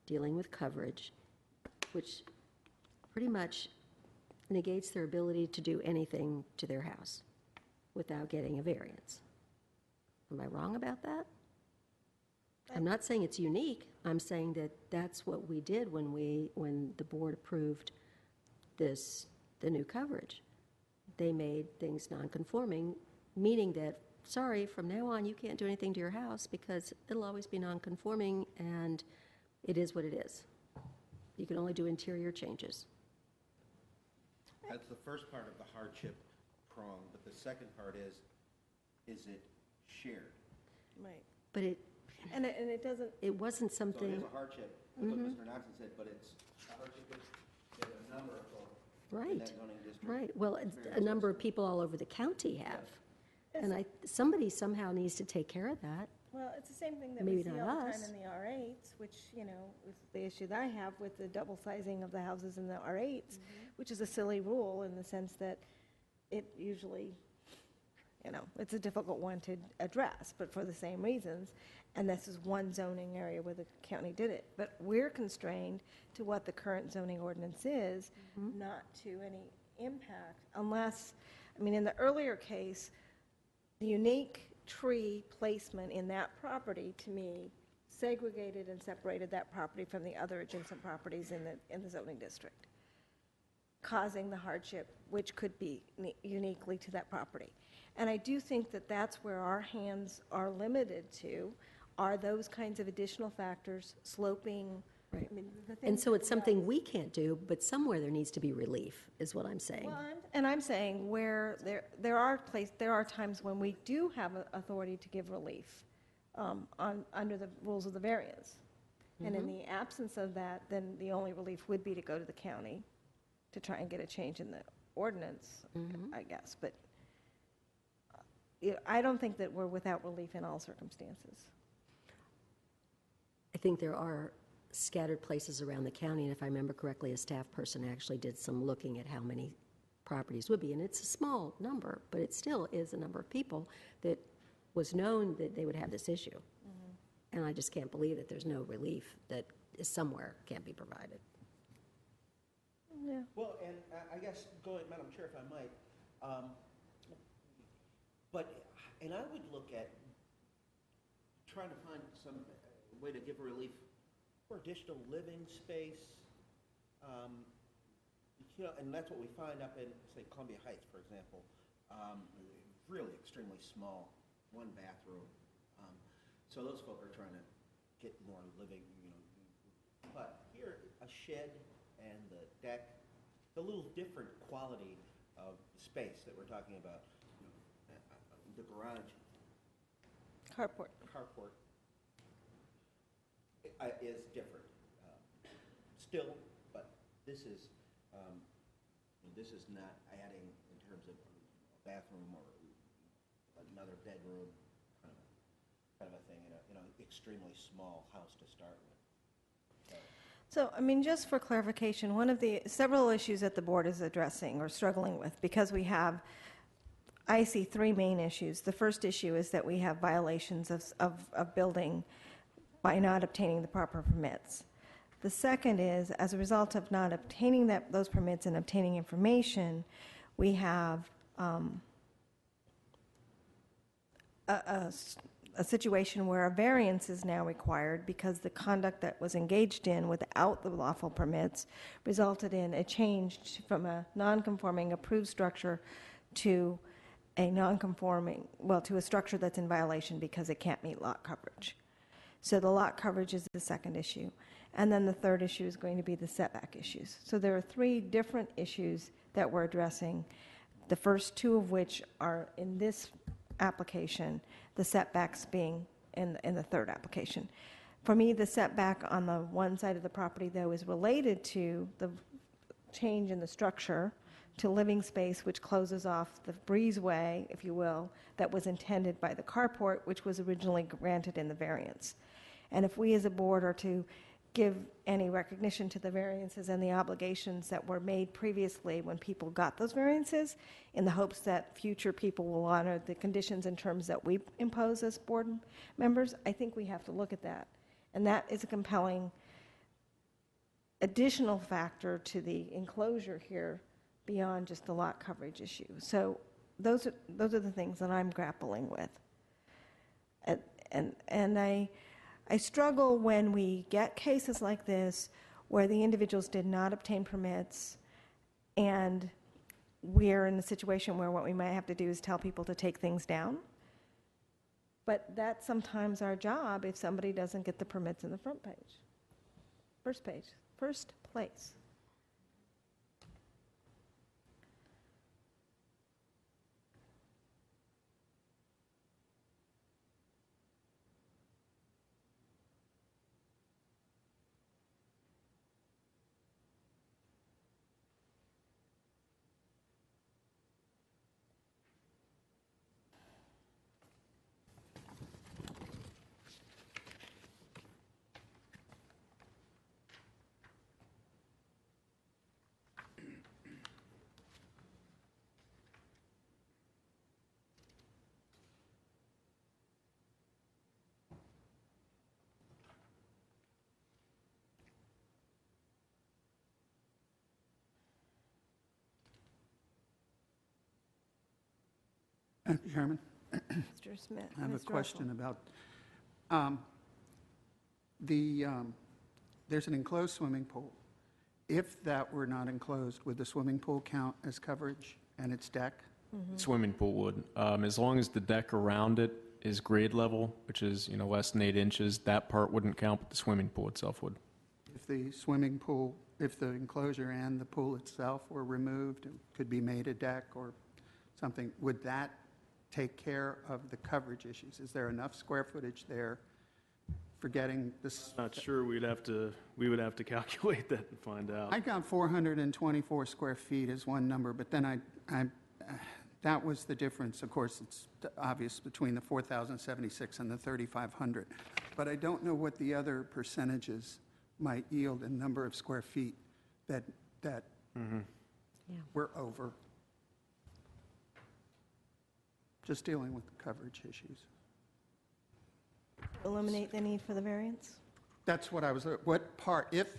dealing with coverage, which pretty much negates their ability to do anything to their house without getting a variance? Am I wrong about that? I'm not saying it's unique. I'm saying that that's what we did when the board approved the new coverage. They made things non-conforming, meaning that, sorry, from now on you can't do anything to your house because it'll always be non-conforming, and it is what it is. You can only do interior changes. That's the first part of the hardship prong, but the second part is it shared? Right. But it doesn't... It wasn't something... So it is a hardship, that's what Mr. Knoxon said, but it's a hardship that a number of folks in that zoning district. Right. Well, a number of people all over the county have. And somebody somehow needs to take care of that. Well, it's the same thing that Maybe we see not all the time us. in the R8s, which, is the issue that I have with the double sizing of the houses in the R8s, which is a silly rule in the sense that it usually, it's a difficult one to address, but for the same reasons. And this is one zoning area where the county did it. But we're constrained to what the current zoning ordinance is, not to any impact, unless, in the earlier case, the unique tree placement in that property, to me, segregated and separated that property from the other adjacent properties in the zoning district. causing the hardship, which could be uniquely to that property. And I do think that that's where our hands are limited to, are those kinds of additional factors, sloping. Right. I mean, the And things so that it's we something always- we can't do, but somewhere there needs to be relief, is what I'm saying. Well, and I'm saying where there are times when we do have authority to give relief under the rules of the variance. And in the absence of that, then the only relief would be to go to the county to try and get a change in the ordinance, I guess. But I don't think that we're without relief in all circumstances. I think there are scattered places around the county, and if I remember correctly, a staff person actually did some looking at how many properties would be, and it's a small number, but it still is a number of people that was known that they would have this issue. And I just can't believe that there's no relief that is somewhere can't be provided. Yeah. Well, and I guess, Madam Chair, if I might, and I would look at trying to find some way to give relief for additional living space, and that's what we find up in, say, Columbia Heights, for example, really extremely small, one bathroom. So those folk are trying to get more living, But here, a shed and the deck, the little different quality of space that we're talking about, the garage. Carport. Is different. Still, but this is not adding in terms of a bathroom or another bedroom, kind of a thing, in an extremely small house to start with. So, I mean, just for clarification, one of the several issues that the board is addressing or struggling with, because I see three main issues. The first issue is that we have violations of building by not obtaining the proper permits. The second is, as a result of not obtaining those permits and obtaining information, we have a situation where a variance is now required because the conduct that was engaged in without the lawful permits resulted in a change from a non-conforming approved structure to a to a structure that's in violation because it can't meet lot coverage. So the lot coverage is the second issue. And then the third issue is going to be the setback issues. So there are three different issues that we're addressing, the first two of which are in this application, the setbacks being in the third application. For me, the setback on the one side of the property, though, is related to the change in the structure to living space, which closes off the breezeway, if you will, that was intended by the carport, which was originally granted in the variance. And if we as a board are to give any recognition to the variances and the obligations that were made previously when people got those variances, in the hopes that future people will honor the conditions and terms that we impose as board members, I think we have to look at that. And that is a compelling additional factor to the enclosure here beyond just the lot coverage issue. So those are the things that I'm grappling with. And I struggle when we get cases like this where the individuals did not obtain permits and we're in a situation where what we might have to do is tell people to take things down. But that's sometimes our job if somebody doesn't get the permits in the first place. Mr. Chairman, Mr. Smith. I have a Mr. question Russell. about there's an enclosed swimming pool, If that were not enclosed, would the swimming pool count as coverage and its deck? Swimming pool would. As long as the deck around it is grade level, which is, less than 8 inches, that part wouldn't count, but the swimming pool itself would. If the swimming pool, if the enclosure and the pool itself were removed, it could be made a deck or something, would that take care of the coverage issues? Is there enough square footage there for getting this? Not sure, we would have to calculate that and find out. I got 424 square feet as one number, but then that was the difference. Of course, it's obvious between the 4,076 and the 3,500. But I don't know what the other percentages might yield in number of square feet that we're over. Just dealing with the coverage issues. Eliminate the need for the variance? That's what I was, what part, if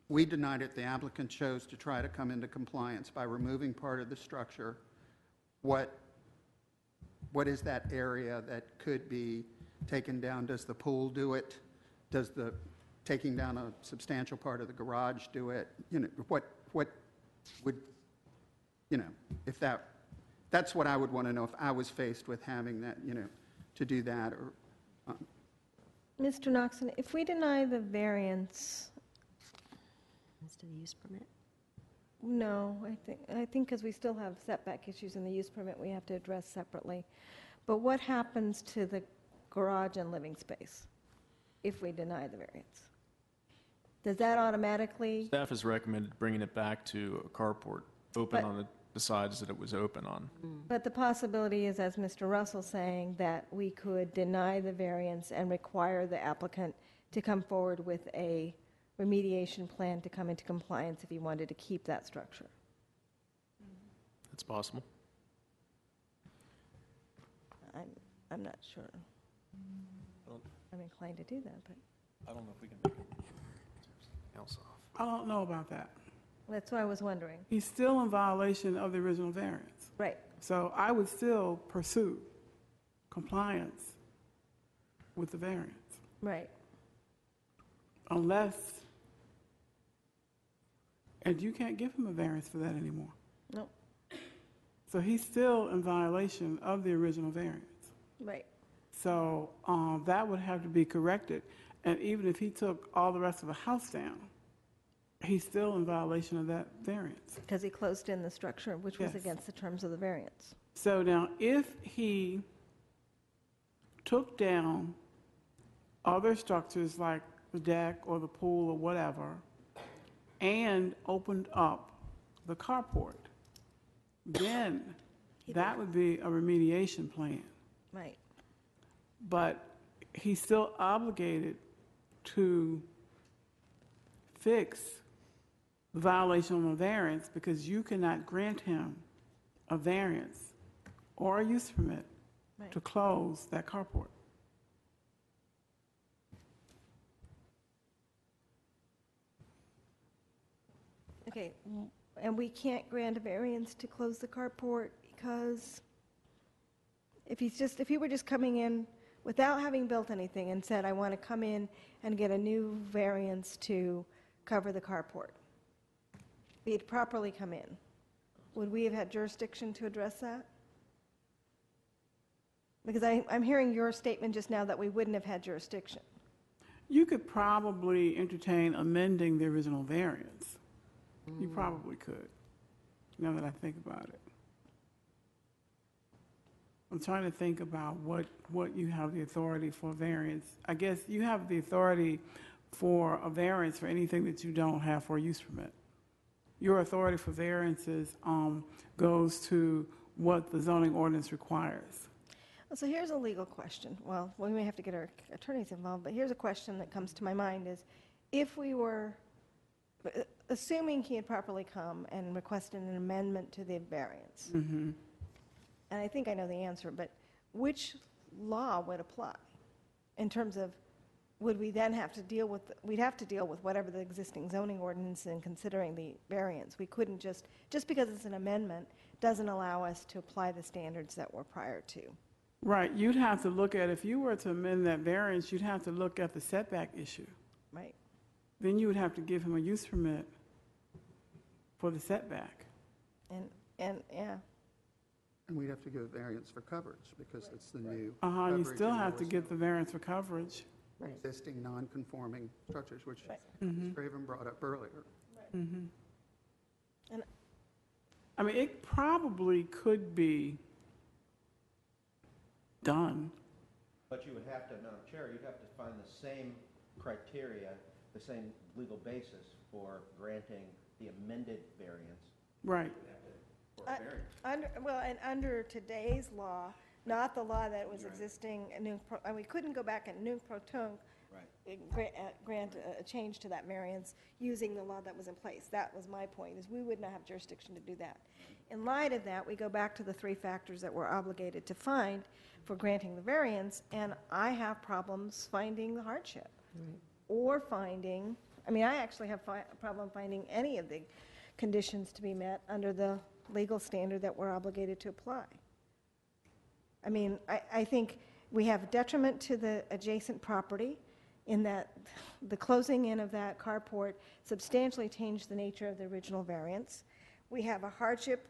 we denied it, the applicant chose to try to come into compliance by removing part of the structure, what is that area that could be taken down? Does the pool do it? Does the taking down a substantial part of the garage do it? What would, if that's what I would want to know if I was faced with having that, to do that. Or Mr. Noxon, if we deny the variance, Instead of use permit? no, I think because we still have setback issues in the use permit we have to address separately. But what happens to the garage and living space if we deny the variance? Does that automatically? Staff has recommended bringing it back to a carport, open on the sides that it was open on. But the possibility is, as Mr. Russell's saying, that we could deny the variance and require the applicant to come forward with a remediation plan to come into compliance if he wanted to keep that structure. It's possible. I'm not sure. I'm inclined to do that, but I don't know if we can make it else off. I don't know about that. that's what I was wondering. He's still in violation of the original variance. Right. So I would still pursue compliance with the variance. Right. Unless, and you can't give him a variance for that anymore. No. So he's still in violation of the original variance. Right. So that would have to be corrected. And even if he took all the rest of the house down, he's still in violation of that variance. Because he closed in the structure, which was Yes. against the terms of the variance. So now, if he took down other structures like the deck or the pool or whatever, and opened up the carport, then that would be a remediation plan. Right. But he's still obligated to fix the violation of a variance because you cannot grant him a variance or a use permit to close that carport. Okay, and we can't grant a variance to close the carport because if he were just coming in without having built anything and said, I want to come in and get a new variance to cover the carport, if he'd properly come in, would we have had jurisdiction to address that? Because I'm hearing your statement just now that we wouldn't have had jurisdiction. You could probably entertain amending the original variance. You probably could, now that I think about it. I'm trying to think about what you have the authority for variance. I guess you have the authority for a variance for anything that you don't have for a use permit. Your authority for variances goes to what the zoning ordinance requires. So here's a legal question. Well, we may have to get our attorneys involved, but here's a question that comes to my mind is, if we were, assuming he had properly come and requested an amendment to the variance, and I think I know the answer, but which law would apply in terms of, would we then have to deal with, we'd have to deal with whatever the existing zoning ordinance in considering the variance. We couldn't just because it's an amendment, doesn't allow us to apply the standards that were prior to. Right, you'd have to look at, if you were to amend that variance, you'd have to look at the setback issue. Right. then you would have to give him a use permit for the setback. Yeah. And we'd have to give a variance for coverage because it's the new. Uh-huh, you coverage still and have to there get the variance for coverage. was existing non-conforming structures, which Mhm. Ms. Craven brought up earlier. Mhm. And- I mean, it probably could be done. But you would have to, Madam Chair, you'd have to find the same criteria, the same legal basis for granting the amended variance. Right. For a variance. Under today's law, not the law that was existing, we couldn't go back and nunc pro tunc grant a change to that variance using the law that was in place. That was my point, is we would not have jurisdiction to do that. In light of that, we go back to the three factors that we're obligated to find for granting the variance, and I have problems finding the hardship. Or finding, I actually have a problem finding any of the conditions to be met under the legal standard that we're obligated to apply. I think we have detriment to the adjacent property in that the closing in of that carport substantially changed the nature of the original variance. We have a hardship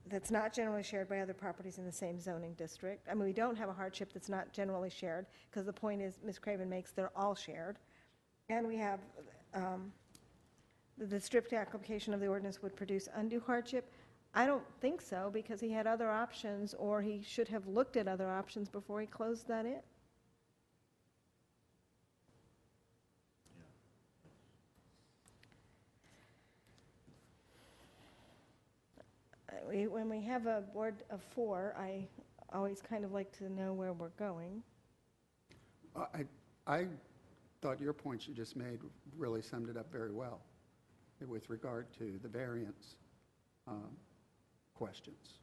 that's not generally shared by other properties in the same zoning district. We don't have a hardship that's not generally shared, because the point is, Ms. Craven makes, they're all shared. And we have the strict application of the ordinance would produce undue hardship. I don't think so, because he had other options, or he should have looked at other options before he closed that in. When we have a board of four, I always kind of like to know where we're going. I thought your points you just made really summed it up very well with regard to the variance questions.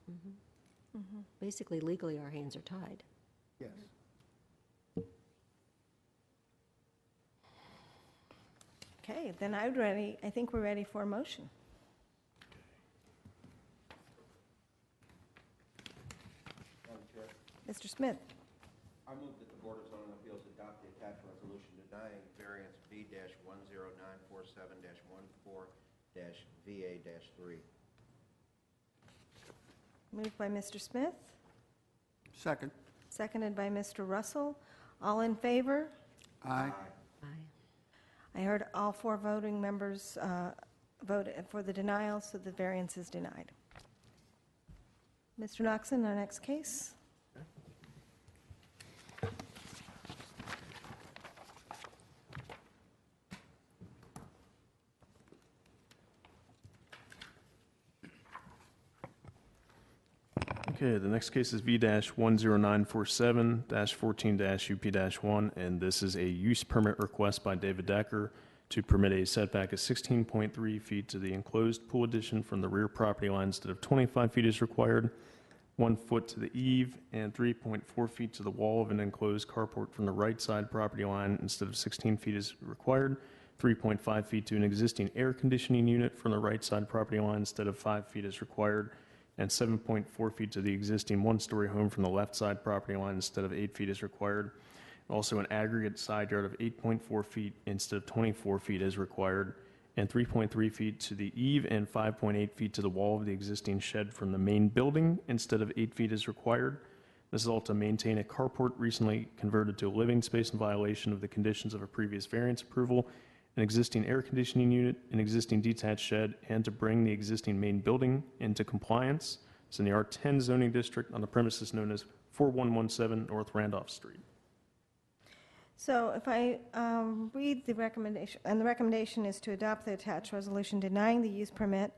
Basically, legally, our hands are tied. Yes. Okay, then I think we're ready for a motion. Madam Chair, Mr. Smith. I move that the Board of Zoning Appeals adopt the attached resolution denying variance B-10947-14-VA-3. Moved by Mr. Smith, Second. seconded by Mr. Russell. All in favor? Aye. I heard all four voting members voted for the denial, so the variance is denied. Mr. Knoxon, our next case. Okay, the next case is V-10947-14-UP-1, and this is a use permit request by David Decker to permit a setback of 16.3 feet to the enclosed pool addition from the rear property line instead of 25 feet as required, 1 foot to the eave, and 3.4 feet to the wall of an enclosed carport from the right side property line instead of 16 feet as required, 3.5 feet to an existing air conditioning unit from the right side property line instead of 5 feet as required, and 7.4 feet to the existing one-story home from the left side property line instead of 8 feet as required. Also an aggregate side yard of 8.4 feet instead of 24 feet as required, and 3.3 feet to the eave and 5.8 feet to the wall of the existing shed from the main building instead of 8 feet as required. This is all to maintain a carport recently converted to a living space in violation of the conditions of a previous variance approval, an existing air conditioning unit, an existing detached shed, and to bring the existing main building into compliance. It's in the R10 zoning district on the premises known as 4117 North Randolph Street. So if I read the recommendation, and the recommendation is to adopt the attached resolution denying the use permit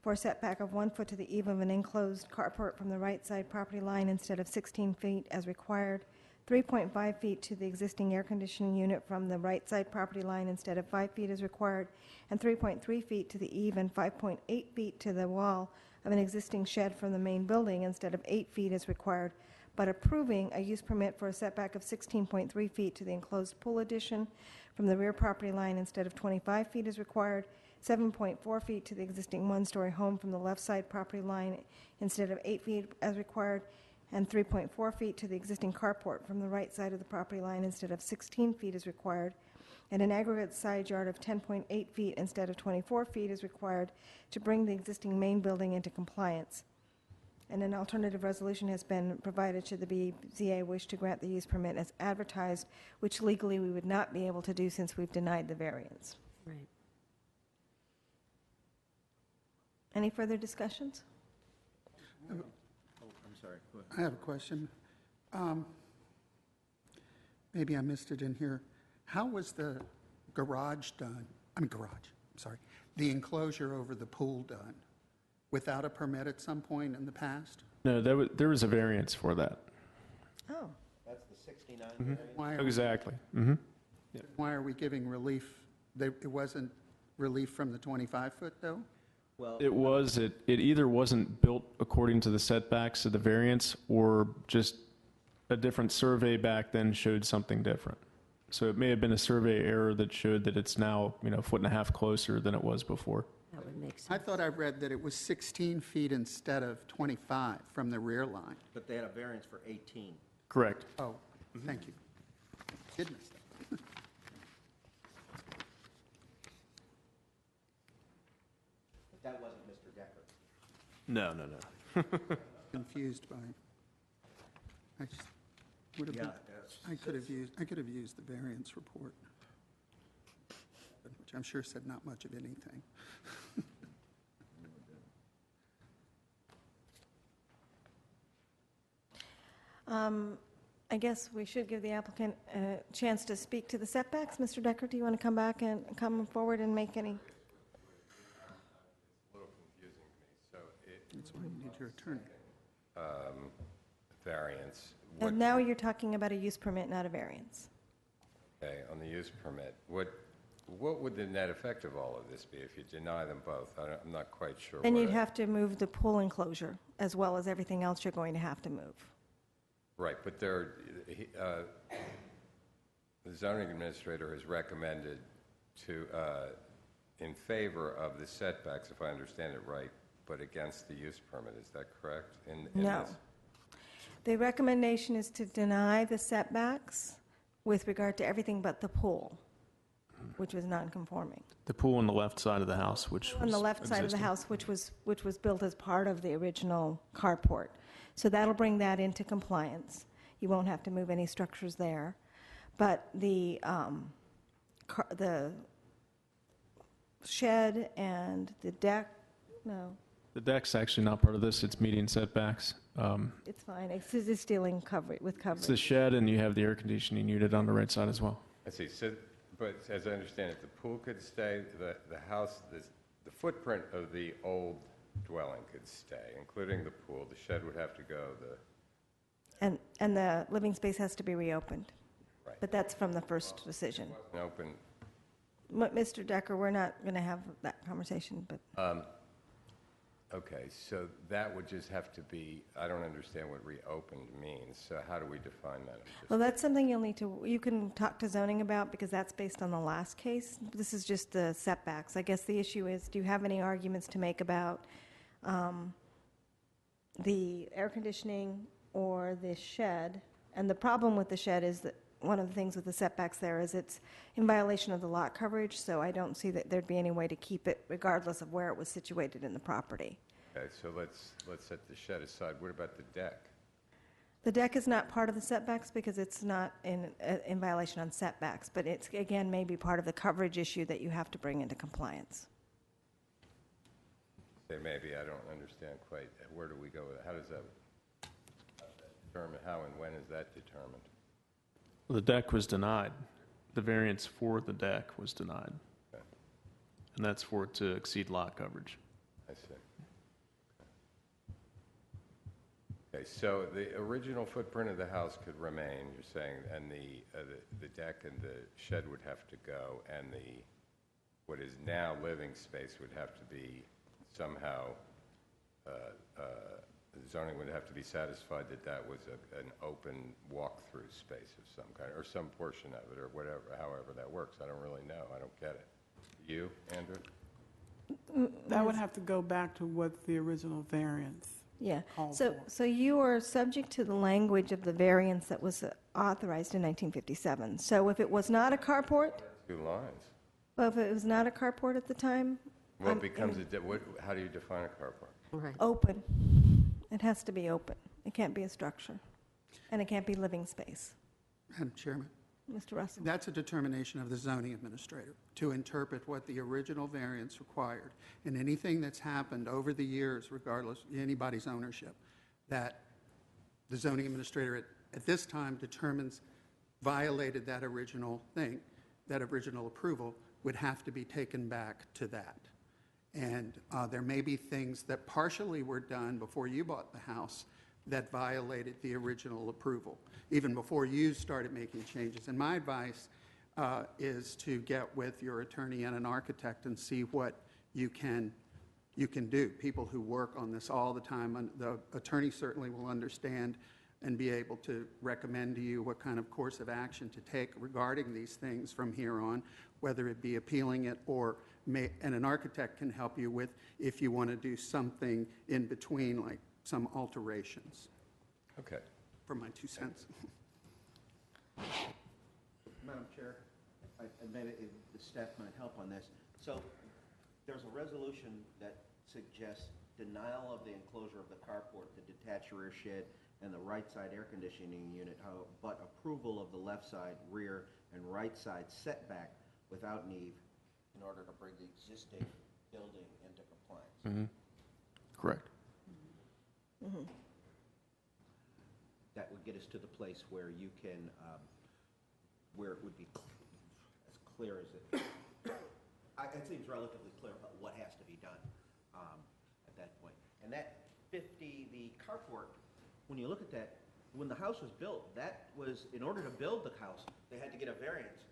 for a setback of 1 foot to the eave of an enclosed carport from the right side property line instead of 16 feet as required, 3.5 feet to the existing air conditioning unit from the right side property line instead of 5 feet as required, and 3.3 feet to the eave and 5.8 feet to the wall of an existing shed from the main building instead of 8 feet as required, but approving a use permit for a setback of 16.3 feet to the enclosed pool addition from the rear property line instead of 25 feet as required, 7.4 feet to the existing one-story home from the left side property line instead of 8 feet as required, and 3.4 feet to the existing carport from the right side of the property line instead of 16 feet as required, and an aggregate side yard of 10.8 feet instead of 24 feet is required to bring the existing main building into compliance. And an alternative resolution has been provided should the BZA wish to grant the use permit as advertised, which legally we would not be able to do since we've denied the variance. Right. Any further discussions? Oh, I'm sorry. Go ahead. I have a question. Maybe I missed it in here. How was the garage done? The enclosure over the pool done? Without a permit at some point in the past? No, there was a variance for that. Oh. That's the 69 Mhm. variance? Why are Exactly. Mm-hmm. Why are we giving relief? It wasn't relief from the 25-foot, though? Well, It either wasn't built according to the setbacks of the variance, or just a different survey back then showed something different. So it may have been a survey error that showed that it's now, a foot and a half closer than it was before. That would make sense. I thought I read that it was 16 feet instead of 25 from the rear line. but they had a variance for 18. Correct. Oh, thank you. Did miss that. But that wasn't Mr. Decker. No. Confused by, I just would have been, I could have used the variance report, which I'm sure said not much of anything. I guess we should give the applicant a chance to speak to the setbacks. Mr. Decker, do you want to come back and come forward and make any? A little confusing to me. So That's why you need your attorney. variance. And now you're talking about a use permit, not a variance. Okay, on the use permit, what would the net effect of all of this be if you deny them both? I'm not quite sure. Then what you'd I- have to move the pool enclosure, as well as everything else you're going to have to move. Right, but the zoning administrator has recommended in favor of the setbacks, if I understand it right, but against the use permit. Is that correct? No. This? The recommendation is to deny the setbacks with regard to everything but the pool, which was non-conforming. The pool on the left side of the house, which was On the left side of the existing. house, which was built as part of the original carport. So that'll bring that into compliance. You won't have to move any structures there. But the shed and the deck, no, The deck's actually not part of this. It's meeting setbacks. it's fine. It's dealing with It's the coverage. shed, and you have the air conditioning unit on the right side as well. I see. So, but as I understand it, the pool could stay, the house, the footprint of the old dwelling could stay, including the pool. The shed would have to go, And the living space has to be reopened. Right. But that's from the first decision. open. Mr. Decker, we're not going to have that conversation, but Okay, so that would just have to be, I don't understand what reopened means, so how do we define that? well, that's something you can talk to zoning about, because that's based on the last case. This is just the setbacks. I guess the issue is, do you have any arguments to make about the air conditioning or the shed? And the problem with the shed is that one of the things with the setbacks there is it's in violation of the lot coverage, so I don't see that there'd be any way to keep it regardless of where it was situated in the property. Okay, so let's set the shed aside. What about the deck? The deck is not part of the setbacks because it's not in violation on setbacks, but it's, again, maybe part of the coverage issue that you have to bring into compliance. Say maybe, I don't understand quite. Where do we go with it? How does that determine, how and when is that determined? The deck was denied. The variance for the deck was denied. Okay. And that's for it to exceed lot coverage. I see. Okay, so the original footprint of the house could remain, you're saying, and the deck and the shed would have to go, and what is now living space would have to be somehow, zoning would have to be satisfied that that was an open walk-through space of some kind, or some portion of it, or whatever, however that works. I don't really know. I don't get it. You, Andrew? That would have to go back to what the original variance. Yeah, called so for. you are subject to the language of the variance that was authorized in 1957. So if it was not a carport, two lines. Well, if it was not a carport at the time, Well, it becomes how do you define a carport? Right. open. It has to be open. It can't be a structure. And it can't be living space. Madam Chairman, Mr. Russell? that's a determination of the zoning administrator to interpret what the original variance required. And anything that's happened over the years, regardless of anybody's ownership, that the zoning administrator at this time determines violated that original thing, that original approval, would have to be taken back to that. And there may be things that partially were done before you bought the house that violated the original approval, even before you started making changes. And my advice is to get with your attorney and an architect and see what you can do. People who work on this all the time, and the attorney certainly will understand and be able to recommend to you what kind of course of action to take regarding these things from here on, whether it be appealing it or and an architect can help you with if you want to do something in between, like some alterations. Okay. For my 2 cents. Madam Chair, maybe the staff might help on this. So there's a resolution that suggests denial of the enclosure of the carport, the detached rear shed, and the right side air conditioning unit, but approval of the left side, rear, and right side setback without need in order to bring the existing building into compliance. Mm-hmm. Correct. Mm-hmm. That would get us to the place where you can, where it would be as clear as it, it seems relatively clear about what has to be done at that point. And that 50, the carport, when you look at that, when the house was built, that was, in order to build the house, they had to get a variance.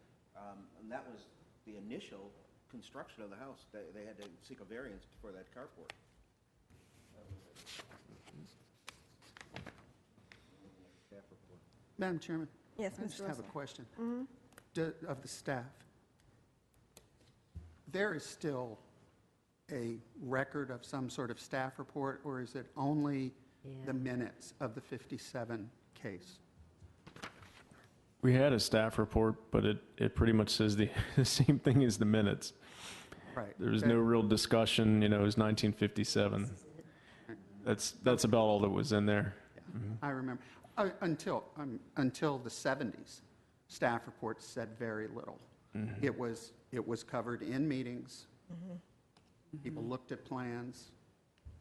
And that was the initial construction of the house. They had to seek a variance for that carport. Staff report. Madam Chairman? Yes, I Mr. just have a Russell. question Mm-hmm. of the staff. There is still a record of some sort of staff report, or is it only the minutes of the 57 case? We had a staff report, but it pretty much says the same thing as the minutes. Right. There was no real discussion, it was 1957. That's about all that was in there. Yeah, I remember. Until the 70s, staff reports said very little. Mm-hmm. It was covered in meetings. Mm-hmm. People looked at plans,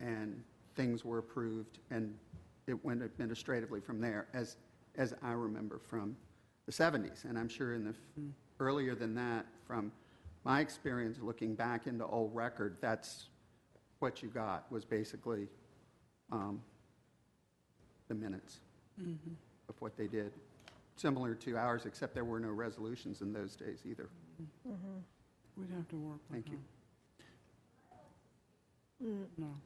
and things were approved, and it went administratively from there, as I remember from the 70s. And I'm sure in the earlier than that, from my experience looking back into old record, that's what you got, was basically the minutes of what they did. Similar to ours, except there were no resolutions in those days either. Mm-hmm. We'd have to work with Thank you. No.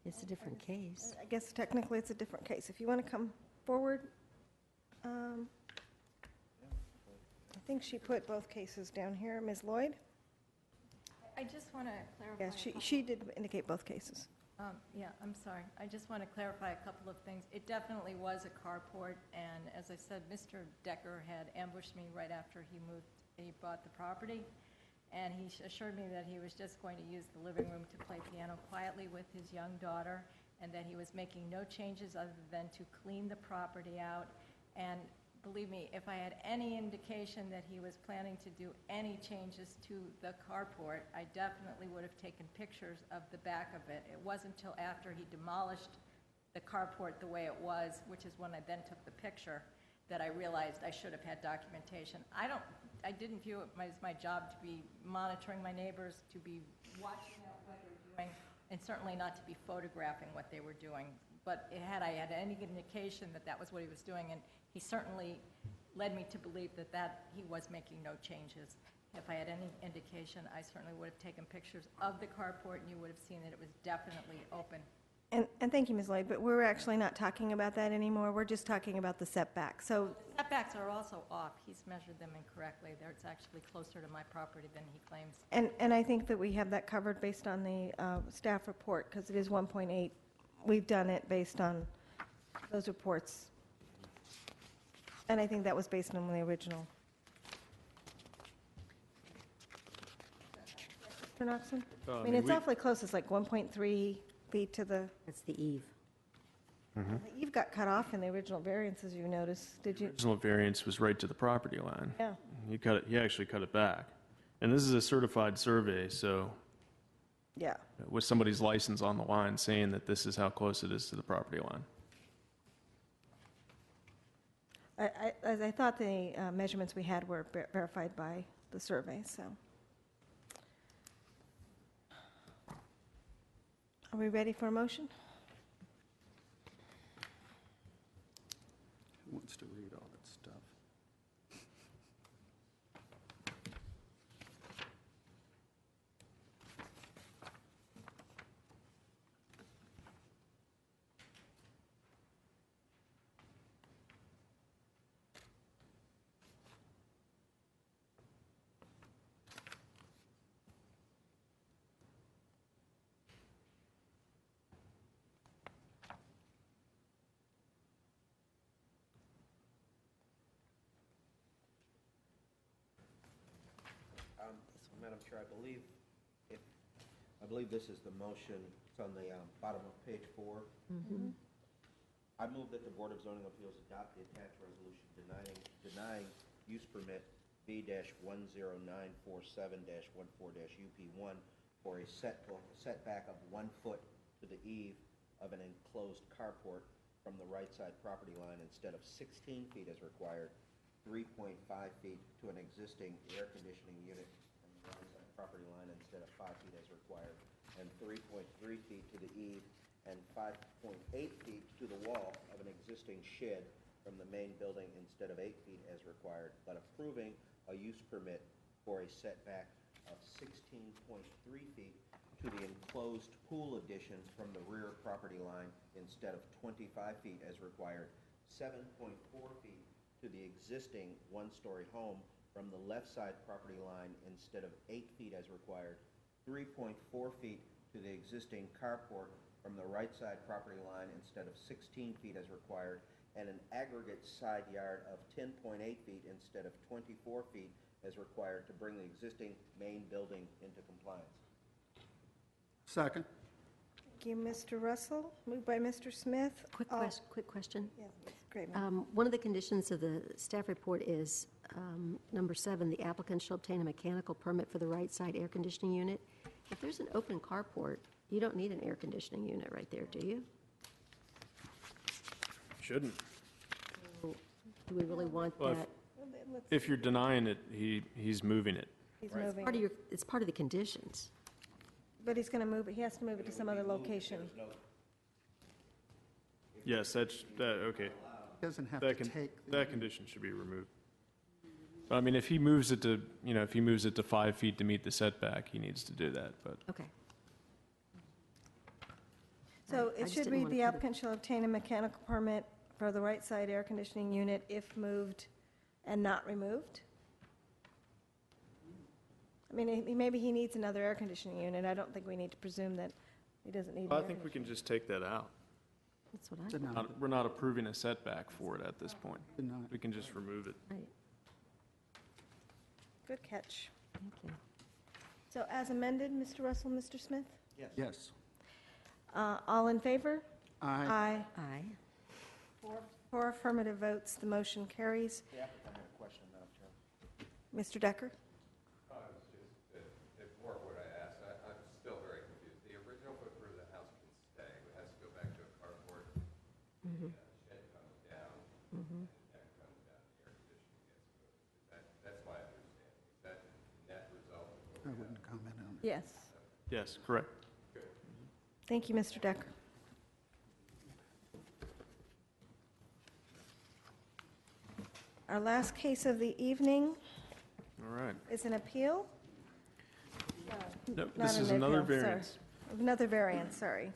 It's a different case. I guess technically it's a different case. If you want to come forward, I think she put both cases down here. Ms. Lloyd? I just want to clarify. Yes, she did indicate both cases. Yeah, I'm sorry. I just want to clarify a couple of things. It definitely was a carport, and as I said, Mr. Decker had ambushed me right after he bought the property, and he assured me that he was just going to use the living room to play piano quietly with his young daughter, and that he was making no changes other than to clean the property out. And believe me, if I had any indication that he was planning to do any changes to the carport, I definitely would have taken pictures of the back of it. It wasn't until after he demolished the carport the way it was, which is when I then took the picture, that I realized I should have had documentation. I didn't view it as my job to be monitoring my neighbors, to be watching out what they're doing, and certainly not to be photographing what they were doing. But had I had any indication that that was what he was doing, and he certainly led me to believe that he was making no changes. If I had any indication, I certainly would have taken pictures of the carport, and you would have seen that it was definitely open. And thank you, Ms. Lloyd, but we're actually not talking about that anymore. We're just talking about the setback. So The setbacks are also off. He's measured them incorrectly. It's actually closer to my property than he claims. And I think that we have that covered based on the staff report, because it is 1.8. We've done it based on those reports. And I think that was based on the original Mr. Knoxon? I I mean, mean, it's awfully close, it's like 1.3 feet to the, That's the eave. you've got cut off in the original variances you noticed, did you? Original variance was right to the property line. Yeah. He actually cut it back. And this is a certified survey, so Yeah. with somebody's license on the line saying that this is how close it is to the property line. I thought the measurements we had were verified by the survey, so. Are we ready for a motion? Who wants to read all that stuff? Madam Chair, I believe this is the motion. It's on the bottom of page 4. I move that the Board of Zoning Appeals adopt the attached resolution denying use permit B-10947-14-UP1 for a setback of 1 foot to the eave of an enclosed carport from the right side property line instead of 16 feet as required, 3.5 feet to an existing air conditioning unit from the right side property line instead of 5 feet as required, and 3.3 feet to the eave and 5.8 feet to the wall of an existing shed from the main building instead of 8 feet as required, but approving a use permit for a setback of 16.3 feet to the enclosed pool addition from the rear property line instead of 25 feet as required, 7.4 feet to the existing one-story home from the left side property line instead of 8 feet as required, 3.4 feet to the existing carport from the right side property line instead of 16 feet as required, and an aggregate side yard of 10.8 feet instead of 24 feet as required to bring the existing main building into compliance. Second. Thank you, Mr. Russell. Moved by Mr. Smith. Quick question. Yes, great. One of the conditions of the staff report is number 7, the applicant shall obtain a mechanical permit for the right side air conditioning unit. If there's an open carport, you don't need an air conditioning unit right there, do you? Shouldn't. Do we really want Well, that? If you're denying it, he's moving it. He's It's moving part of it. it's part of the conditions. But he's going to move it, he has to move it to some other location. Yes, okay. Doesn't have That to can, take. the- that condition should be removed. But I mean, if he moves it to, if he moves it to 5 feet to meet the setback, he needs to do that, but. Okay. So I it just should didn't read, wanna the put it- applicant shall obtain a mechanical permit for the right side air conditioning unit if moved and not removed? I mean, maybe he needs another air conditioning unit. I don't think we need to presume that he doesn't need an I air think we can conditioning. just take that out. That's what I Deny. We're not approving a setback for it at this point. Deny. We can just remove it. Right. Good catch. Thank you. So as amended, Mr. Russell, Mr. Smith? Yes. All in favor? Aye. Aye. Four affirmative votes, the motion carries. The applicant had a question, Madam Chair. Mr. Decker? It's more of what I asked. I'm still very confused. The original footprint of the house can stay, but has to go back to a carport. The shed comes down, and the deck comes down, the air conditioning gets moved. That's my understanding. Is that the net result? I wouldn't comment on it. Yes. Yes, correct. Thank you, Mr. Decker. Our last case of the evening All right. is an appeal? No, Not this an is another appeal, sorry. variance. Another variance, sorry.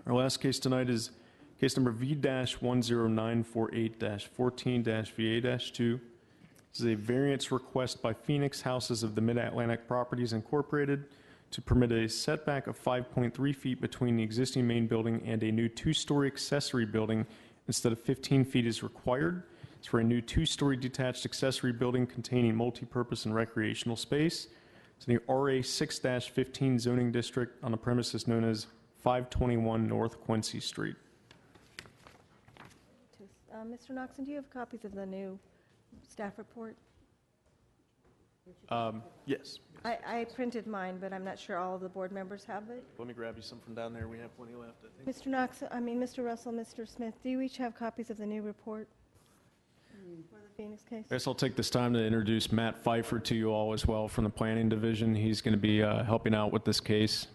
Our last case tonight is case number V-10948-14-VA-2. This is a variance request by Phoenix Houses of the Mid-Atlantic Properties Incorporated to permit a setback of 5.3 feet between the existing main building and a new two-story accessory building instead of 15 feet is required. It's for a new two-story detached accessory building containing multipurpose and recreational space. It's in the RA 6-15 zoning district on a premises known as 521 North Quincy Street. Mr. Knoxon, do you have copies of the new staff report? Yes. I printed mine, but I'm not sure all of the board members have it. Let me grab you some from down there. We have plenty left, I think. Mr. Mr. Russell, Mr. Smith, do you each have copies of the new report for the Phoenix case? I guess I'll take this time to introduce Matt Pfeiffer to you all as well from the Planning Division. He's going to be helping out with this case.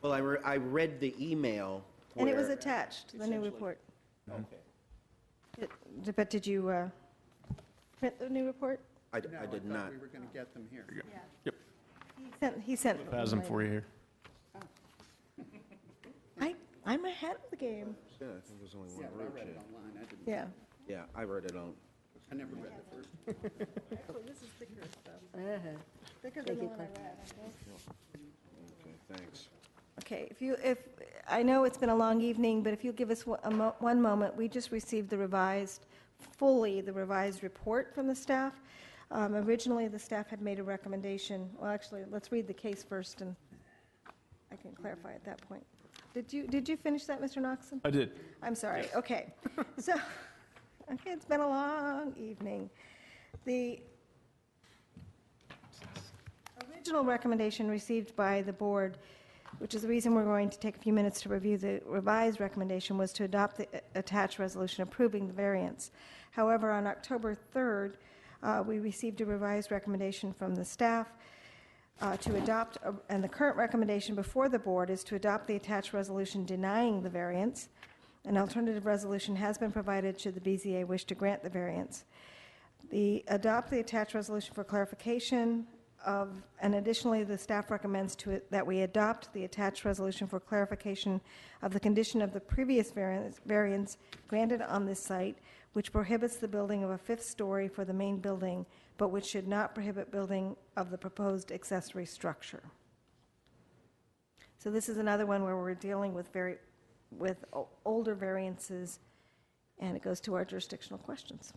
Well, I read the email. And it was where- attached to the new report. Okay. But did you print the new report? I No, did thought not. we were going to get them here. Yep. He sent. Has them for you here. I'm ahead of the game. Yeah, I think there's only Yeah, one but I road read it change. online. I didn't. Yeah. Yeah, I read it on. I never read the first. Actually, this is thicker stuff. Thicker Thank than the you, one I Cliff. read, I guess. Okay, thanks. Okay, if, I know it's been a long evening, but if you'll give us one moment, we just received the revised report from the staff. Originally, the staff had made a recommendation, well, actually, let's read the case first, and I can clarify at that point. Did you finish that, Mr. Knoxon? I did. I'm sorry, okay. So, okay, it's been a long evening. The original recommendation received by the board, which is the reason we're going to take a few minutes to review the revised recommendation, was to adopt the attached resolution approving the variance. However, on October 3rd, we received a revised recommendation from the staff to adopt, and the current recommendation before the board is to adopt the attached resolution denying the variance. An alternative resolution has been provided should the BZA wish to grant the variance. Adopt the attached resolution for clarification of, and additionally, the staff recommends that we adopt the attached resolution for clarification of the condition of the previous variance granted on this site, which prohibits the building of a fifth story for the main building, but which should not prohibit building of the proposed accessory structure. So this is another one where we're dealing with older variances, and it goes to our jurisdictional questions.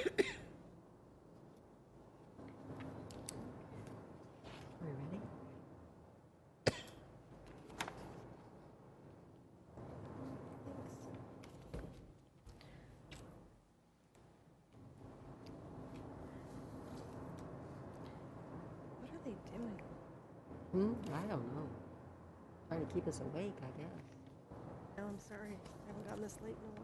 ready? What are they doing? I don't know. Trying to keep us awake, I guess. No, I'm sorry. I haven't gotten this late in a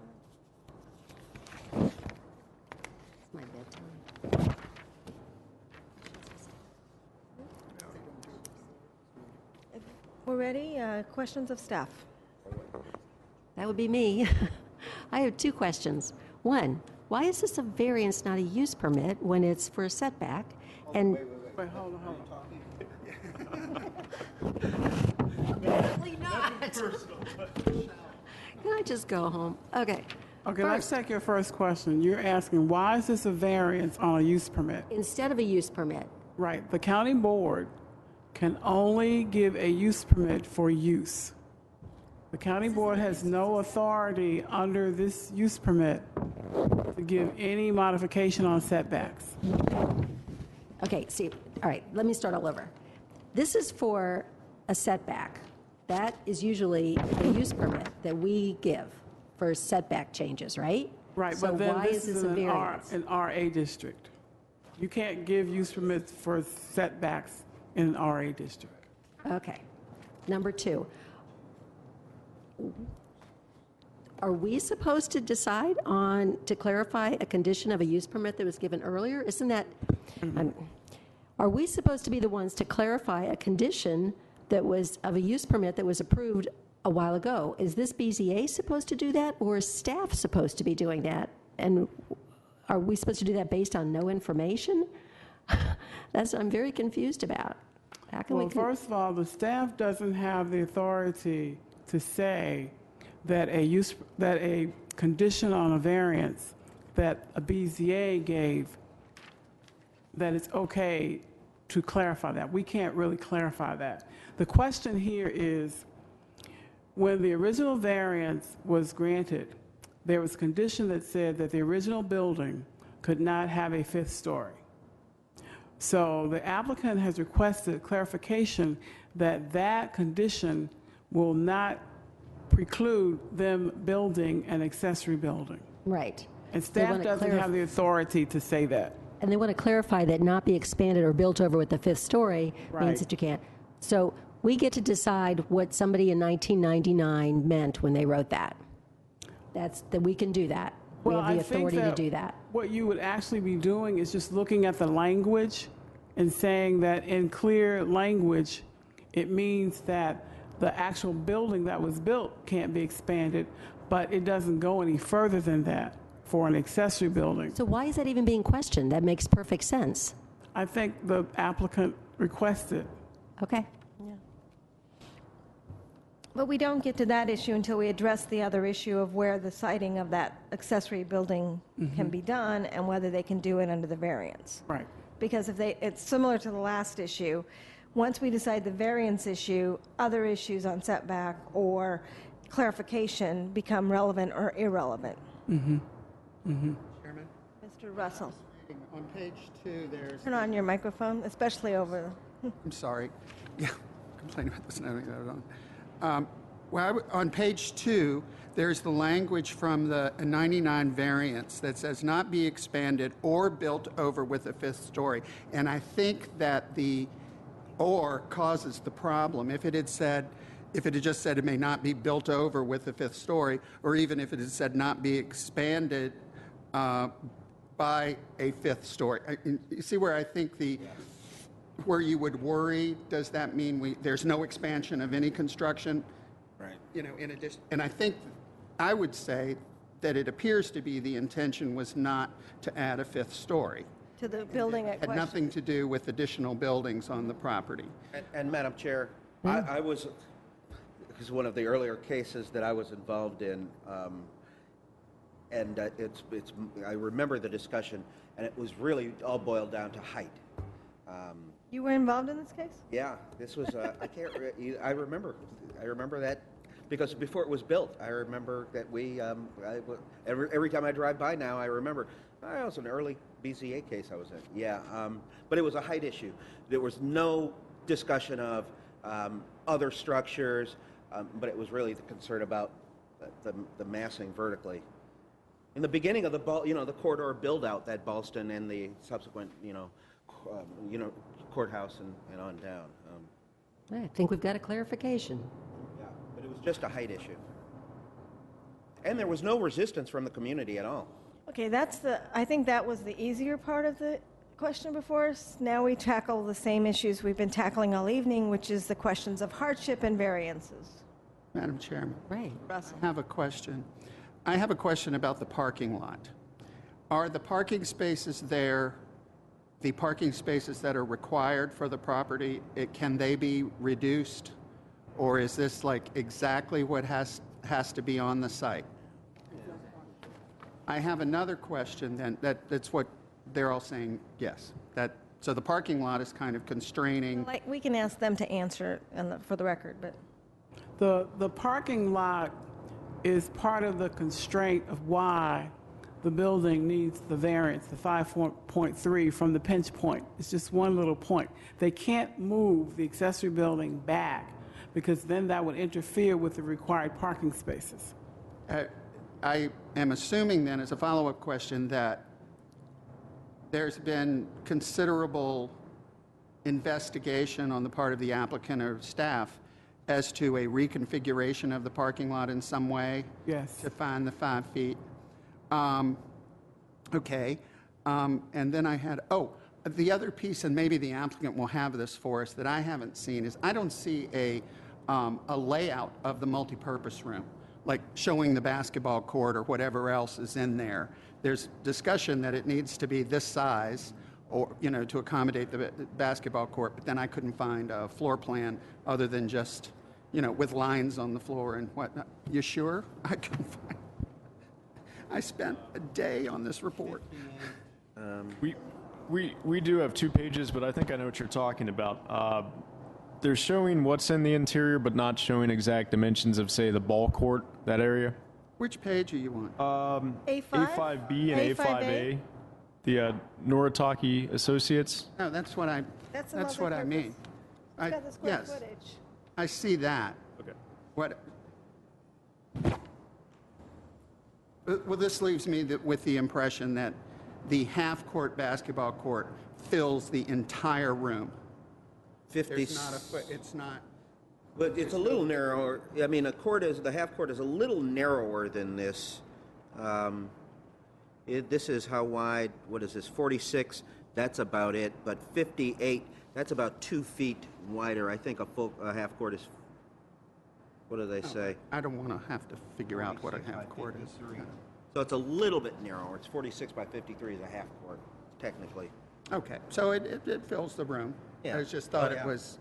while. It's my bedtime. We're ready. Questions of staff? That would be me. I have two questions. One, why is this a variance, not a use permit, when it's for a setback? And Wait, hold on. Apparently not. Can I just go home? Okay. Okay, let's take your first question. You're asking, why is this a variance on a use permit? Instead of a use permit. Right. The county board can only give a use permit for use. The county board has no authority under this use permit to give any modification on setbacks. Okay, see, all right, let me start all over. This is for a setback. That is usually a use permit that we give for setback changes, right? Right, So but then why this is is a an variance? an RA district. You can't give use permits for setbacks in an RA district. Okay. Number two, are we supposed to decide on, to clarify a condition of a use permit that was given earlier? Isn't that, are we supposed to be the ones to clarify a condition that was, of a use permit that was approved a while ago? Is this BZA supposed to do that, or is staff supposed to be doing that? And are we supposed to do that based on no information? That's what I'm very confused about. How can Well, we? first of all, the staff doesn't have the authority to say that a condition on a variance that a BZA gave, that it's okay to clarify that. We can't really clarify that. The question here is, when the original variance was granted, there was a condition that said that the original building could not have a fifth story. So the applicant has requested clarification that that condition will not preclude them building an accessory building. Right. And They staff wanna doesn't have the authority to say that. And they want to clarify that not be expanded or built over with the fifth story Right. means that you can't. So we get to decide what somebody in 1999 meant when they wrote that. That we can do that. We have the authority to do that. What you would actually be doing is just looking at the language and saying that in clear language, it means that the actual building that was built can't be expanded, but it doesn't go any further than that for an accessory building. So why is that even being questioned? That makes perfect sense. I think the applicant requested. Okay. But we don't get to that issue until we address the other issue of where the siting of that accessory building can be done and whether they can do it under the variance. Right. Because it's similar to the last issue. Once we decide the variance issue, other issues on setback or clarification become relevant or irrelevant. Chairman? Mr. Russell, On page 2, there's... turn on your microphone, especially over. I'm sorry. Yeah, complaining about this. On page 2, there's the language from the 99 variance that says not be expanded or built over with a fifth story. And I think that the or causes the problem. If it had just said it may not be built over with a fifth story, or even if it had said not be expanded by a fifth story. You see where I think where you would worry, does that mean there's no expansion of any construction? Right. In addition, and I would say that it appears to be the intention was not to add a fifth story. To the building at It had question. nothing to do with additional buildings on the property. And Madam Chair, I was, because one of the earlier cases that I was involved in, and I remember the discussion, and it was really all boiled down to height. You were involved in this case? Yeah, this was, I remember that because before it was built, I remember that every time I drive by now, I remember, it was an early BZA case I was in. Yeah, but it was a height issue. There was no discussion of other structures, but it was really the concern about the massing vertically. In the beginning of the corridor build-out, that Ballston and the subsequent, courthouse and on down. I think we've got a clarification. Yeah, but it was just a height issue. And there was no resistance from the community at all. Okay, I think that was the easier part of the question before us. Now we tackle the same issues we've been tackling all evening, which is the questions of hardship and variances. Madam Chairman. Right. Russell. I have a question. I have a question about the parking lot. Are the parking spaces there, the parking spaces that are required for the property, can they be reduced? Or is this like exactly what has to be on the site? I have another question then, that's what they're all saying, yes. So the parking lot is kind of constraining. We can ask them to answer for the record, but. The parking lot is part of the constraint of why the building needs the variance, the 5.3 from the pinch point. It's just one little point. They can't move the accessory building back because then that would interfere with the required parking spaces. I am assuming then, as a follow-up question, that there's been considerable investigation on the part of the applicant or staff as to a reconfiguration of the parking lot in some way? Yes. To find the 5 feet. Okay. And then I had, the other piece, and maybe the applicant will have this for us, that I haven't seen is I don't see a layout of the multipurpose room, like showing the basketball court or whatever else is in there. There's discussion that it needs to be this size or, to accommodate the basketball court, but then I couldn't find a floor plan other than just, with lines on the floor and whatnot. You sure? I couldn't find. I spent a day on this report. We do have 2 pages, but I think I know what you're talking about. They're showing what's in the interior, but not showing exact dimensions of, say, the ball court, that area. Which page are you on? A5? A5B and A5A. The Noritake Associates. No, that's what I mean. It's got the square footage. I see that. Okay. Well, this leaves me with the impression that the half-court basketball court fills the entire room. 50. There's not a foot. It's not. But it's a little narrower. I mean, the half court is a little narrower than this. This is how wide. What is this? 46. That's about it. But 58. That's about 2 feet wider. I think a half court is. What do they say? I don't want to have to figure out what a half court is. So it's a little bit narrower. It's 46 by 53 is a half court, technically. Okay, so it fills the room. Yeah. I just thought it was.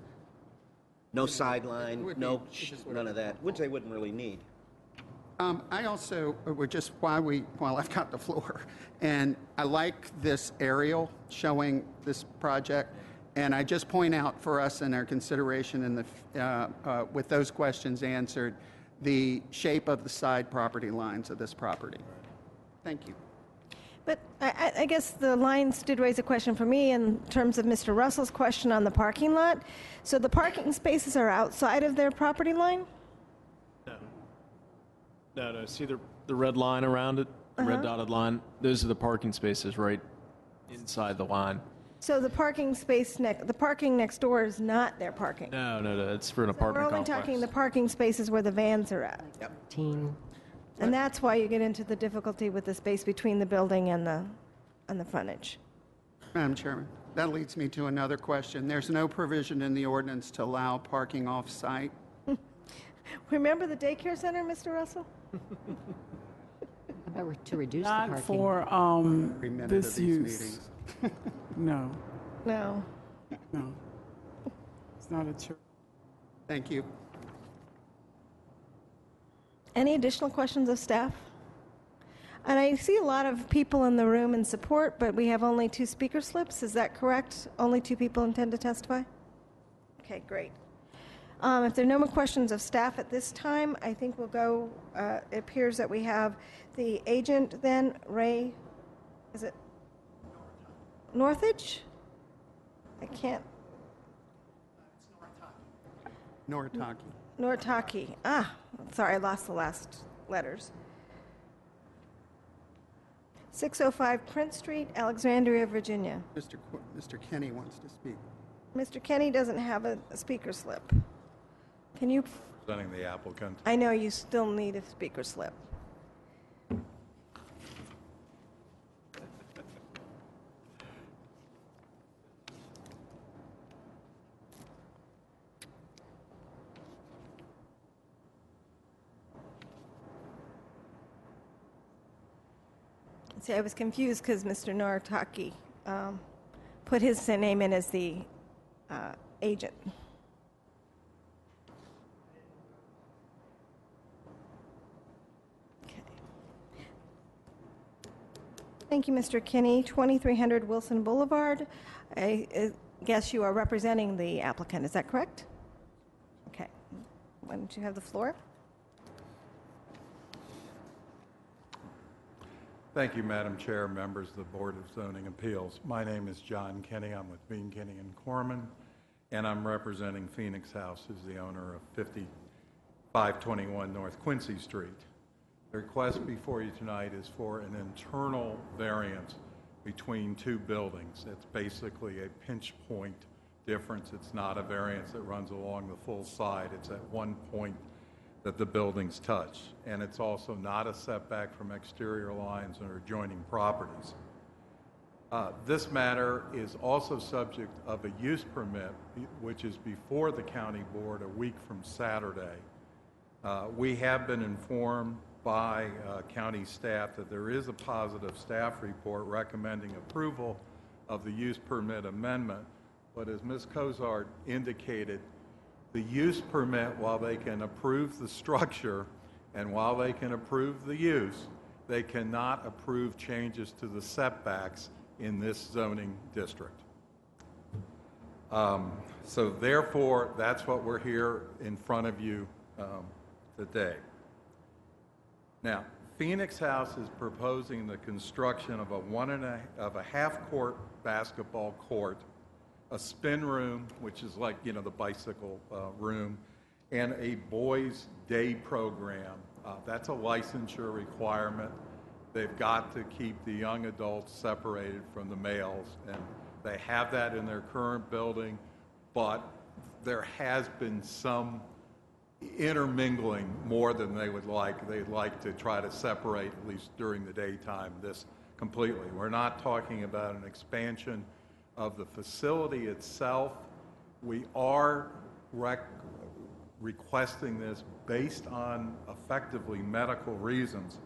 No sideline, none of that, which they wouldn't really need. I also, while I've got the floor, and I like this aerial showing this project, and I just point out for us in our consideration with those questions answered, the shape of the side property lines of this property. Thank you. But I guess the lines did raise a question for me in terms of Mr. Russell's question on the parking lot. So the parking spaces are outside of their property line? No. See the red line around it, the red dotted line? Those are the parking spaces right inside the line. So the parking next door is not their parking? No. It's for an apartment complex. We're only talking the parking spaces where the vans are at? Yep. And that's why you get into the difficulty with the space between the building and the frontage. Madam Chairman, that leads me to another question. There's no provision in the ordinance to allow parking off-site. Remember the daycare center, Mr. Russell? How about to reduce the Not parking? for this use. No. No. It's not a church. Thank you. Any additional questions of staff? And I see a lot of people in the room in support, but we have only 2 speaker slips. Is that correct? Only 2 people intend to testify? Okay, great. If there are no more questions of staff at this time, I think we'll go, it appears that we have the agent then, Ray, is it Northage? I can't, Noritake. Noritake. Sorry, I lost the last letters. 605 Prince Street, Alexandria, Virginia. Mr. Kenny wants to speak. Mr. Kenny doesn't have a speaker slip. Can you? Representing the applicant. I know you still need a speaker slip. See, I was confused because Mr. Noritake put his name in as the agent. Okay. Thank you, Mr. Kinney. 2300 Wilson Boulevard. I guess you are representing the applicant. Is that correct? Okay. Why don't you have the floor? Thank you, Madam Chair, members of the Board of Zoning Appeals. My name is John Kenny. I'm with Bean, Kenny & Corman, and I'm representing Phoenix House, who's the owner of 5521 North Quincy Street. The request before you tonight is for an internal variance between two buildings. It's basically a pinch point difference. It's not a variance that runs along the full side. It's at one point that the buildings touch. And it's also not a setback from exterior lines or adjoining properties. This matter is also subject of a use permit, which is before the county board a week from Saturday. We have been informed by county staff that there is a positive staff report recommending approval of the use permit amendment. But as Ms. Cozart indicated, the use permit, while they can approve the structure and while they can approve the use, they cannot approve changes to the setbacks in this zoning district. So therefore, that's what we're here in front of you today. Now, Phoenix House is proposing the construction of a half-court basketball court, a spin room, which is like, the bicycle room, and a boys' day program. That's a licensure requirement. They've got to keep the young adults separated from the males, and they have that in their current building, but there has been some intermingling more than they would like. They'd like to try to separate, at least during the daytime, this completely. We're not talking about an expansion of the facility itself. We are requesting this based on effectively medical reasons.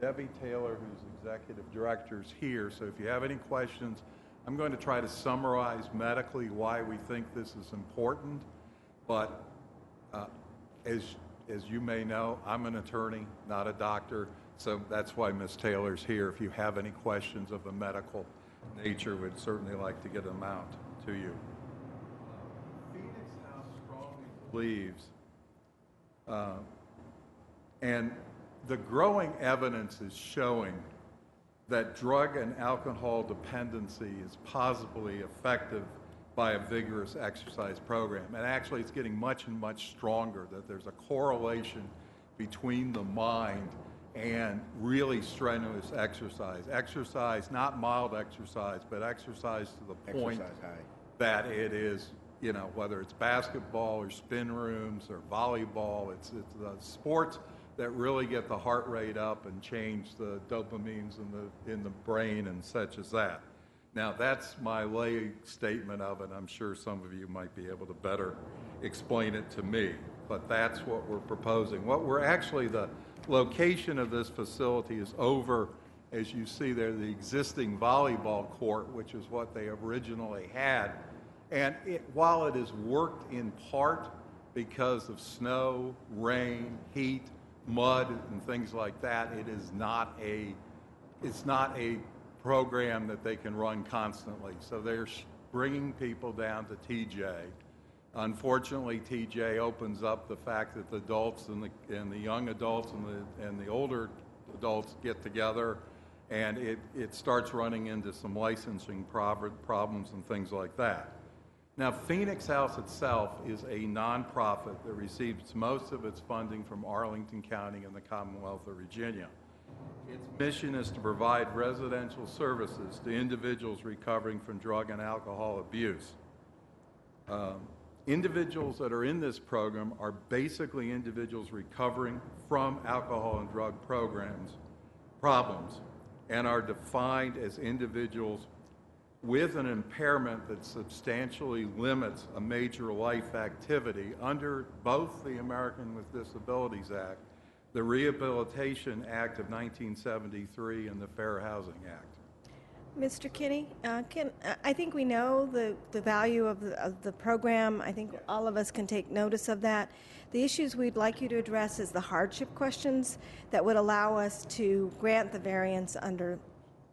Debbie Taylor, who's executive director, is here, so if you have any questions, I'm going to try to summarize medically why we think this is important. But as you may know, I'm an attorney, not a doctor, so that's why Ms. Taylor's here. If you have any questions of a medical nature, we'd certainly like to get them out to you. Phoenix House strongly believes, and the growing evidence is showing that drug and alcohol dependency is possibly effective by a vigorous exercise program. And actually, it's getting much and much stronger, that there's a correlation between the mind and really strenuous exercise. Exercise, not mild exercise, but exercise to the point that it is, whether it's basketball or spin rooms or volleyball, it's the sports that really get the heart rate up and change the dopamines in the brain and such as that. Now, that's my lay statement of it. I'm sure some of you might be able to better explain it to me, but that's what we're proposing. The location of this facility is over, as you see there, the existing volleyball court, which is what they originally had. And while it has worked in part because of snow, rain, heat, mud, and things like that, it's not a program that they can run constantly. So they're bringing people down to TJ Unfortunately, TJ opens up the fact that the adults and the young adults and the older adults get together, and it starts running into some licensing problems and things like that. Now, Phoenix House itself is a nonprofit that receives most of its funding from Arlington County and the Commonwealth of Virginia. Its mission is to provide residential services to individuals recovering from drug and alcohol abuse. Individuals that are in this program are basically individuals recovering from alcohol and drug problems, and are defined as individuals with an impairment that substantially limits a major life activity under both the American with Disabilities Act, the Rehabilitation Act of 1973, and the Fair Housing Act. Mr. Kinney, I think we know the value of the program. I think all of us can take notice of that. The issues we'd like you to address is the hardship questions that would allow us to grant the variance under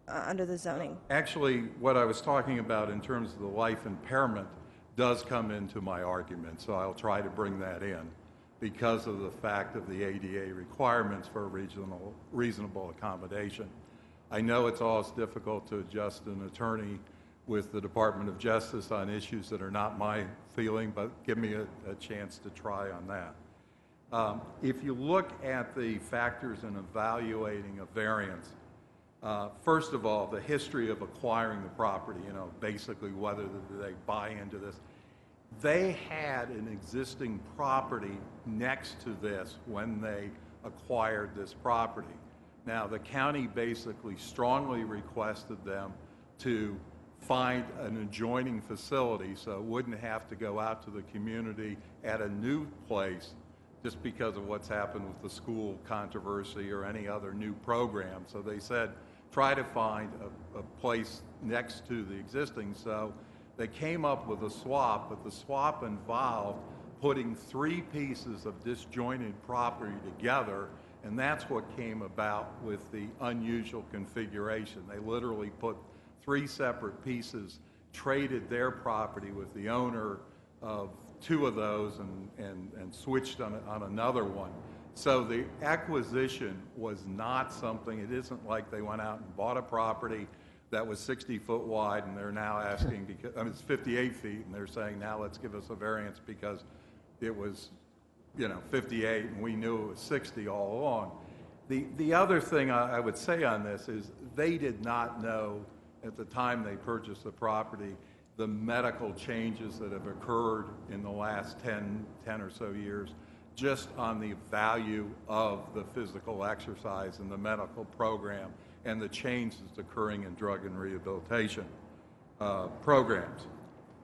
the zoning. Actually, what I was talking about in terms of the life impairment does come into my argument, so I'll try to bring that in because of the fact of the ADA requirements for reasonable accommodation. I know it's always difficult to adjust an attorney with the Department of Justice on issues that are not my feeling, but give me a chance to try on that. If you look at the factors in evaluating a variance, first of all, the history of acquiring the property, basically whether they buy into this. They had an existing property next to this when they acquired this property. Now, the county basically strongly requested them to find an adjoining facility so it wouldn't have to go out to the community at a new place just because of what's happened with the school controversy or any other new program. So they said, try to find a place next to the existing. So they came up with a swap, but the swap involved putting 3 pieces of disjointed property together, and that's what came about with the unusual configuration. They literally put 3 separate pieces, traded their property with the owner of 2 of those and switched on another one. So the acquisition was not something, it isn't like they went out and bought a property that was 60 foot wide and they're now asking, because, it's 58 feet, and they're saying, now let's give us a variance because it was 58, and we knew it was 60 all along. The other thing I would say on this is they did not know at the time they purchased the property the medical changes that have occurred in the last 10 or so years, just on the value of the physical exercise and the medical program and the changes occurring in drug and rehabilitation programs.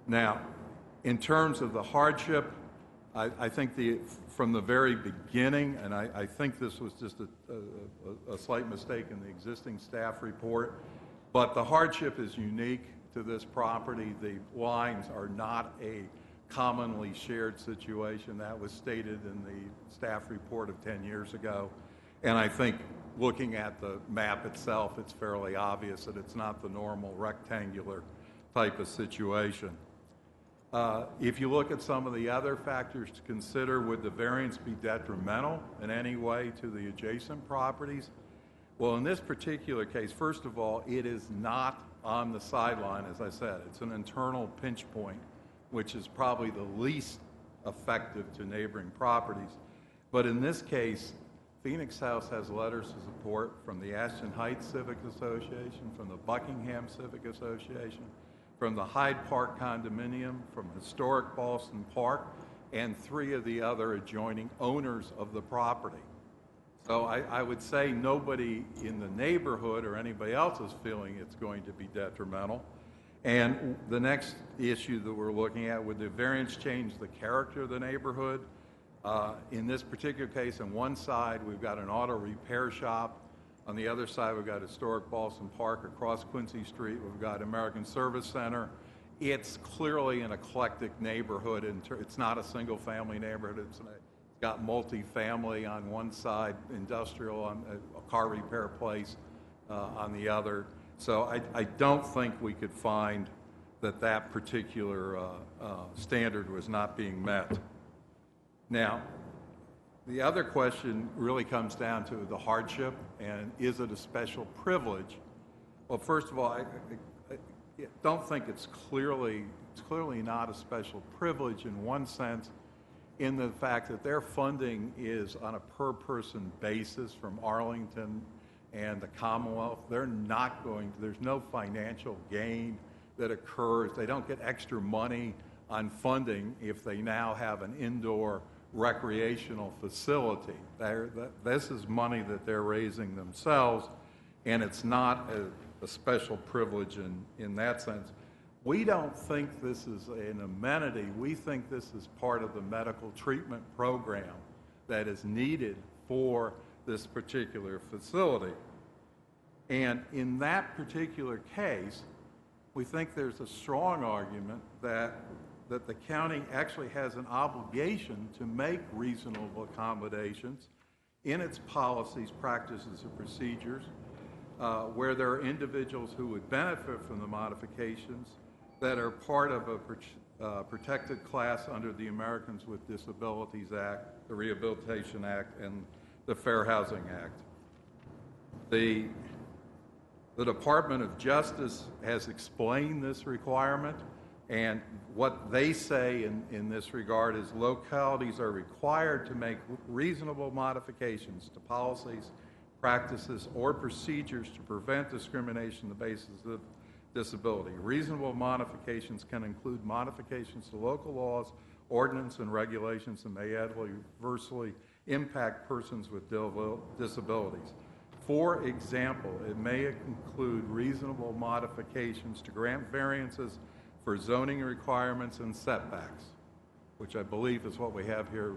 Now, in terms of the hardship, I think from the very beginning, and I think this was just a slight mistake in the existing staff report, but the hardship is unique to this property. The lines are not a commonly shared situation. That was stated in the staff report of 10 years ago. And I think looking at the map itself, it's fairly obvious that it's not the normal rectangular type of situation. If you look at some of the other factors to consider, would the variance be detrimental in any way to the adjacent properties? Well, in this particular case, first of all, it is not on the sideline, as I said. It's an internal pinch point, which is probably the least effective to neighboring properties. But in this case, Phoenix House has letters of support from the Ashton Heights Civic Association, from the Buckingham Civic Association, from the Hyde Park Condominium, from Historic Ballston Park, and 3 of the other adjoining owners of the property. So I would say nobody in the neighborhood or anybody else is feeling it's going to be detrimental. And the next issue that we're looking at, would the variance change the character of the neighborhood? In this particular case, on one side, we've got an auto repair shop. On the other side, we've got Historic Ballston Park. Across Quincy Street, we've got American Service Center. It's clearly an eclectic neighborhood. It's not a single-family neighborhood. It's got multifamily on one side, industrial on a car repair place on the other. So I don't think we could find that particular standard was not being met. Now, the other question really comes down to the hardship, and is it a special privilege? Well, first of all, I don't think it's clearly not a special privilege in one sense, in the fact that their funding is on a per-person basis from Arlington and the Commonwealth. They're not going to, there's no financial gain that occurs. They don't get extra money on funding if they now have an indoor recreational facility. This is money that they're raising themselves, and it's not a special privilege in that sense. We don't think this is an amenity. We think this is part of the medical treatment program that is needed for this particular facility. And in that particular case, we think there's a strong argument that the county actually has an obligation to make reasonable accommodations in its policies, practices, and procedures where there are individuals who would benefit from the modifications that are part of a protected class under the Americans with Disabilities Act, the Rehabilitation Act, and the Fair Housing Act. The Department of Justice has explained this requirement, and what they say in this regard is localities are required to make reasonable modifications to policies, practices, or procedures to prevent discrimination on the basis of disability. Reasonable modifications can include modifications to local laws, ordinance, and regulations that may adversely impact persons with disabilities. For example, it may include reasonable modifications to grant variances for zoning requirements and setbacks, which I believe is what we have here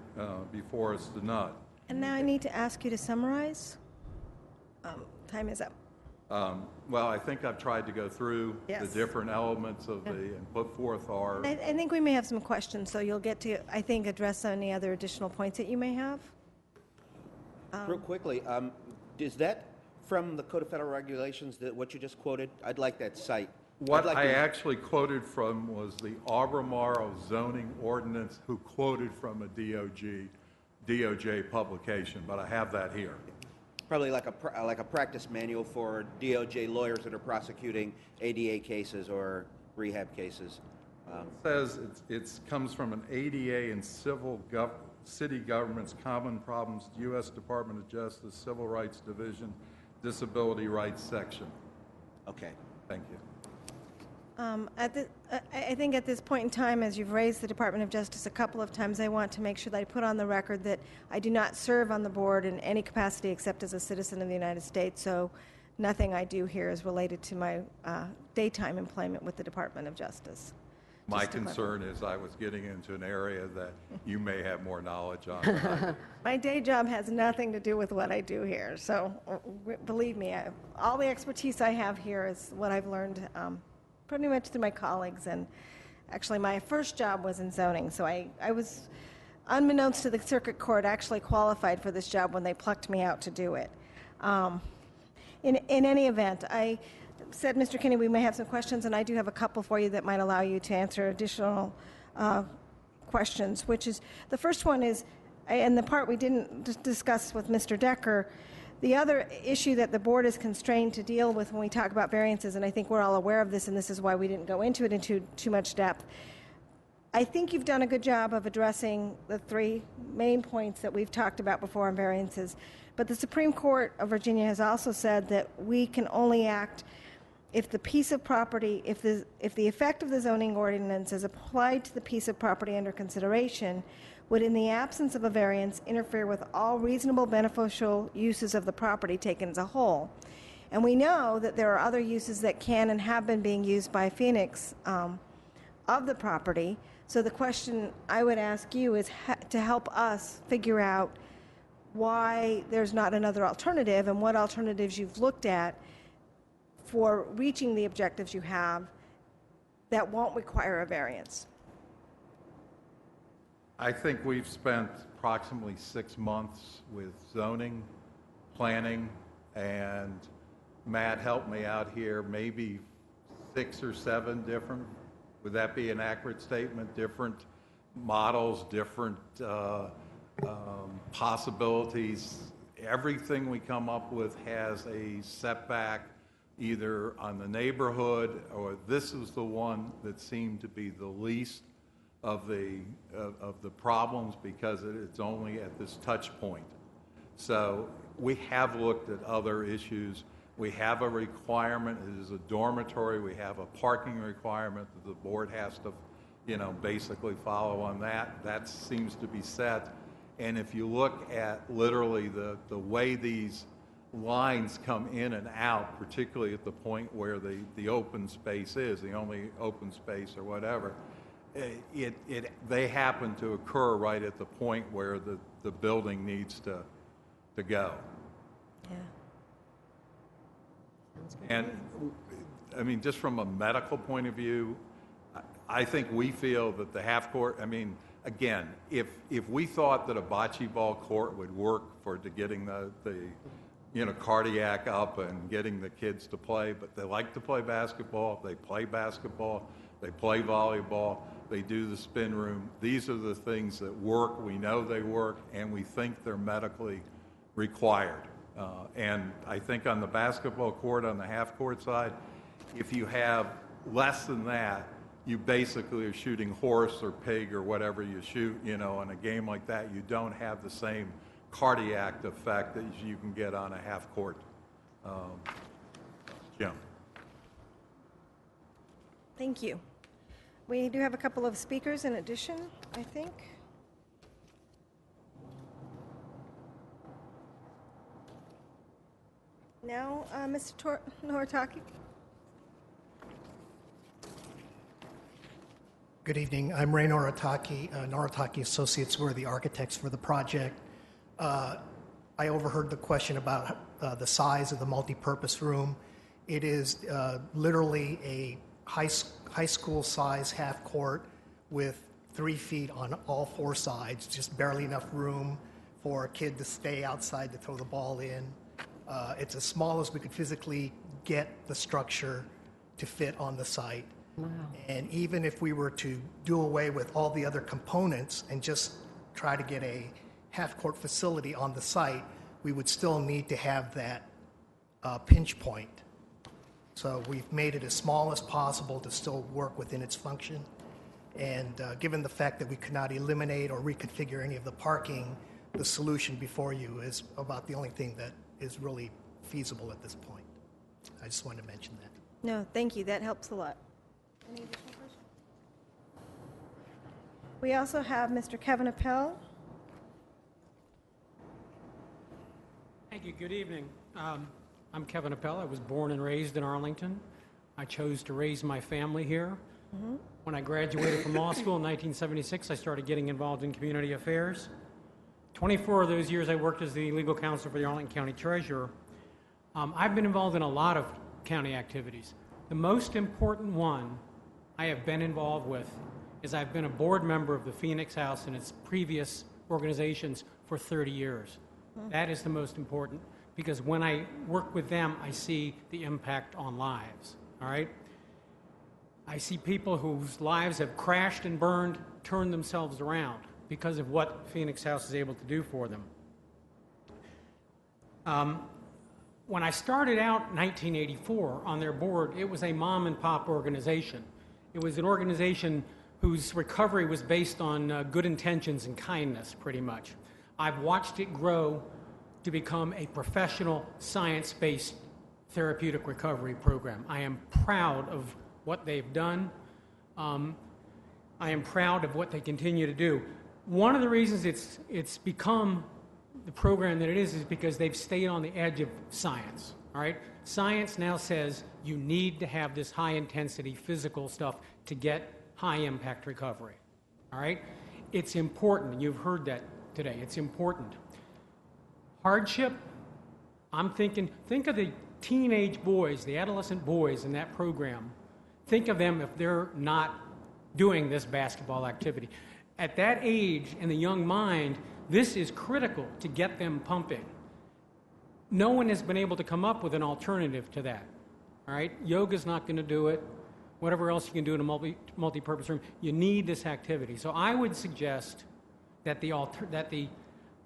before us tonight. And now I need to ask you to summarize. Time is up. Well, I think I've tried to go through the different elements of and put forth our... I think we may have some questions, so you'll get to, I think, address any other additional points that you may have. Real quickly, is that from the Code of Federal Regulations, that what you just quoted? I'd like that cite. What I actually quoted from was the Albemarle zoning ordinance, who quoted from a DOJ publication, but I have that here. Probably like a practice manual for DOJ lawyers that are prosecuting ADA cases or rehab cases. It says it comes from an ADA and City Government's Common Problems, U.S. Department of Justice, Civil Rights Division, Disability Rights Section. Okay. Thank you. I think at this point in time, as you've raised the Department of Justice a couple of times, I want to make sure that I put on the record that I do not serve on the board in any capacity except as a citizen of the United States, so nothing I do here is related to my daytime employment with the Department of Justice. My concern is I was getting into an area that you may have more knowledge on. My day job has nothing to do with what I do here, so believe me, all the expertise I have here is what I've learned pretty much through my colleagues, and actually my first job was in zoning, so I was, unbeknownst to the circuit court, actually qualified for this job when they plucked me out to do it. In any event, I said, Mr. Kinney, we may have some questions, and I do have a couple for you that might allow you to answer additional questions, which is, the first one is, and the part we didn't discuss with Mr. Decker, the other issue that the board is constrained to deal with when we talk about variances, and I think we're all aware of this, and this is why we didn't go into it into too much depth. I think you've done a good job of addressing the three main points that we've talked about before on variances, but the Supreme Court of Virginia has also said that we can only act if the piece of property, if the effect of the zoning ordinance is applied to the piece of property under consideration, would, in the absence of a variance, interfere with all reasonable beneficial uses of the property taken as a whole. And we know that there are other uses that can and have been being used by Phoenix of the property. So the question I would ask you is to help us figure out why there's not another alternative and what alternatives you've looked at for reaching the objectives you have that won't require a variance. I think we've spent approximately 6 months with zoning, planning, and Matt helped me out here, maybe 6 or 7 different Would that be an accurate statement? Different models, different possibilities. Everything we come up with has a setback either on the neighborhood, or this is the one that seemed to be the least of the problems because it's only at this touch point. So we have looked at other issues. We have a requirement. It is a dormitory. We have a parking requirement that the board has to, basically follow on that. That seems to be set. And if you look at literally the way these lines come in and out, particularly at the point where the open space is, the only open space or whatever, they happen to occur right at the point where the building needs to go. Yeah. And I mean, just from a medical point of view, I think we feel that the half court, again, if we thought that a bocce ball court would work to getting the cardiac up and getting the kids to play, but they like to play basketball, they play volleyball, they do the spin room. These are the things that work. We know they work, and we think they're medically required. And I think on the basketball court, on the half court side, if you have less than that, you basically are shooting horse or pig or whatever you shoot, in a game like that. You don't have the same cardiac effect that you can get on a half court gym. Thank you. We do have a couple of speakers in addition, I think. Now, Mr. Noritaki. Good evening. I'm Ray Noritaki, Noritaki Associates. We're the architects for the project. I overheard the question about the size of the multipurpose room. It is literally a high school size half court with 3 feet on all 4 sides, just barely enough room for a kid to stay outside to throw the ball in. It's as small as we could physically get the structure to fit on the site. Wow. And even if we were to do away with all the other components and just try to get a half-court facility on the site, we would still need to have that pinch point. So we've made it as small as possible to still work within its function. And given the fact that we could not eliminate or reconfigure any of the parking, the solution before you is about the only thing that is really feasible at this point. I just wanted to mention that. No, thank you. That helps a lot. Any additional questions? We also have Mr. Kevin Appel. Thank you. Good evening. I'm Kevin Appel. I was born and raised in Arlington. I chose to raise my family here. Mm-hmm. When I graduated from law school in 1976, I started getting involved in community affairs. 24 of those years I worked as the legal counsel for the Arlington County Treasurer. I've been involved in a lot of county activities. The most important one I have been involved with is I've been a board member of the Phoenix House and its previous organizations for 30 years. That is the most important, because when I work with them, I see the impact on lives, all right? I see people whose lives have crashed and burned turn themselves around because of what Phoenix House is able to do for them. When I started out in 1984 on their board, it was a mom and pop organization. It was an organization whose recovery was based on good intentions and kindness, pretty much. I've watched it grow to become a professional, science-based therapeutic recovery program. I am proud of what they've done. I am proud of what they continue to do. One of the reasons it's become the program that it is because they've stayed on the edge of science, all right? Science now says you need to have this high-intensity physical stuff to get high-impact recovery, all right? It's important. You've heard that today. It's important. Hardship, I'm thinking, think of the teenage boys, the adolescent boys in that program. Think of them if they're not doing this basketball activity. At that age, in the young mind, this is critical to get them pumping. No one has been able to come up with an alternative to that, all right? Yoga's not going to do it. whatever else you can do in a multi-purpose room, you need this activity. So I would suggest that the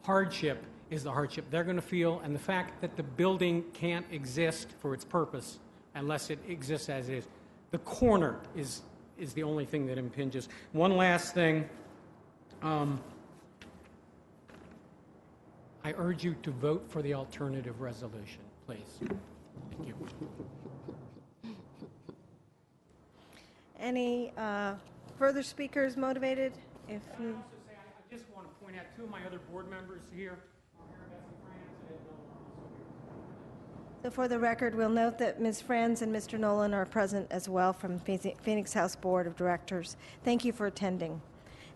hardship is the hardship they're going to feel, and the fact that the building can't exist for its purpose unless it exists as is. The corner is the only thing that impinges. One last thing. I urge you to vote for the alternative resolution, please. Thank you. Any further speakers motivated? If I you, also say, I just want to point out two of my other board members here. so for the record, we'll note that Ms. Franz and Mr. Nolan are present as well from Phoenix House Board of Directors. Thank you for attending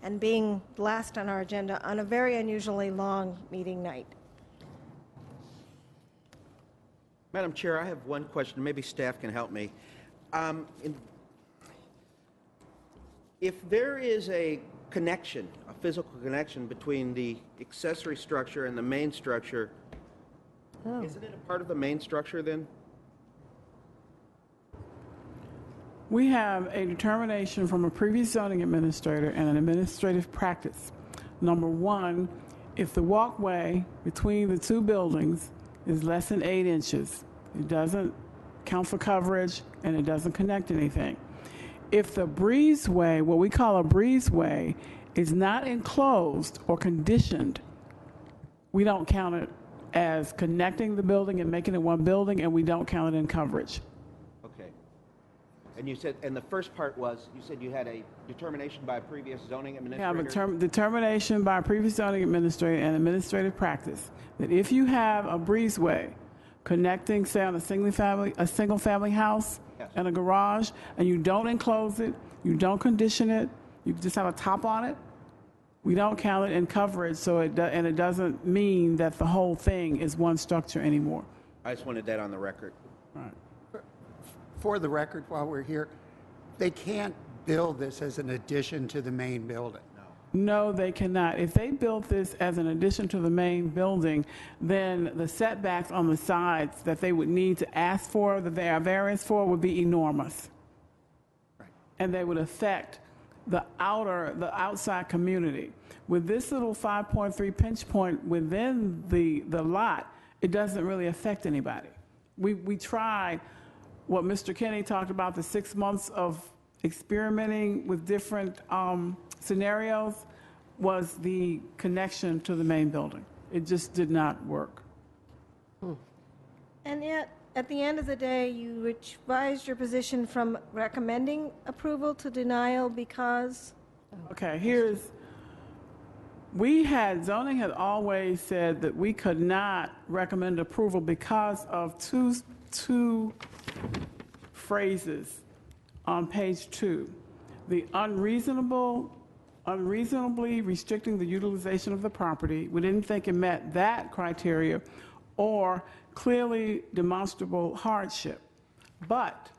and being last on our agenda on a very unusually long meeting night. Madam Chair, I have one question. Maybe staff can help me. If there is a connection, a physical connection between the accessory structure and the main structure, isn't it a part of the main structure then? We have a determination from a previous zoning administrator and an administrative practice. Number one, if the walkway between the two buildings is less than 8 inches, it doesn't count for coverage and it doesn't connect anything. If the breezeway, what we call a breezeway, is not enclosed or conditioned, we don't count it as connecting the building and making it one building, and we don't count it in coverage. Okay. And you said, and the first part was, you said you had a determination by a previous zoning We administrator? have a determination by a previous zoning administrator and administrative practice that if you have a breezeway connecting, say, on a single family house and a garage, and you don't enclose it, you don't condition it, you just have a top on it, we don't count it in coverage, and it doesn't mean that the whole thing is one structure anymore. I just wanted that on the record. Right. For the record, while we're here, they can't build this as an addition to the main building. No, they cannot. If they built this as an addition to the main building, then the setbacks on the sides that they would need to ask for, that they are variance for, would be enormous. Right. And they would affect the outside community. With this little 5.3 pinch point within the lot, it doesn't really affect anybody. We tried what Mr. Kenny talked about, the 6 months of experimenting with different scenarios, was the connection to the main building. It just did not work. And yet, at the end of the day, you revised your position from recommending approval to denial because? Okay, zoning had always said that we could not recommend approval because of two phrases on page 2. The unreasonably restricting the utilization of the property, we didn't think it met that criteria, or clearly demonstrable hardship. But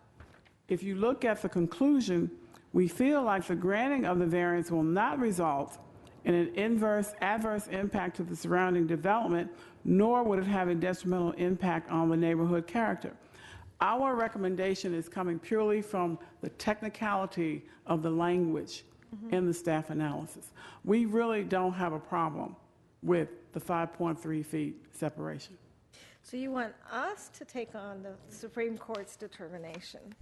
if you look at the conclusion, we feel like the granting of the variance will not result in an adverse impact to the surrounding development, nor would it have a detrimental impact on the neighborhood character. Our recommendation is coming purely from the technicality of the language in the staff analysis. We really don't have a problem with the 5.3 feet separation. So you want us to take on the Supreme Court's determination,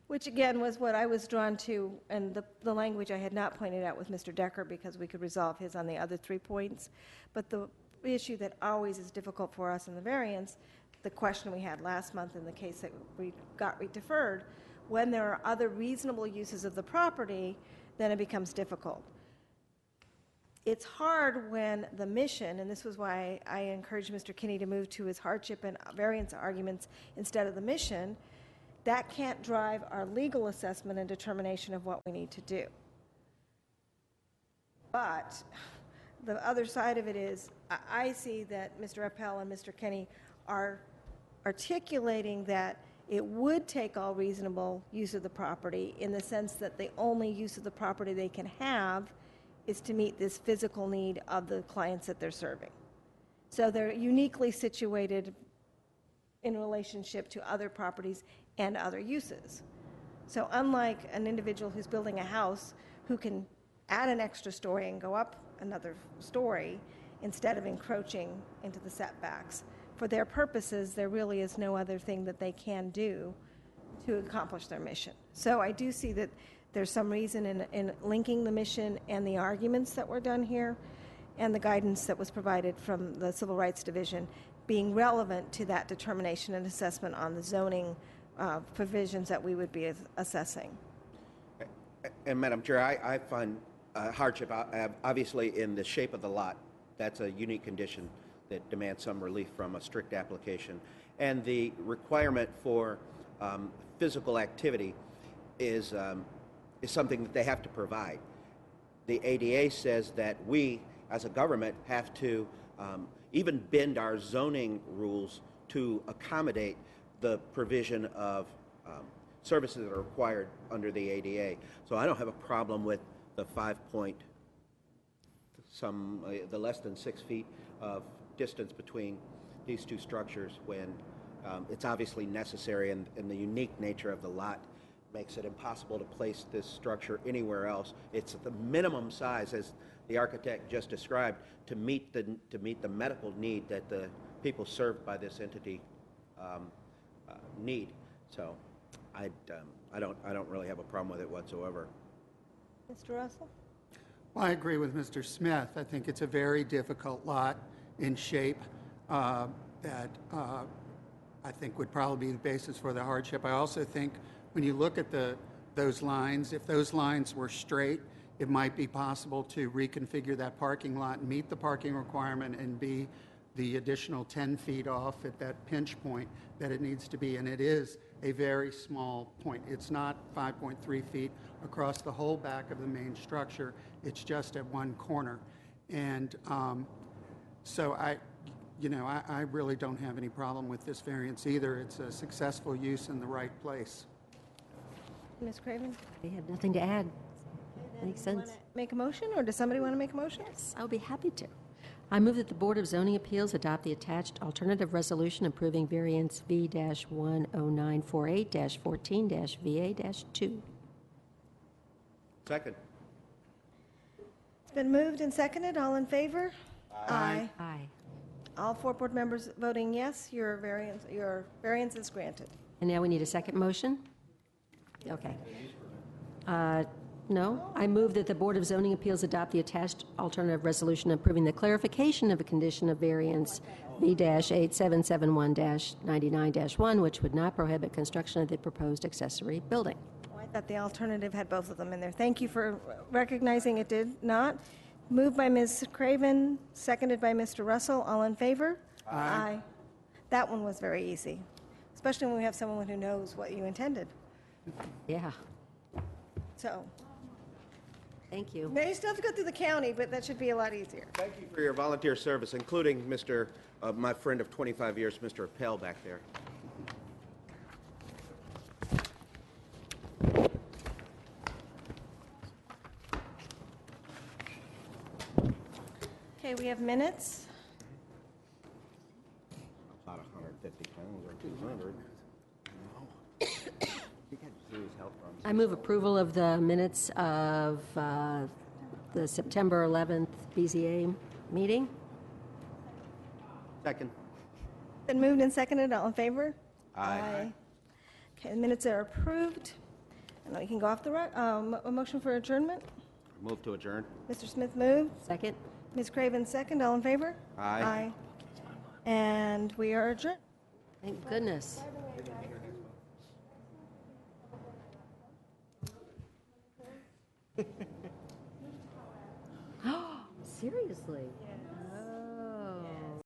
which again was what I was drawn to, and the language I had not pointed out with Mr. Decker because we could resolve his on the other 3 points. But the issue that always is difficult for us in the variance, the question we had last month in the case that we got deferred, when there are other reasonable uses of the property, then it becomes difficult. It's hard when the mission, and this was why I encouraged Mr. Kinney to move to his hardship and variance arguments instead of the mission, that can't drive our legal assessment and determination of what we need to do. But the other side of it is, I see that Mr. Appel and Mr. Kinney are articulating that it would take all reasonable use of the property in the sense that the only use of the property they can have is to meet this physical need of the clients that they're serving. So they're uniquely situated in relationship to other properties and other uses. So unlike an individual who's building a house who can add an extra story and go up another story instead of encroaching into the setbacks, for their purposes, there really is no other thing that they can do to accomplish their mission. So I do see that there's some reason in linking the mission and the arguments that were done here and the guidance that was provided from the Civil Rights Division being relevant to that determination and assessment on the zoning provisions that we would be assessing. And Madam Chair, I find hardship, obviously, in the shape of the lot. That's a unique condition that demands some relief from a strict application. And the requirement for physical activity is something that they have to provide. The ADA says that we, as a government, have to even bend our zoning rules to accommodate the provision of services that are required under the ADA. So I don't have a problem with the the less than 6 feet of distance between these two structures when it's obviously necessary, and the unique nature of the lot makes it impossible to place this structure anywhere else. It's the minimum size, as the architect just described, to meet the medical need that the people served by this entity need. So I don't really have a problem with it whatsoever. Mr. Russell? Well, I agree with Mr. Smith. I think it's a very difficult lot in shape that I think would probably be the basis for the hardship. I also think when you look at those lines, if those lines were straight, it might be possible to reconfigure that parking lot and meet the parking requirement and be the additional 10 feet off at that pinch point that it needs to be. And it is a very small point. It's not 5.3 feet across the whole back of the main structure. It's just at one corner. And so I really don't have any problem with this variance either. It's a successful use in the right place. Ms. Craven? I have nothing to add. Makes sense. Make a motion, or does somebody want to make a motion? Yes, I'll be happy to. I move that the Board of Zoning Appeals adopt the attached alternative resolution approving variance V-10948-14-VA-2. Second. It's been moved and seconded. All in favor? Aye. Aye. All 4 board members voting yes, your variance is granted. And now we need a second motion? Okay. No. I move that the Board of Zoning Appeals adopt the attached alternative resolution approving the clarification of a condition of variance V-8771-99-1, which would not prohibit construction of the proposed accessory building. Oh, I thought the alternative had both of them in there. Thank you for recognizing it did not. Moved by Ms. Craven, seconded by Mr. Russell. All in favor? Aye. That one was very easy, especially when we have someone who knows what you intended. Yeah. So. Thank you. Now, you still have to go through the county, but that should be a lot easier. Thank you for your volunteer service, including my friend of 25 years, Mr. Appel, back there. Okay, we have minutes. About 150 pounds or 200. I move approval of the minutes of the September 11th BZA meeting. Second. Been moved and seconded. All in favor? Aye. Okay, the minutes are approved. And we can go off the a motion for adjournment. Move to adjourn. Mr. Smith moved. Second. Ms. Craven second. All in favor? Aye. And we are adjourned. Thank goodness. Seriously?